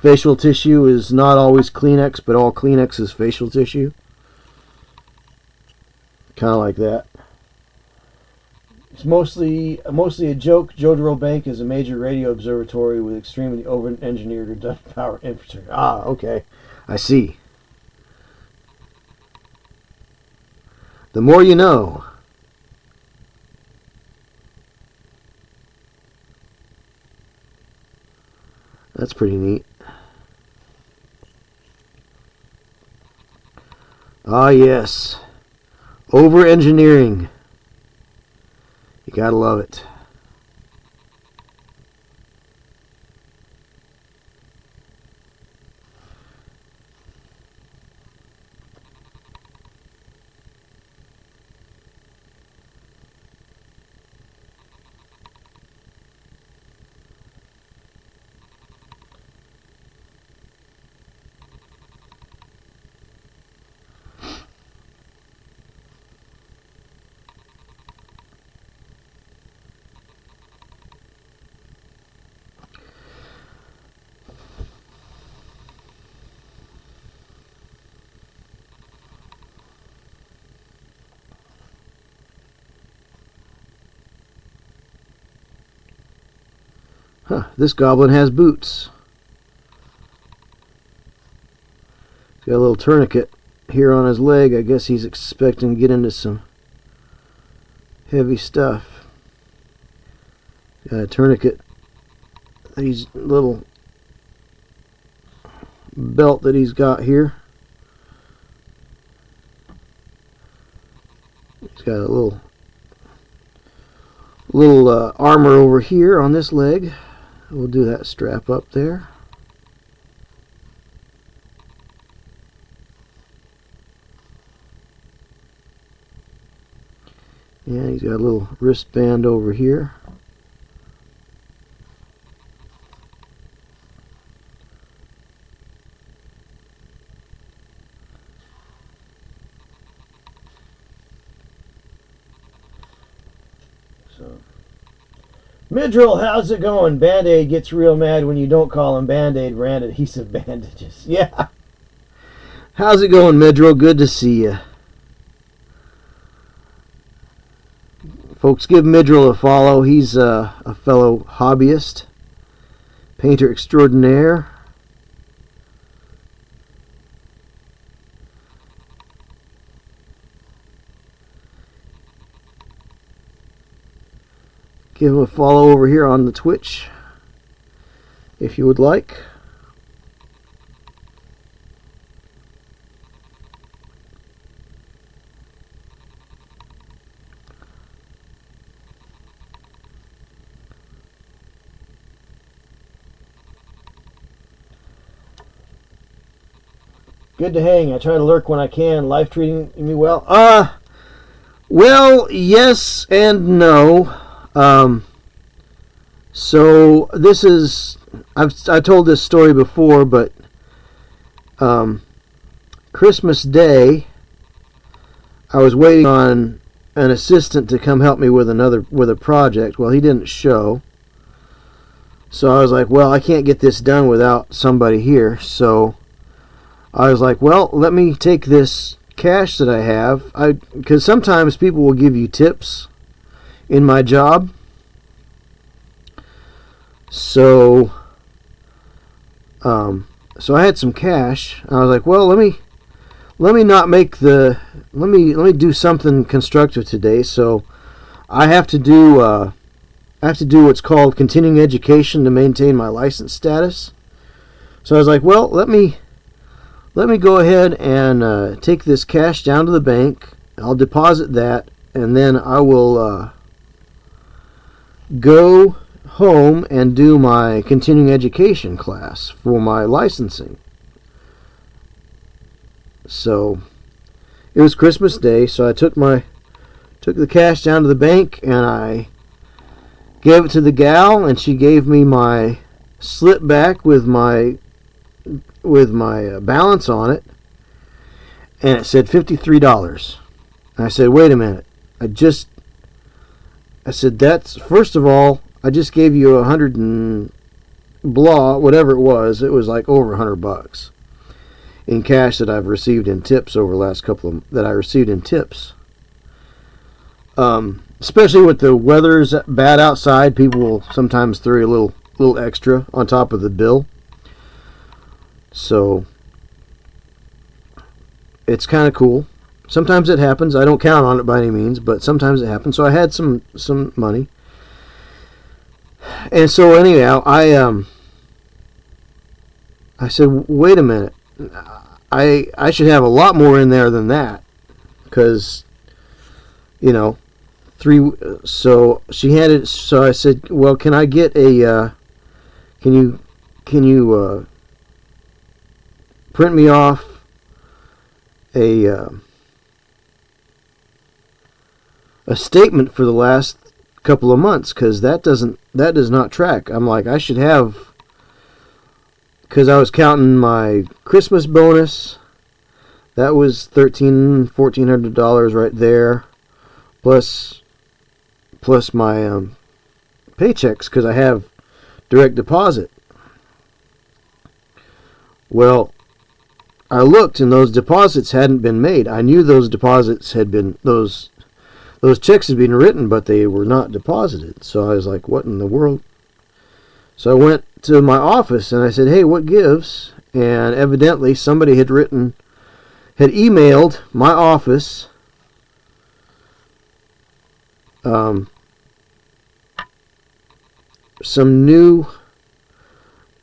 Facial tissue is not always Kleenex, but all Kleenex is facial tissue. Kind of like that. It's mostly a joke. Jodrell Bank is a major radio observatory with extremely over-engineered redundant power infrastructure. Ah, okay. I see. The more you know. That's pretty neat. Ah, yes. Over-engineering. You gotta love it. Huh, this goblin has boots. He's got a little tourniquet here on his leg. I guess he's expecting to get into some heavy stuff. Got a tourniquet. These little belt that he's got here. He's got a little armor over here on this leg. We'll do that strap up there. Yeah, he's got a little wristband over here. So, Midrill, how's it going? Band-Aid gets real mad when you don't call them Band-Aid brand adhesive bandages. Yeah. How's it going, Midrill? Good to see you. Folks, give Midrill a follow. He's a fellow hobbyist, painter extraordinaire. Give him a follow over here on the Twitch if you would like. Good to hang. I try to lurk when I can. Life treating me well? Well, yes and no. So this is, I told this story before, but Christmas Day, I was waiting on an assistant to come help me with a project. Well, he didn't show. So I was like, well, I can't get this done without somebody here. So I was like, well, let me take this cash that I have. Because sometimes people will give you tips in my job. So so I had some cash. I was like, well, let me do something constructive today. So I have to do what's called continuing education to maintain my license status. So I was like, well, let me go ahead and take this cash down to the bank. I'll deposit that, and then I will go home and do my continuing education class for my licensing. So it was Christmas Day, so I took the cash down to the bank and I gave it to the gal, and she gave me my slip back with my balance on it, and it said $53. And I said, wait a minute, I said, that's, first of all, I just gave you 100 and blah, whatever it was like over $100 in cash that I've received in tips over the last that I received in tips. Especially with the weather's bad outside, people will sometimes throw a little extra on top of the bill. So it's kind of cool. Sometimes it happens. I don't count on it by any means, but sometimes it happens. So I had some money. And so anyhow, I said, wait a minute. I should have a lot more in there than that, because, you know, so she had it. So I said, well, can I get a can you print me off a statement for the last couple of months, because that does not track. I'm like, I should have, because I was counting my Christmas bonus. That was $1,400 right there, plus my paychecks, because I have direct deposit. Well, I looked, and those deposits hadn't been made. I knew those deposits had been, those checks had been written, but they were not deposited. So I was like, what in the world? So I went to my office and I said, hey, what gives? And evidently somebody had emailed my office some new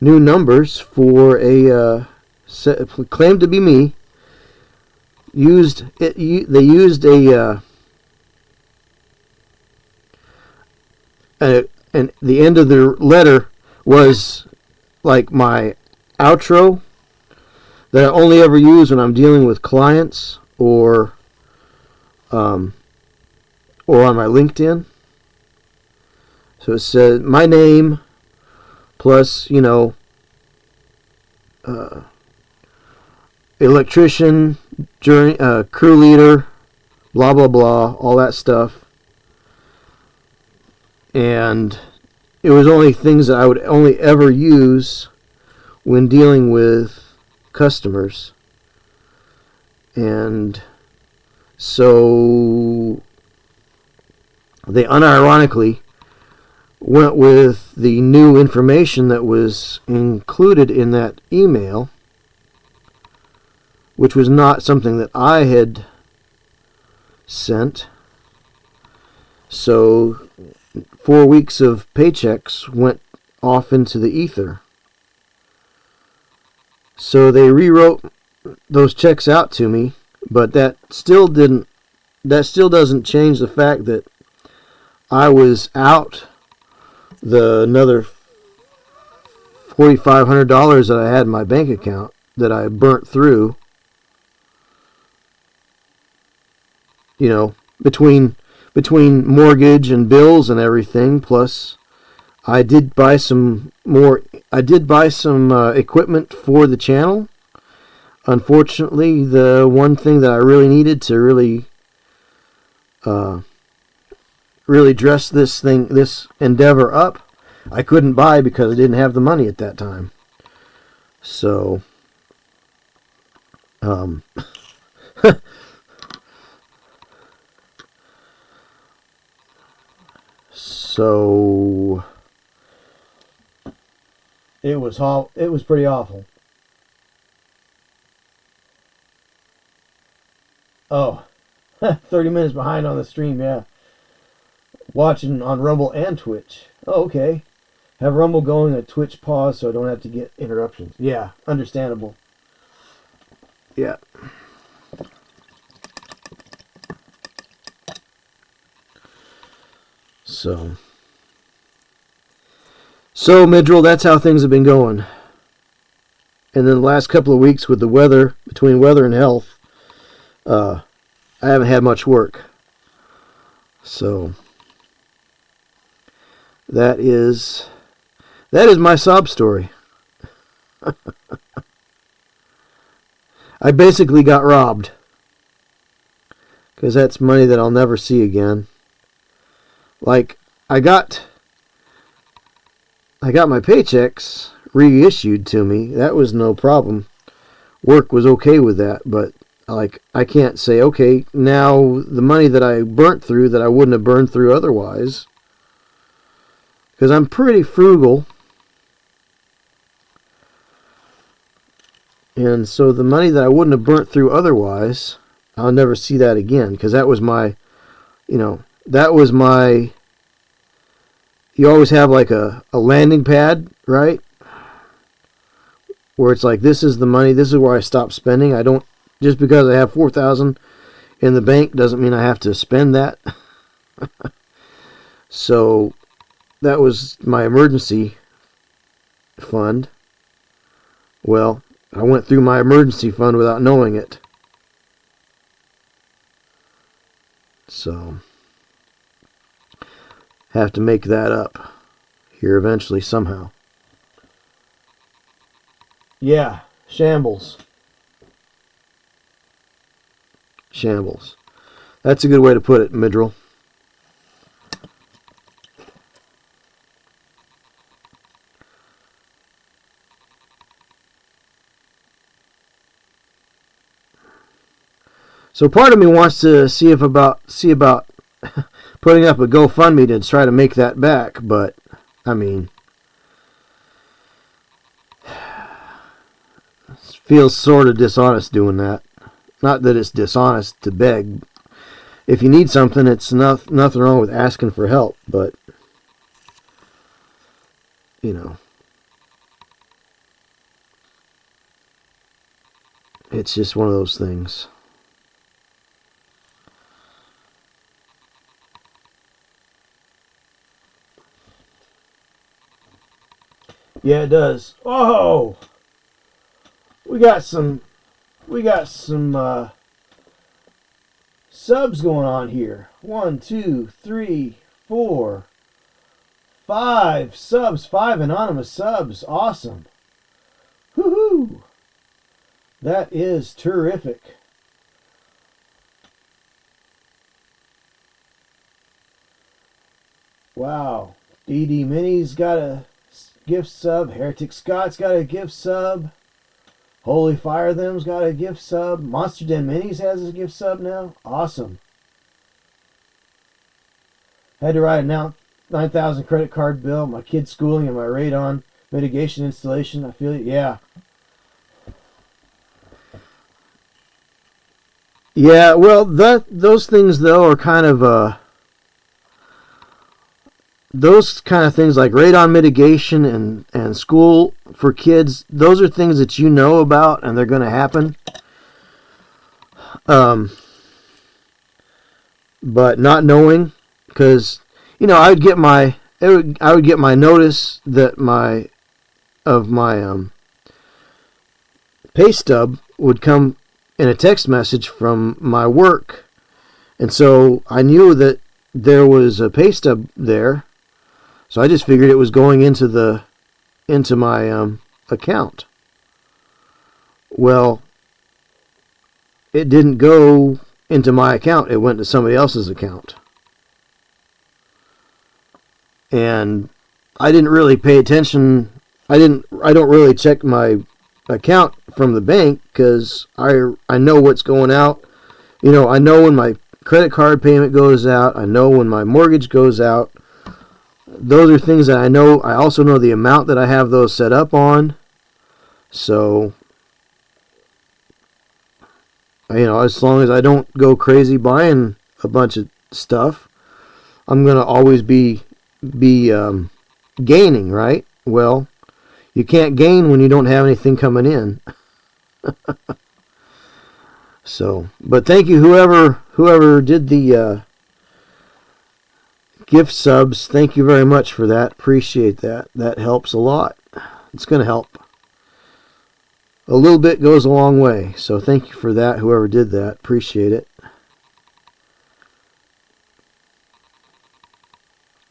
numbers for a claimed to be me. They used and the end of the letter was like my outro that I only ever use when I'm dealing with clients or on my LinkedIn. So it said my name plus, electrician, crew leader, blah blah blah, all that stuff. And it was only things that I would only ever use when dealing with customers. And so they unironically went with the new information that was included in that email, which was not something that I had sent. So 4 weeks of paychecks went off into the ether. So they rewrote those checks out to me, but that still doesn't change the fact that I was out another $4,500 that I had in my bank account that I burnt through you know, between mortgage and bills and everything. Plus, I did buy some equipment for the channel. Unfortunately, the one thing that I really needed to really dress this endeavor up, I couldn't buy because I didn't have the money at that time. So, so It was pretty awful. Oh, 30 minutes behind on the stream, yeah. Watching on Rumble and Twitch. Oh, okay. Have Rumble going at Twitch pause so I don't have to get interruptions. Yeah, understandable. yeah. So Midrell, that's how things have been going. And then the last couple of weeks with the weather, between weather and health, I haven't had much work. So that is my sob story. I basically got robbed. Because that's money that I'll never see again. Like, I got my paychecks reissued to me. That was no problem. Work was okay with that, but like, I can't say, okay, now the money that I burnt through that I wouldn't have burned through otherwise, because I'm pretty frugal, and so the money that I wouldn't have burnt through otherwise, I'll never see that again, because that was my, you always have like a landing pad, right? Where it's like, this is the money, this is where I stop spending. I don't, just because I have $4,000 in the bank doesn't mean I have to spend that. So that was my emergency fund. Well, I went through my emergency fund without knowing it. So have to make that up here eventually somehow. Yeah, shambles. Shambles. That's a good way to put it, Midrell. So part of me wants to see about putting up a GoFundMe to try to make that back, but I mean, feels sort of dishonest doing that. Not that it's dishonest to beg. If you need something, it's nothing wrong with asking for help, but you know, it's just one of those things. Yeah, it does. Oh, we got some subs going on here. 1, 2, 3, 4, 5 subs. 5 anonymous subs. Awesome. Woohoo! That is terrific. Wow. DD Mini's got a gift sub. Heretic Scott's got a gift sub. Holy Fire Them's got a gift sub. Monster Den Minis has a gift sub now. Awesome. Had to write a 9,000 credit card bill. My kid's schooling and my radon mitigation installation. I feel it. Yeah. Yeah, well, those things though are kind of those kind of things like radon mitigation and school for kids, those are things that you know about and they're going to happen. But not knowing, because I would get my notice that my pay stub would come in a text message from my work, And so I knew that there was a pay stub there, so I just figured it was going into my account. Well, it didn't go into my account. It went to somebody else's account. And I didn't really pay attention. I don't really check my account from the bank because I know what's going out. You know, I know when my credit card payment goes out. I know when my mortgage goes out. Those are things that I know. I also know the amount that I have those set up on. So, you know, as long as I don't go crazy buying a bunch of stuff, I'm going to always be gaining, right? Well, you can't gain when you don't have anything coming in. So, but thank you whoever did the gift subs. Thank you very much for that. Appreciate that. That helps a lot. It's going to help. A little bit goes a long way. So thank you for that, whoever did that. Appreciate it.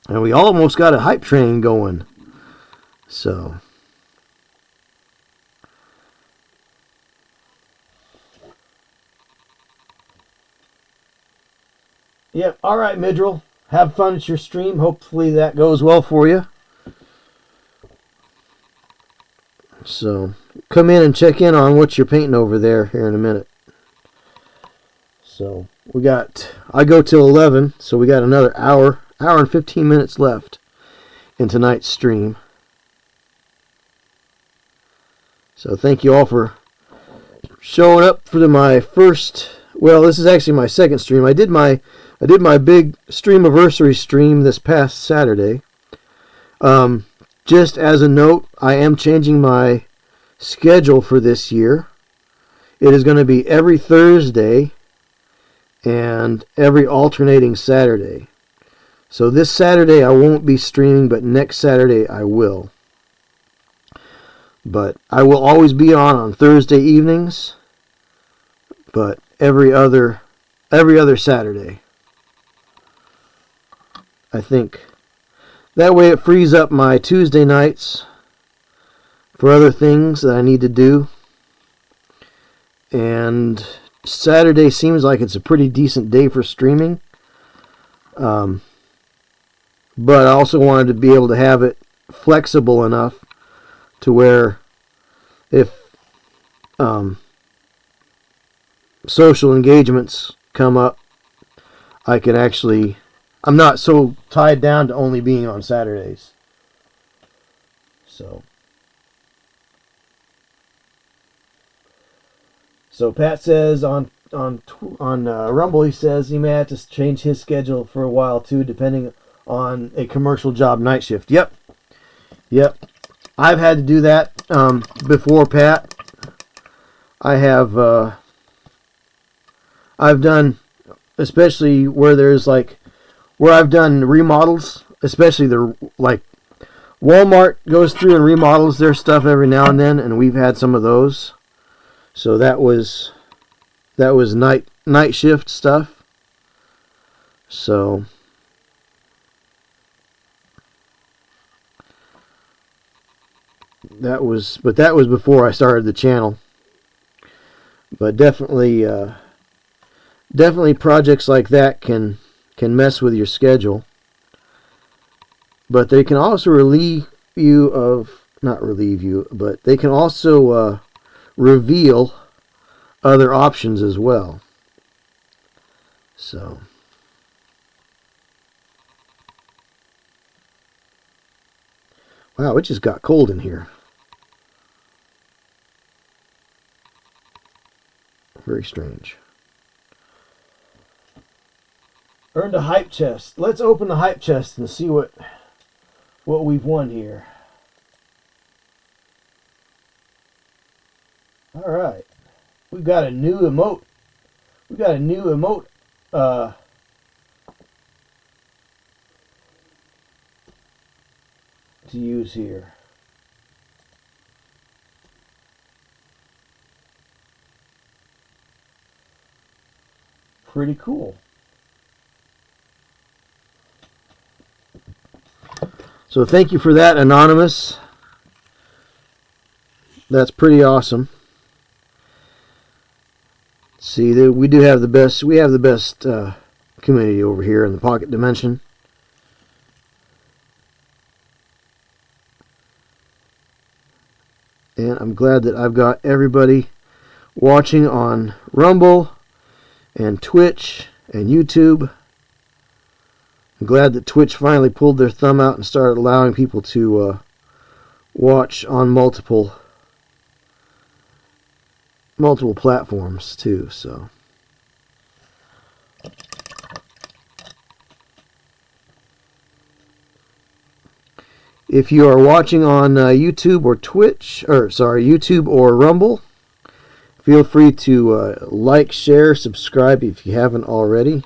And we almost got a hype train going. So, yep. All right, Midril. Have fun at your stream. Hopefully that goes well for you. So, come in and check in on what you're painting over there here in a minute. So, I go till 11, so we got another hour and 15 minutes left in tonight's stream. So, thank you all for showing up for my first, well, this is actually my second stream. I did my big streamiversary stream this past Saturday. Just as a note, I am changing my schedule for this year. It is going to be every Thursday and every alternating Saturday. So this Saturday I won't be streaming, but next Saturday I will. But I will always be on Thursday evenings, but every other Saturday. I think that way it frees up my Tuesday nights for other things that I need to do. And Saturday seems like it's a pretty decent day for streaming. But I also wanted to be able to have it flexible enough to where if social engagements come up, I'm not so tied down to only being on Saturdays. So Pat says on Rumble, he says he may have to change his schedule for a while too, depending on a commercial job night shift. Yep. I've had to do that before, Pat. I've done, especially where I've done remodels, especially Walmart goes through and remodels their stuff every now and then, and we've had some of those. So that was night shift stuff. So that was before I started the channel. But definitely projects like that can mess with your schedule. But they can also but they can also reveal other options as well. So wow, it just got cold in here. Very strange. Earned a hype chest. Let's open the hype chest and see what we've won here. All right. We've got a new emote. To use here. Pretty cool. So thank you for that, Anonymous. That's pretty awesome. See, we do have the best. We have the best community over here in the Pocket Dimension. And I'm glad that I've got everybody watching on Rumble and Twitch and YouTube. I'm glad that Twitch finally pulled their thumb out and started allowing people to watch on multiple platforms too. So if you are watching on YouTube or YouTube or Rumble, feel free to like, share, subscribe if you haven't already.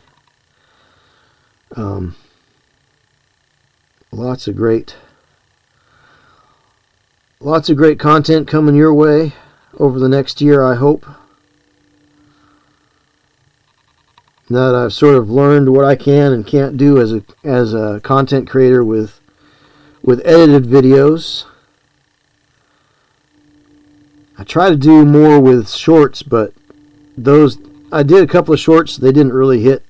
Lots of great content coming your way over the next year, I hope. Now that I've sort of learned what I can and can't do as a content creator with edited videos. I try to do more with shorts, but I did a couple of shorts, they didn't really hit,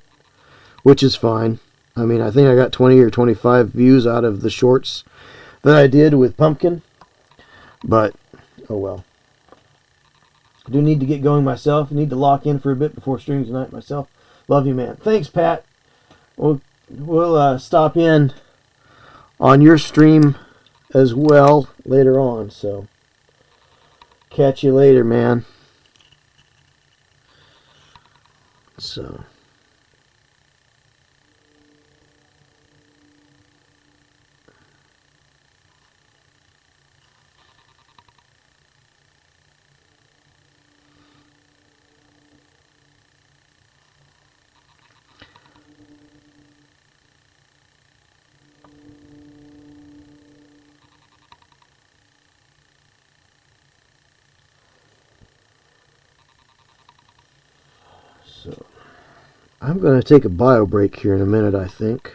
which is fine. I mean, I think I got 20 or 25 views out of the shorts that I did with Pumpkin. But, oh well. I do need to get going myself. I need to lock in for a bit before stream tonight myself. Love you, man. Thanks, Pat. We'll stop in on your stream as well later on. So, catch you later, man. So... So, I'm going to take a bio break here in a minute, I think.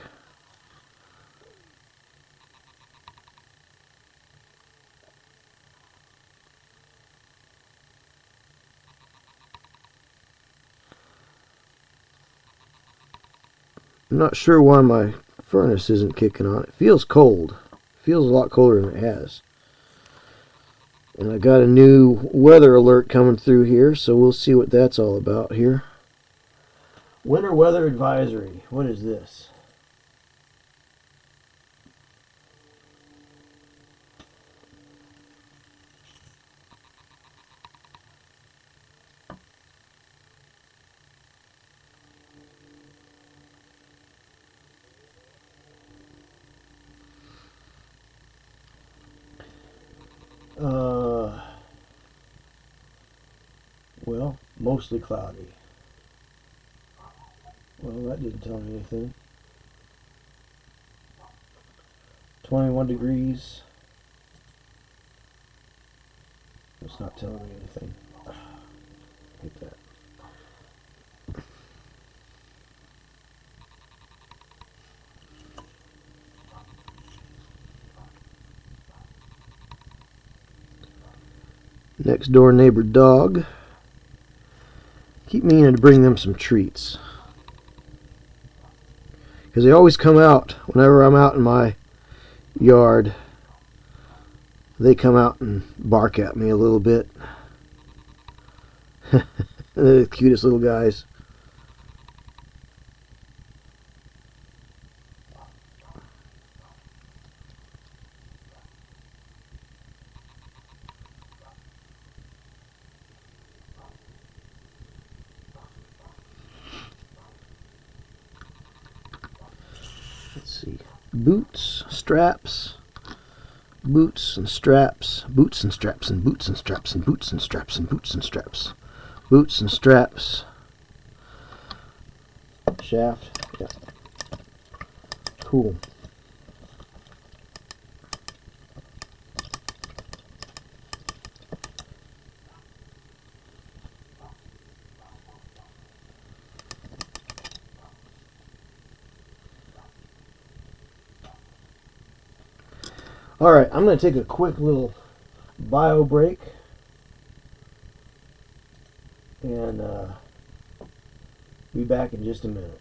I'm not sure why my furnace isn't kicking on. It feels cold. It feels a lot colder than it has. And I got a new weather alert coming through here, so we'll see what that's all about here. Winter weather advisory. What is this? Well, mostly cloudy. Well, that didn't tell me anything. 21 degrees. It's not telling me anything. I hate that. Next door neighbor dog. Keep meaning to bring them some treats. Because they always come out whenever I'm out in my yard. They come out and bark at me a little bit. They're the cutest little guys. Let's see. Boots, straps, boots and straps, boots and straps and boots and straps and boots and straps and boots and straps, boots and straps. Shaft. Yeah. Cool. All right, I'm going to take a quick little bio break and be back in just a minute.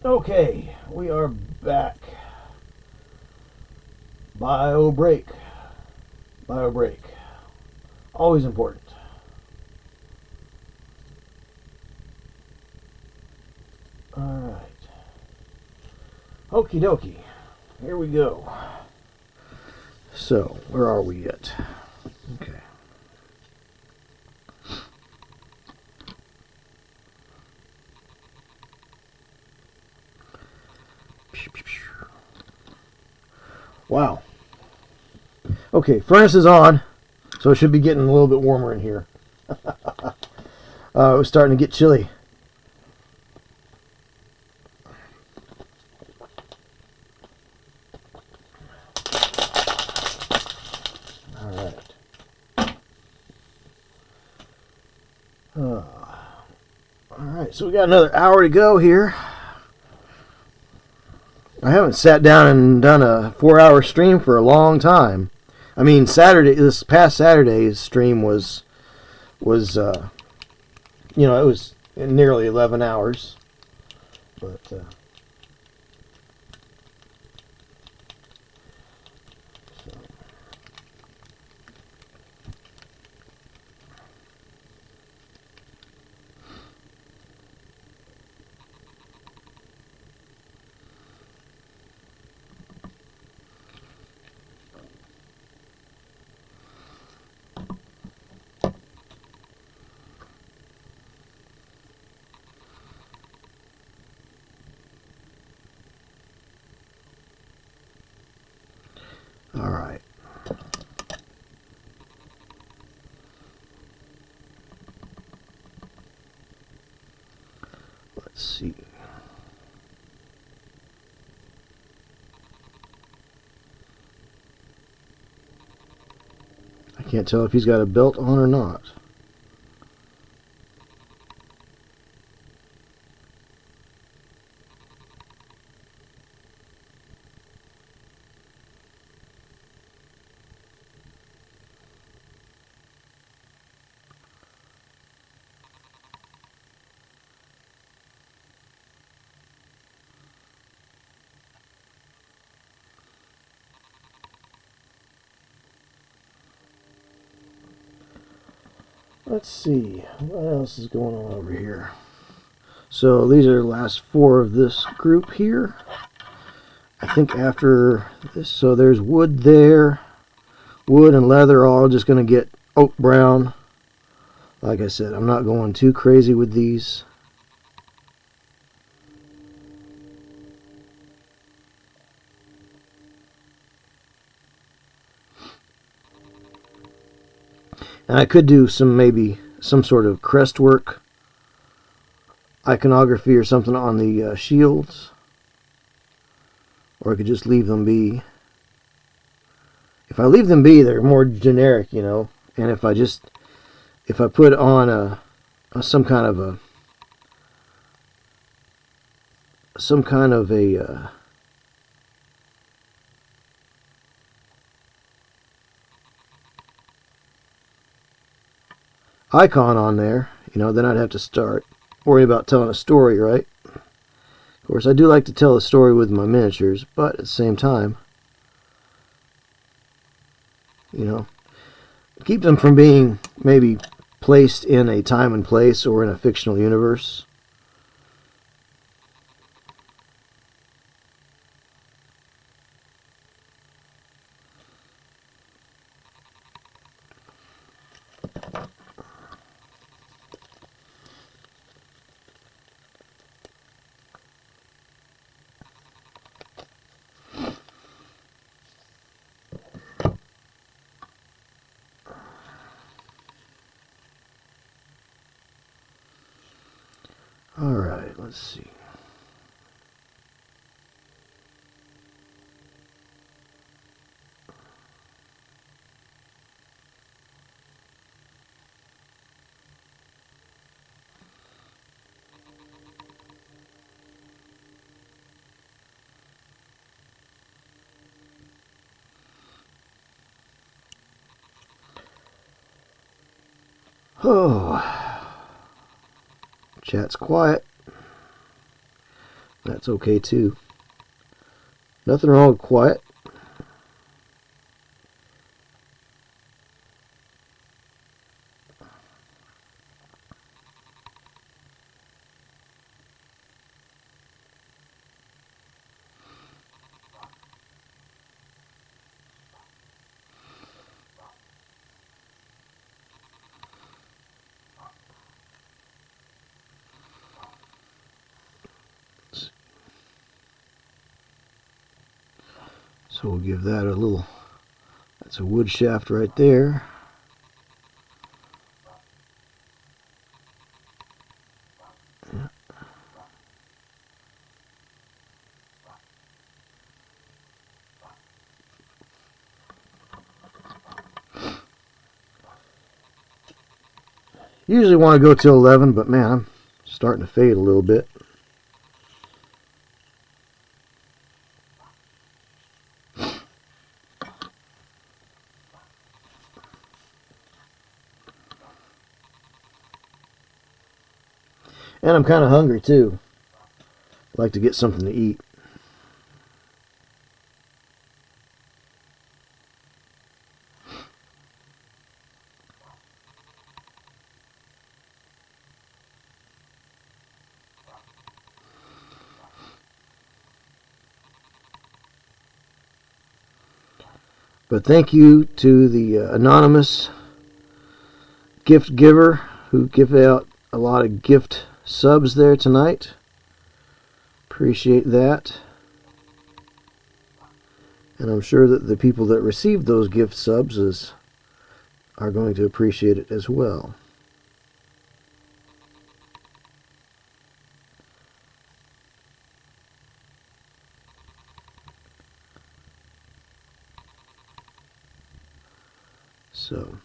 Okay, we are back. Bio break. Bio break. Always important. Alright. Okie dokie. Here we go. So, where are we at? Okay. Wow. Okay, furnace is on, so it should be getting a little bit warmer in here. It was starting to get chilly. All right. All right, so we got another hour to go here. I haven't sat down and done a 4-hour stream for a long time. I mean, this past Saturday's stream was it was nearly 11 hours. But so. All right. Let's see. I can't tell if he's got a belt on or not. Let's see, what else is going on over here? So these are the last 4 of this group here. I think after this, so there's wood there. Wood and leather are all just going to get oak brown. Like I said, I'm not going too crazy with these. And I could do maybe some sort of crest work, iconography or something on the shields. Or I could just leave them be. If I leave them be, they're more generic, And if I put on some kind of a icon on there, then I'd have to start worrying about telling a story, right? Of course, I do like to tell a story with my miniatures, but at the same time, keep them from being maybe placed in a time and place or in a fictional universe. All right, let's see. Oh, chat's quiet. That's okay too. Nothing wrong with quiet. So we'll give that a little, That's a wood shaft right there. Usually want to go till 11, but man, I'm starting to fade a little bit. And I'm kind of hungry too. I'd like to get something to eat. But thank you to the anonymous gift giver who gave out a lot of gift subs there tonight. Appreciate that. And I'm sure that the people that received those gift subs are going to appreciate it as well. So,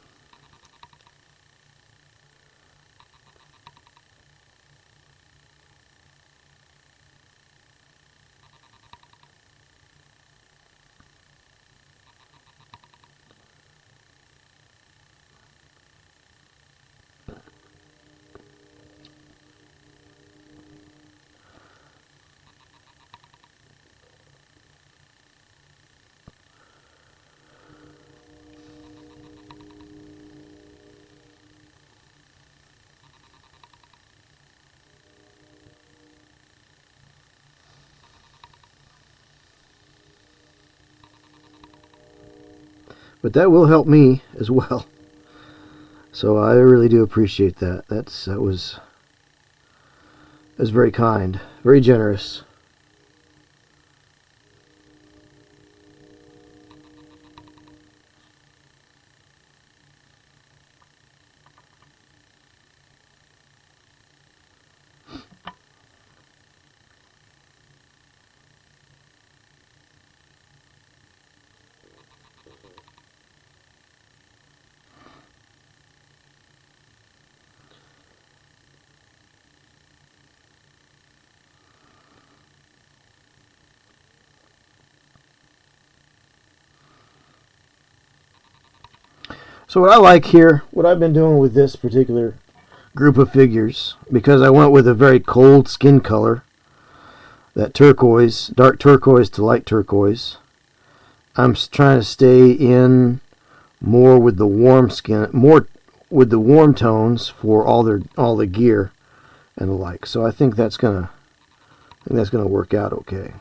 but that will help me as well. So I really do appreciate that. That was very kind, very generous. So what I like here, what I've been doing with this particular group of figures, because I went with a very cold skin color, that turquoise, dark turquoise to light turquoise, I'm trying to stay in more with the warm skin, more with the warm tones for all the gear and the like. So I think that's gonna work out okay.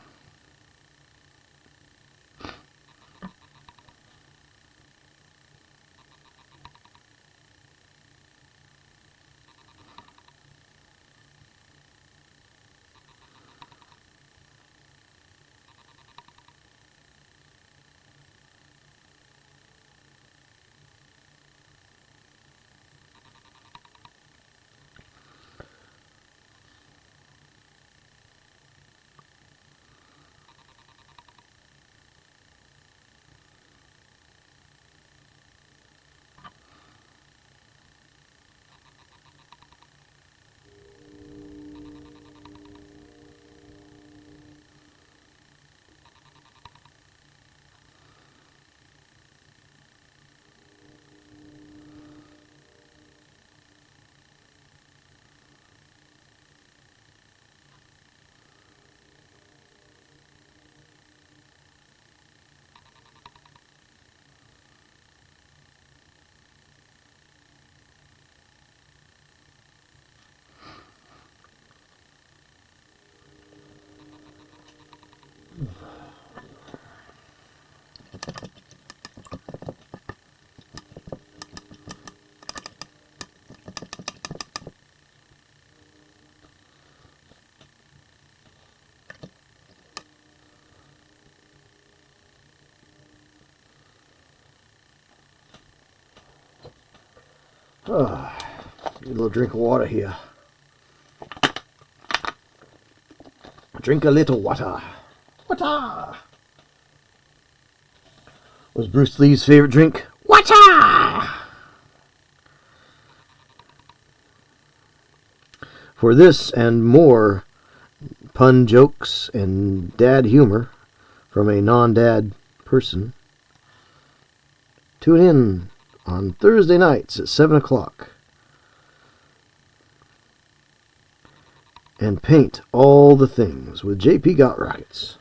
Need a little drink of water here. Drink a little water. Water! Was Bruce Lee's favorite drink? Water! For this and more pun jokes and dad humor from a non-dad person, tune in on Thursday nights at 7 o'clock and paint all the things with JP Got Rockets.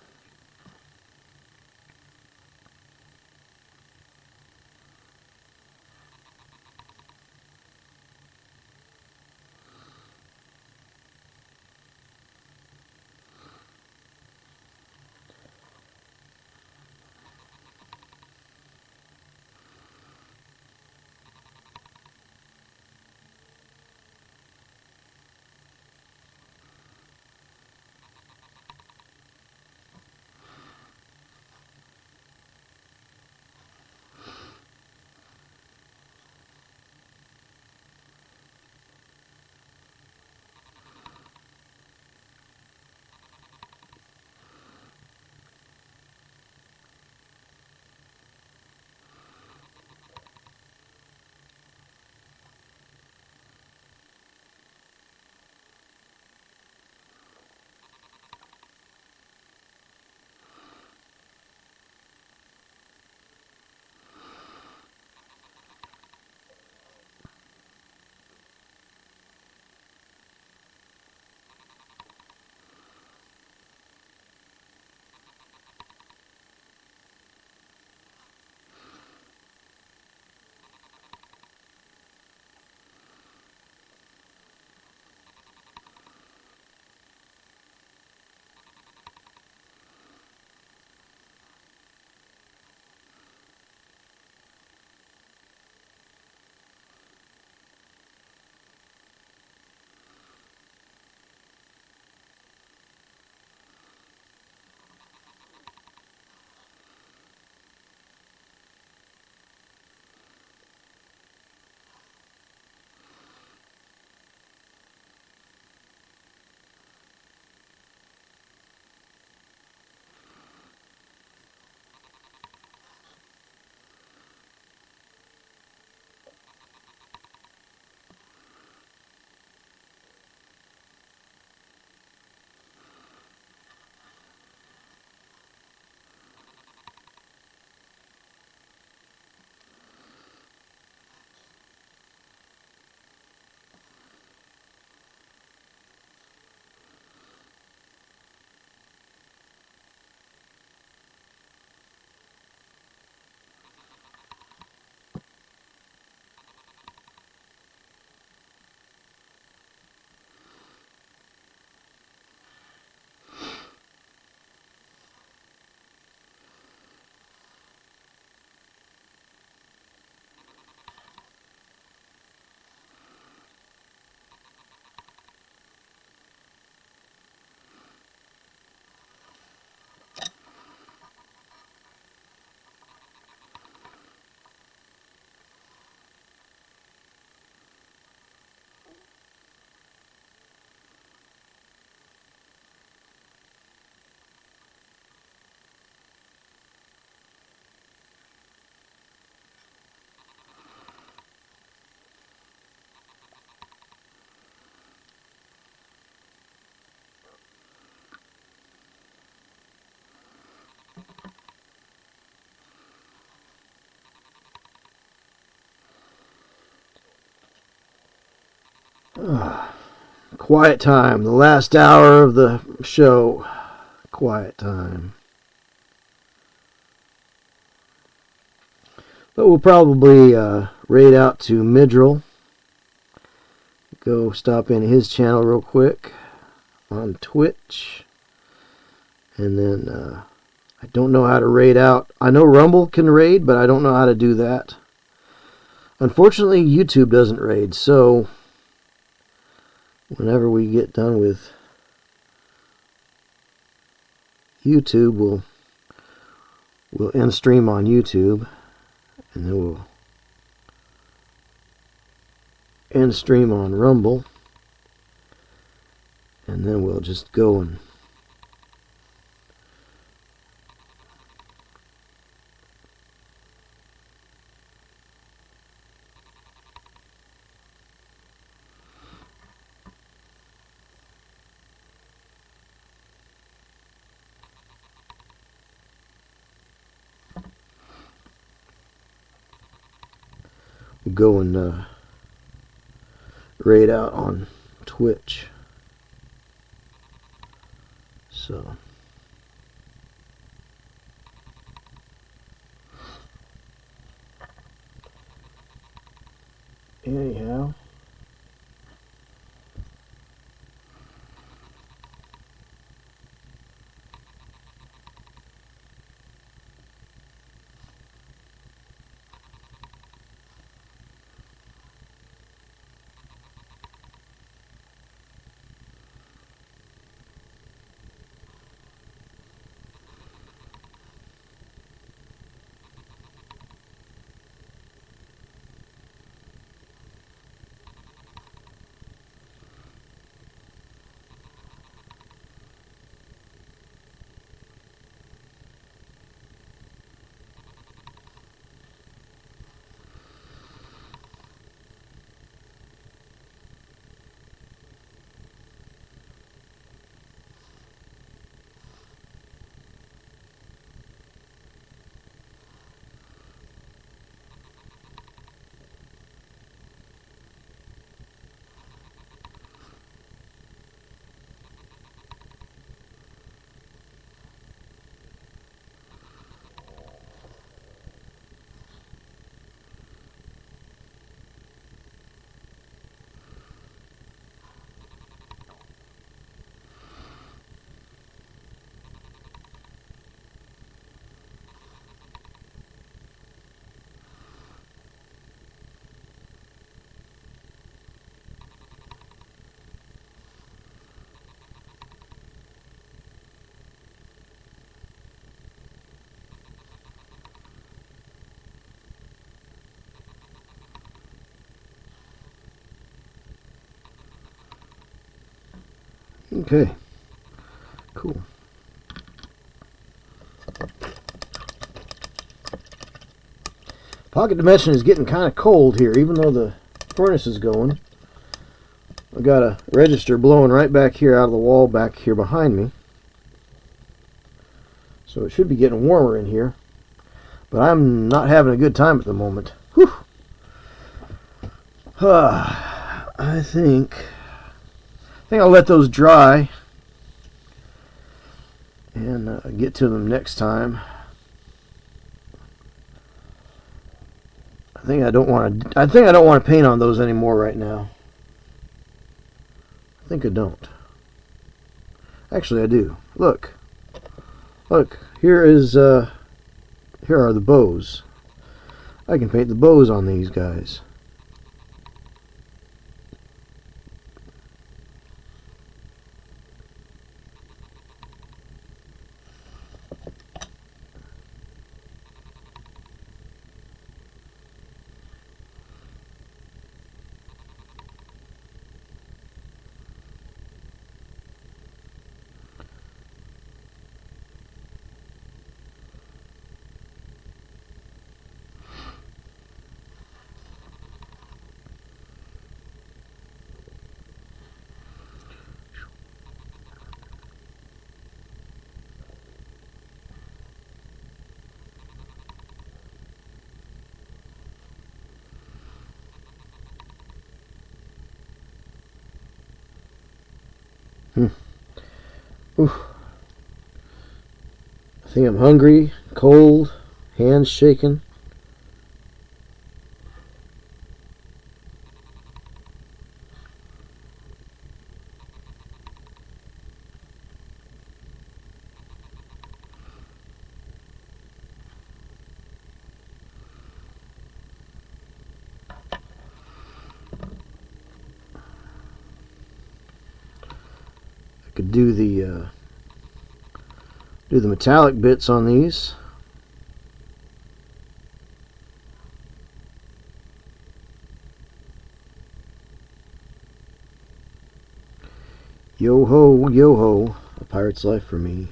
Quiet time, the last hour of the show. Quiet time. But we'll probably raid out to Midrill. Go stop in his channel real quick on Twitch. And then I don't know how to raid out. I know Rumble can raid, but I don't know how to do that. Unfortunately, YouTube doesn't raid, so whenever we get done with YouTube, we'll end stream on YouTube, and then we'll end stream on Rumble, and then we'll just go and go and raid out on Twitch. So anyhow, okay, cool. Pocket Dimension is getting kind of cold here, even though the furnace is going. I've got a register blowing right back here out of the wall back here behind me. So it should be getting warmer in here. But I'm not having a good time at the moment. Whew. I think I'll let those dry and get to them next time. I think I don't want to paint on those anymore right now. I think I don't. Actually, I do. Look, here are the bows. I can paint the bows on these guys. Oof. I think I'm hungry, cold, hands shaking. Could do the metallic bits on these. Yo ho, yo ho, a pirate's life for me.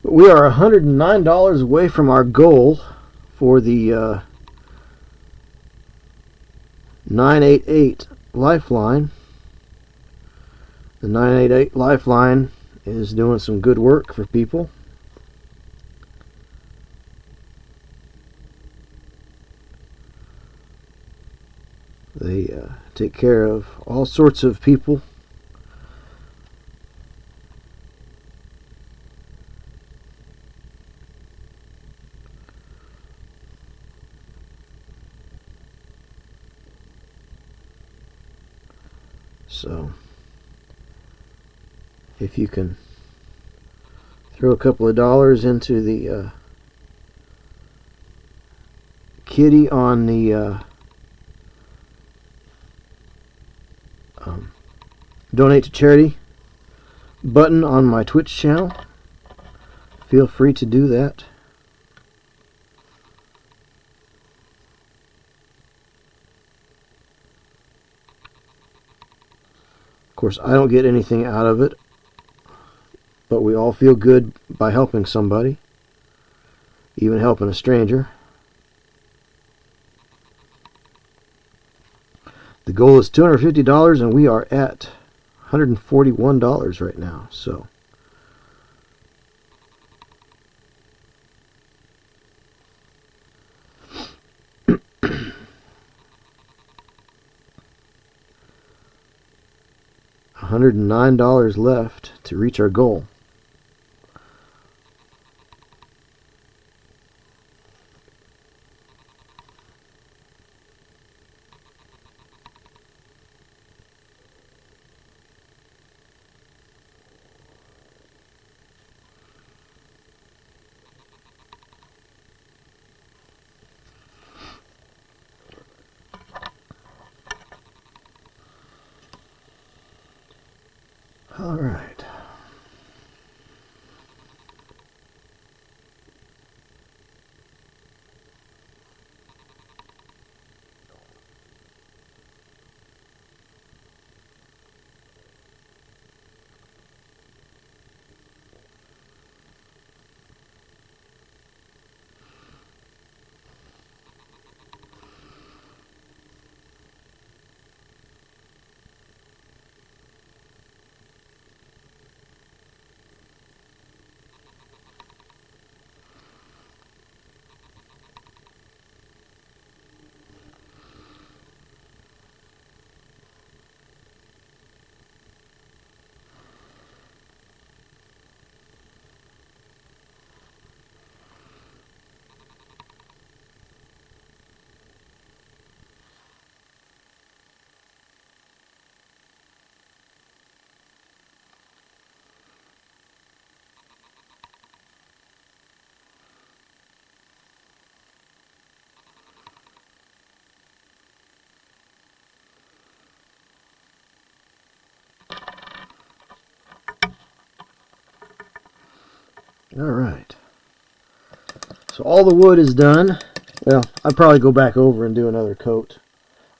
We are $109 away from our goal for the 988 Lifeline. The 988 Lifeline is doing some good work for people. They take care of all sorts of people. So, if you can throw a couple of dollars into the kitty on the donate to charity button on my Twitch channel, feel free to do that. Of course, I don't get anything out of it, but we all feel good by helping somebody, even helping a stranger. The goal is $250, and we are at $141 right now. So, $109 left to reach our goal. All right. All right. So all the wood is done. Well, I'd probably go back over and do another coat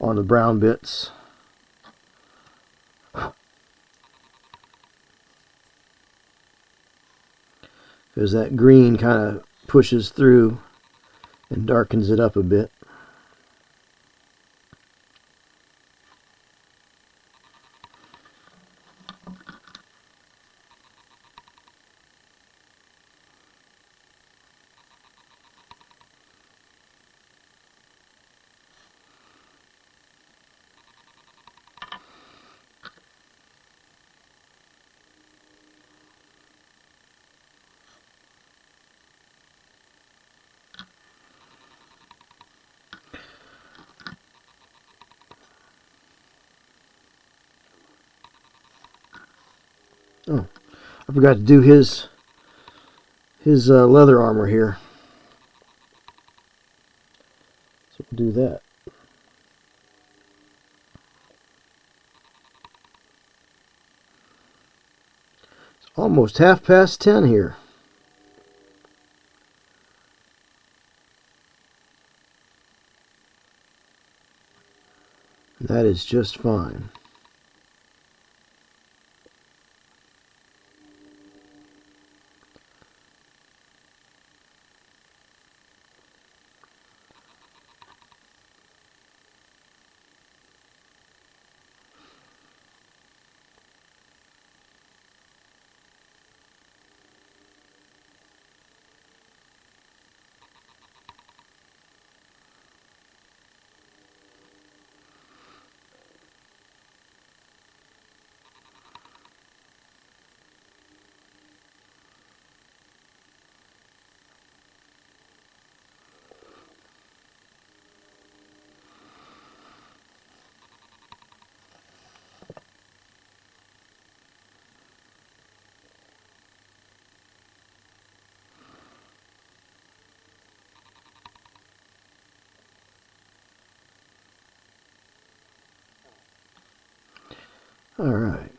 on the brown bits. Because that green kind of pushes through and darkens it up a bit. Oh, I forgot to do his leather armor here. So we'll do that. Almost 10:30 here. That is just fine. All right.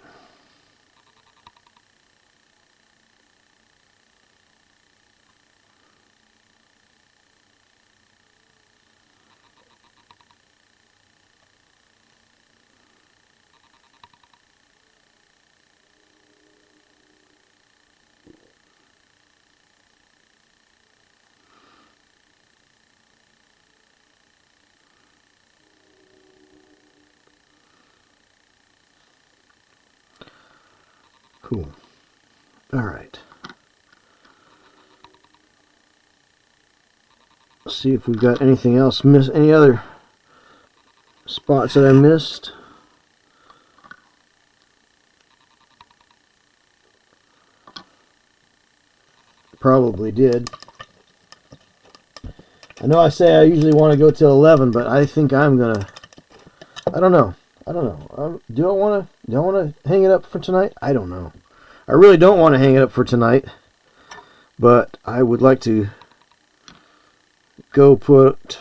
Cool. All right. Let's see if we've got anything else any other spots that I missed. Probably did. I know I say I usually want to go till 11, but I think I'm gonna. I don't know. Do I want to hang it up for tonight? I don't know. I really don't want to hang it up for tonight, but I would like to go put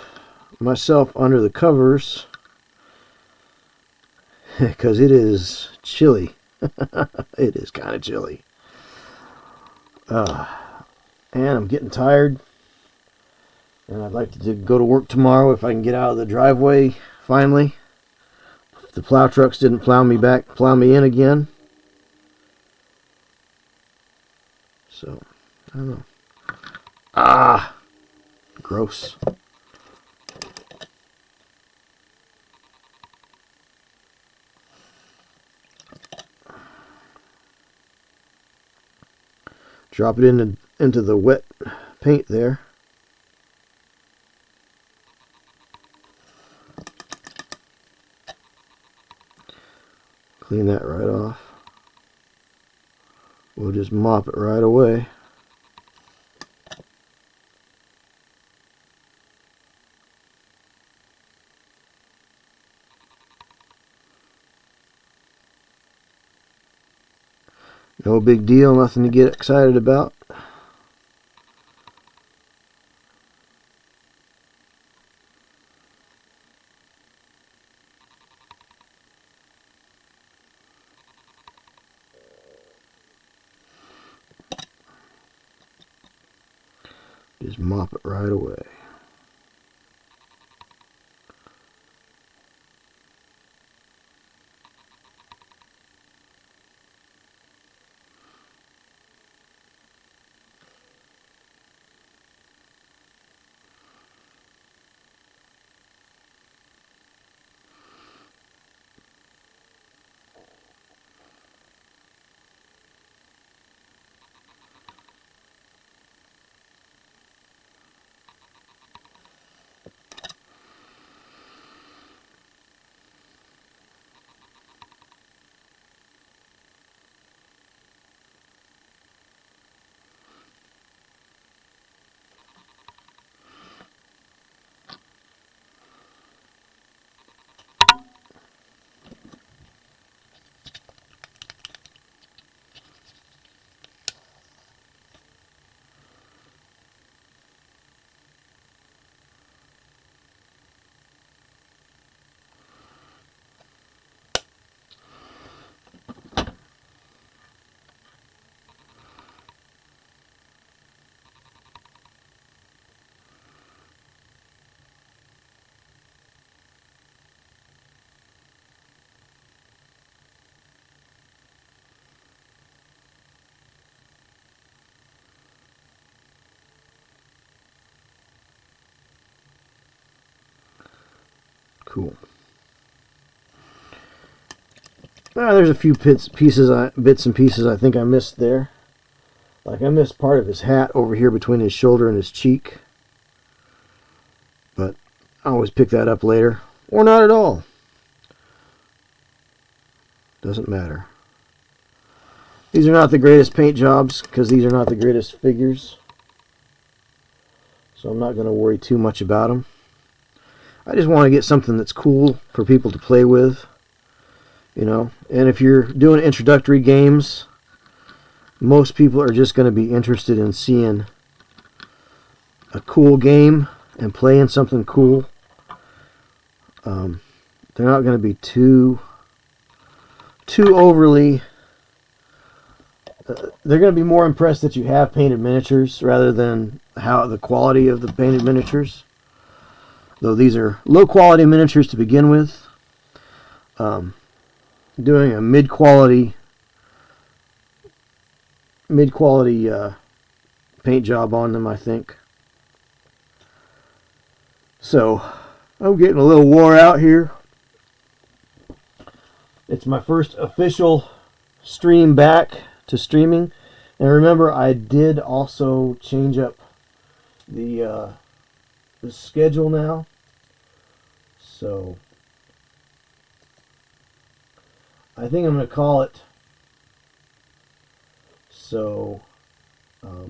myself under the covers because it is chilly. It is kind of chilly. And I'm getting tired. And I'd like to go to work tomorrow if I can get out of the driveway finally. If the plow trucks didn't plow me in again. So, I don't know. Ah! Gross. Drop it into the wet paint there. Clean that right off. We'll just mop it right away. No big deal, nothing to get excited about. Just mop it right away. Cool. There's a few bits and pieces I think I missed there. Like I missed part of his hat over here between his shoulder and his cheek. But I always pick that up later. Or not at all. Doesn't matter. These are not the greatest paint jobs because these are not the greatest figures. So I'm not going to worry too much about them. I just want to get something that's cool for people to play with. You know, and if you're doing introductory games, most people are just going to be interested in seeing a cool game and playing something cool. They're not going to be too overly. They're going to be more impressed that you have painted miniatures rather than the quality of the painted miniatures. Though these are low quality miniatures to begin with. Doing a mid-quality paint job on them, I think. So I'm getting a little wore out here. It's my first official stream back to streaming, and remember I did also change up the schedule now. So I think I'm going to call it. So, for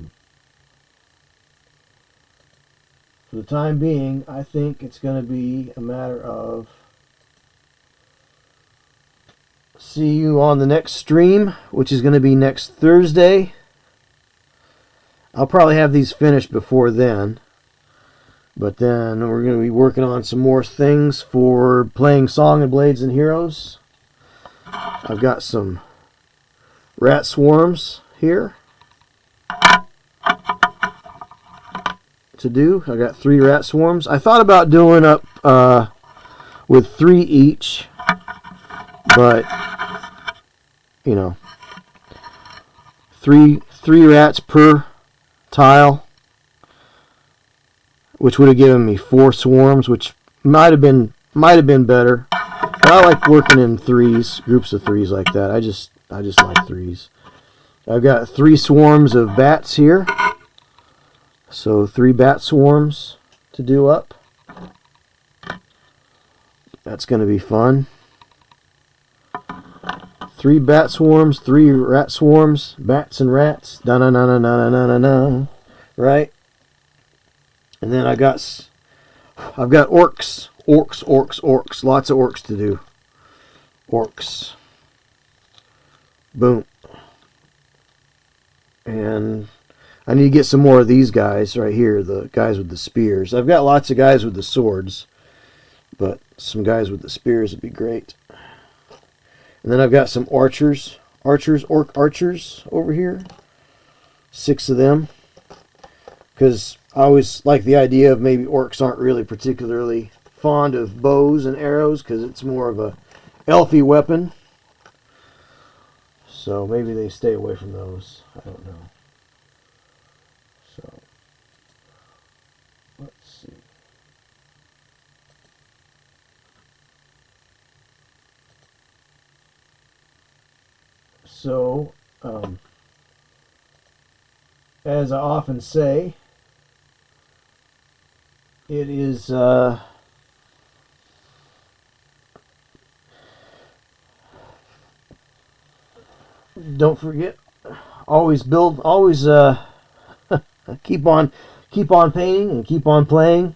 the time being, I think it's going to be a matter of see you on the next stream, which is going to be next Thursday. I'll probably have these finished before then. But then we're going to be working on some more things for playing Song of Blades and Heroes. I've got some rat swarms here to do. I got 3 rat swarms. I thought about doing up with 3 each, but you know, three rats per tile, which would have given me 4 swarms, which might have been better. But I like working in groups of 3s like that. I just like 3s. I've got 3 swarms of bats here. So 3 bat swarms to do up. That's going to be fun. 3 bat swarms, 3 rat swarms, bats and rats. Da-na-na-na-na-na-na-na. Right? And then I've got orcs. Orcs. Lots of orcs to do. Orcs. Boom. And I need to get some more of these guys right here, the guys with the spears. I've got lots of guys with the swords, but some guys with the spears would be great. And then I've got some orc archers over here. 6 of them. Because I always like the idea of maybe orcs aren't really particularly fond of bows and arrows because it's more of a elfy weapon. So maybe they stay away from those. I don't know. So let's see. So as I often say, it is don't forget, always keep on painting and keep on playing.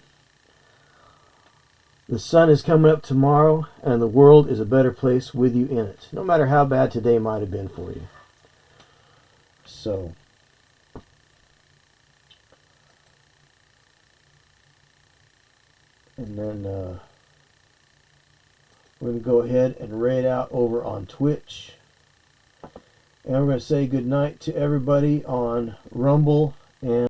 The sun is coming up tomorrow and the world is a better place with you in it, no matter how bad today might have been for you. So and then we're going to go ahead and raid out over on Twitch. And we're going to say goodnight to everybody on Rumble and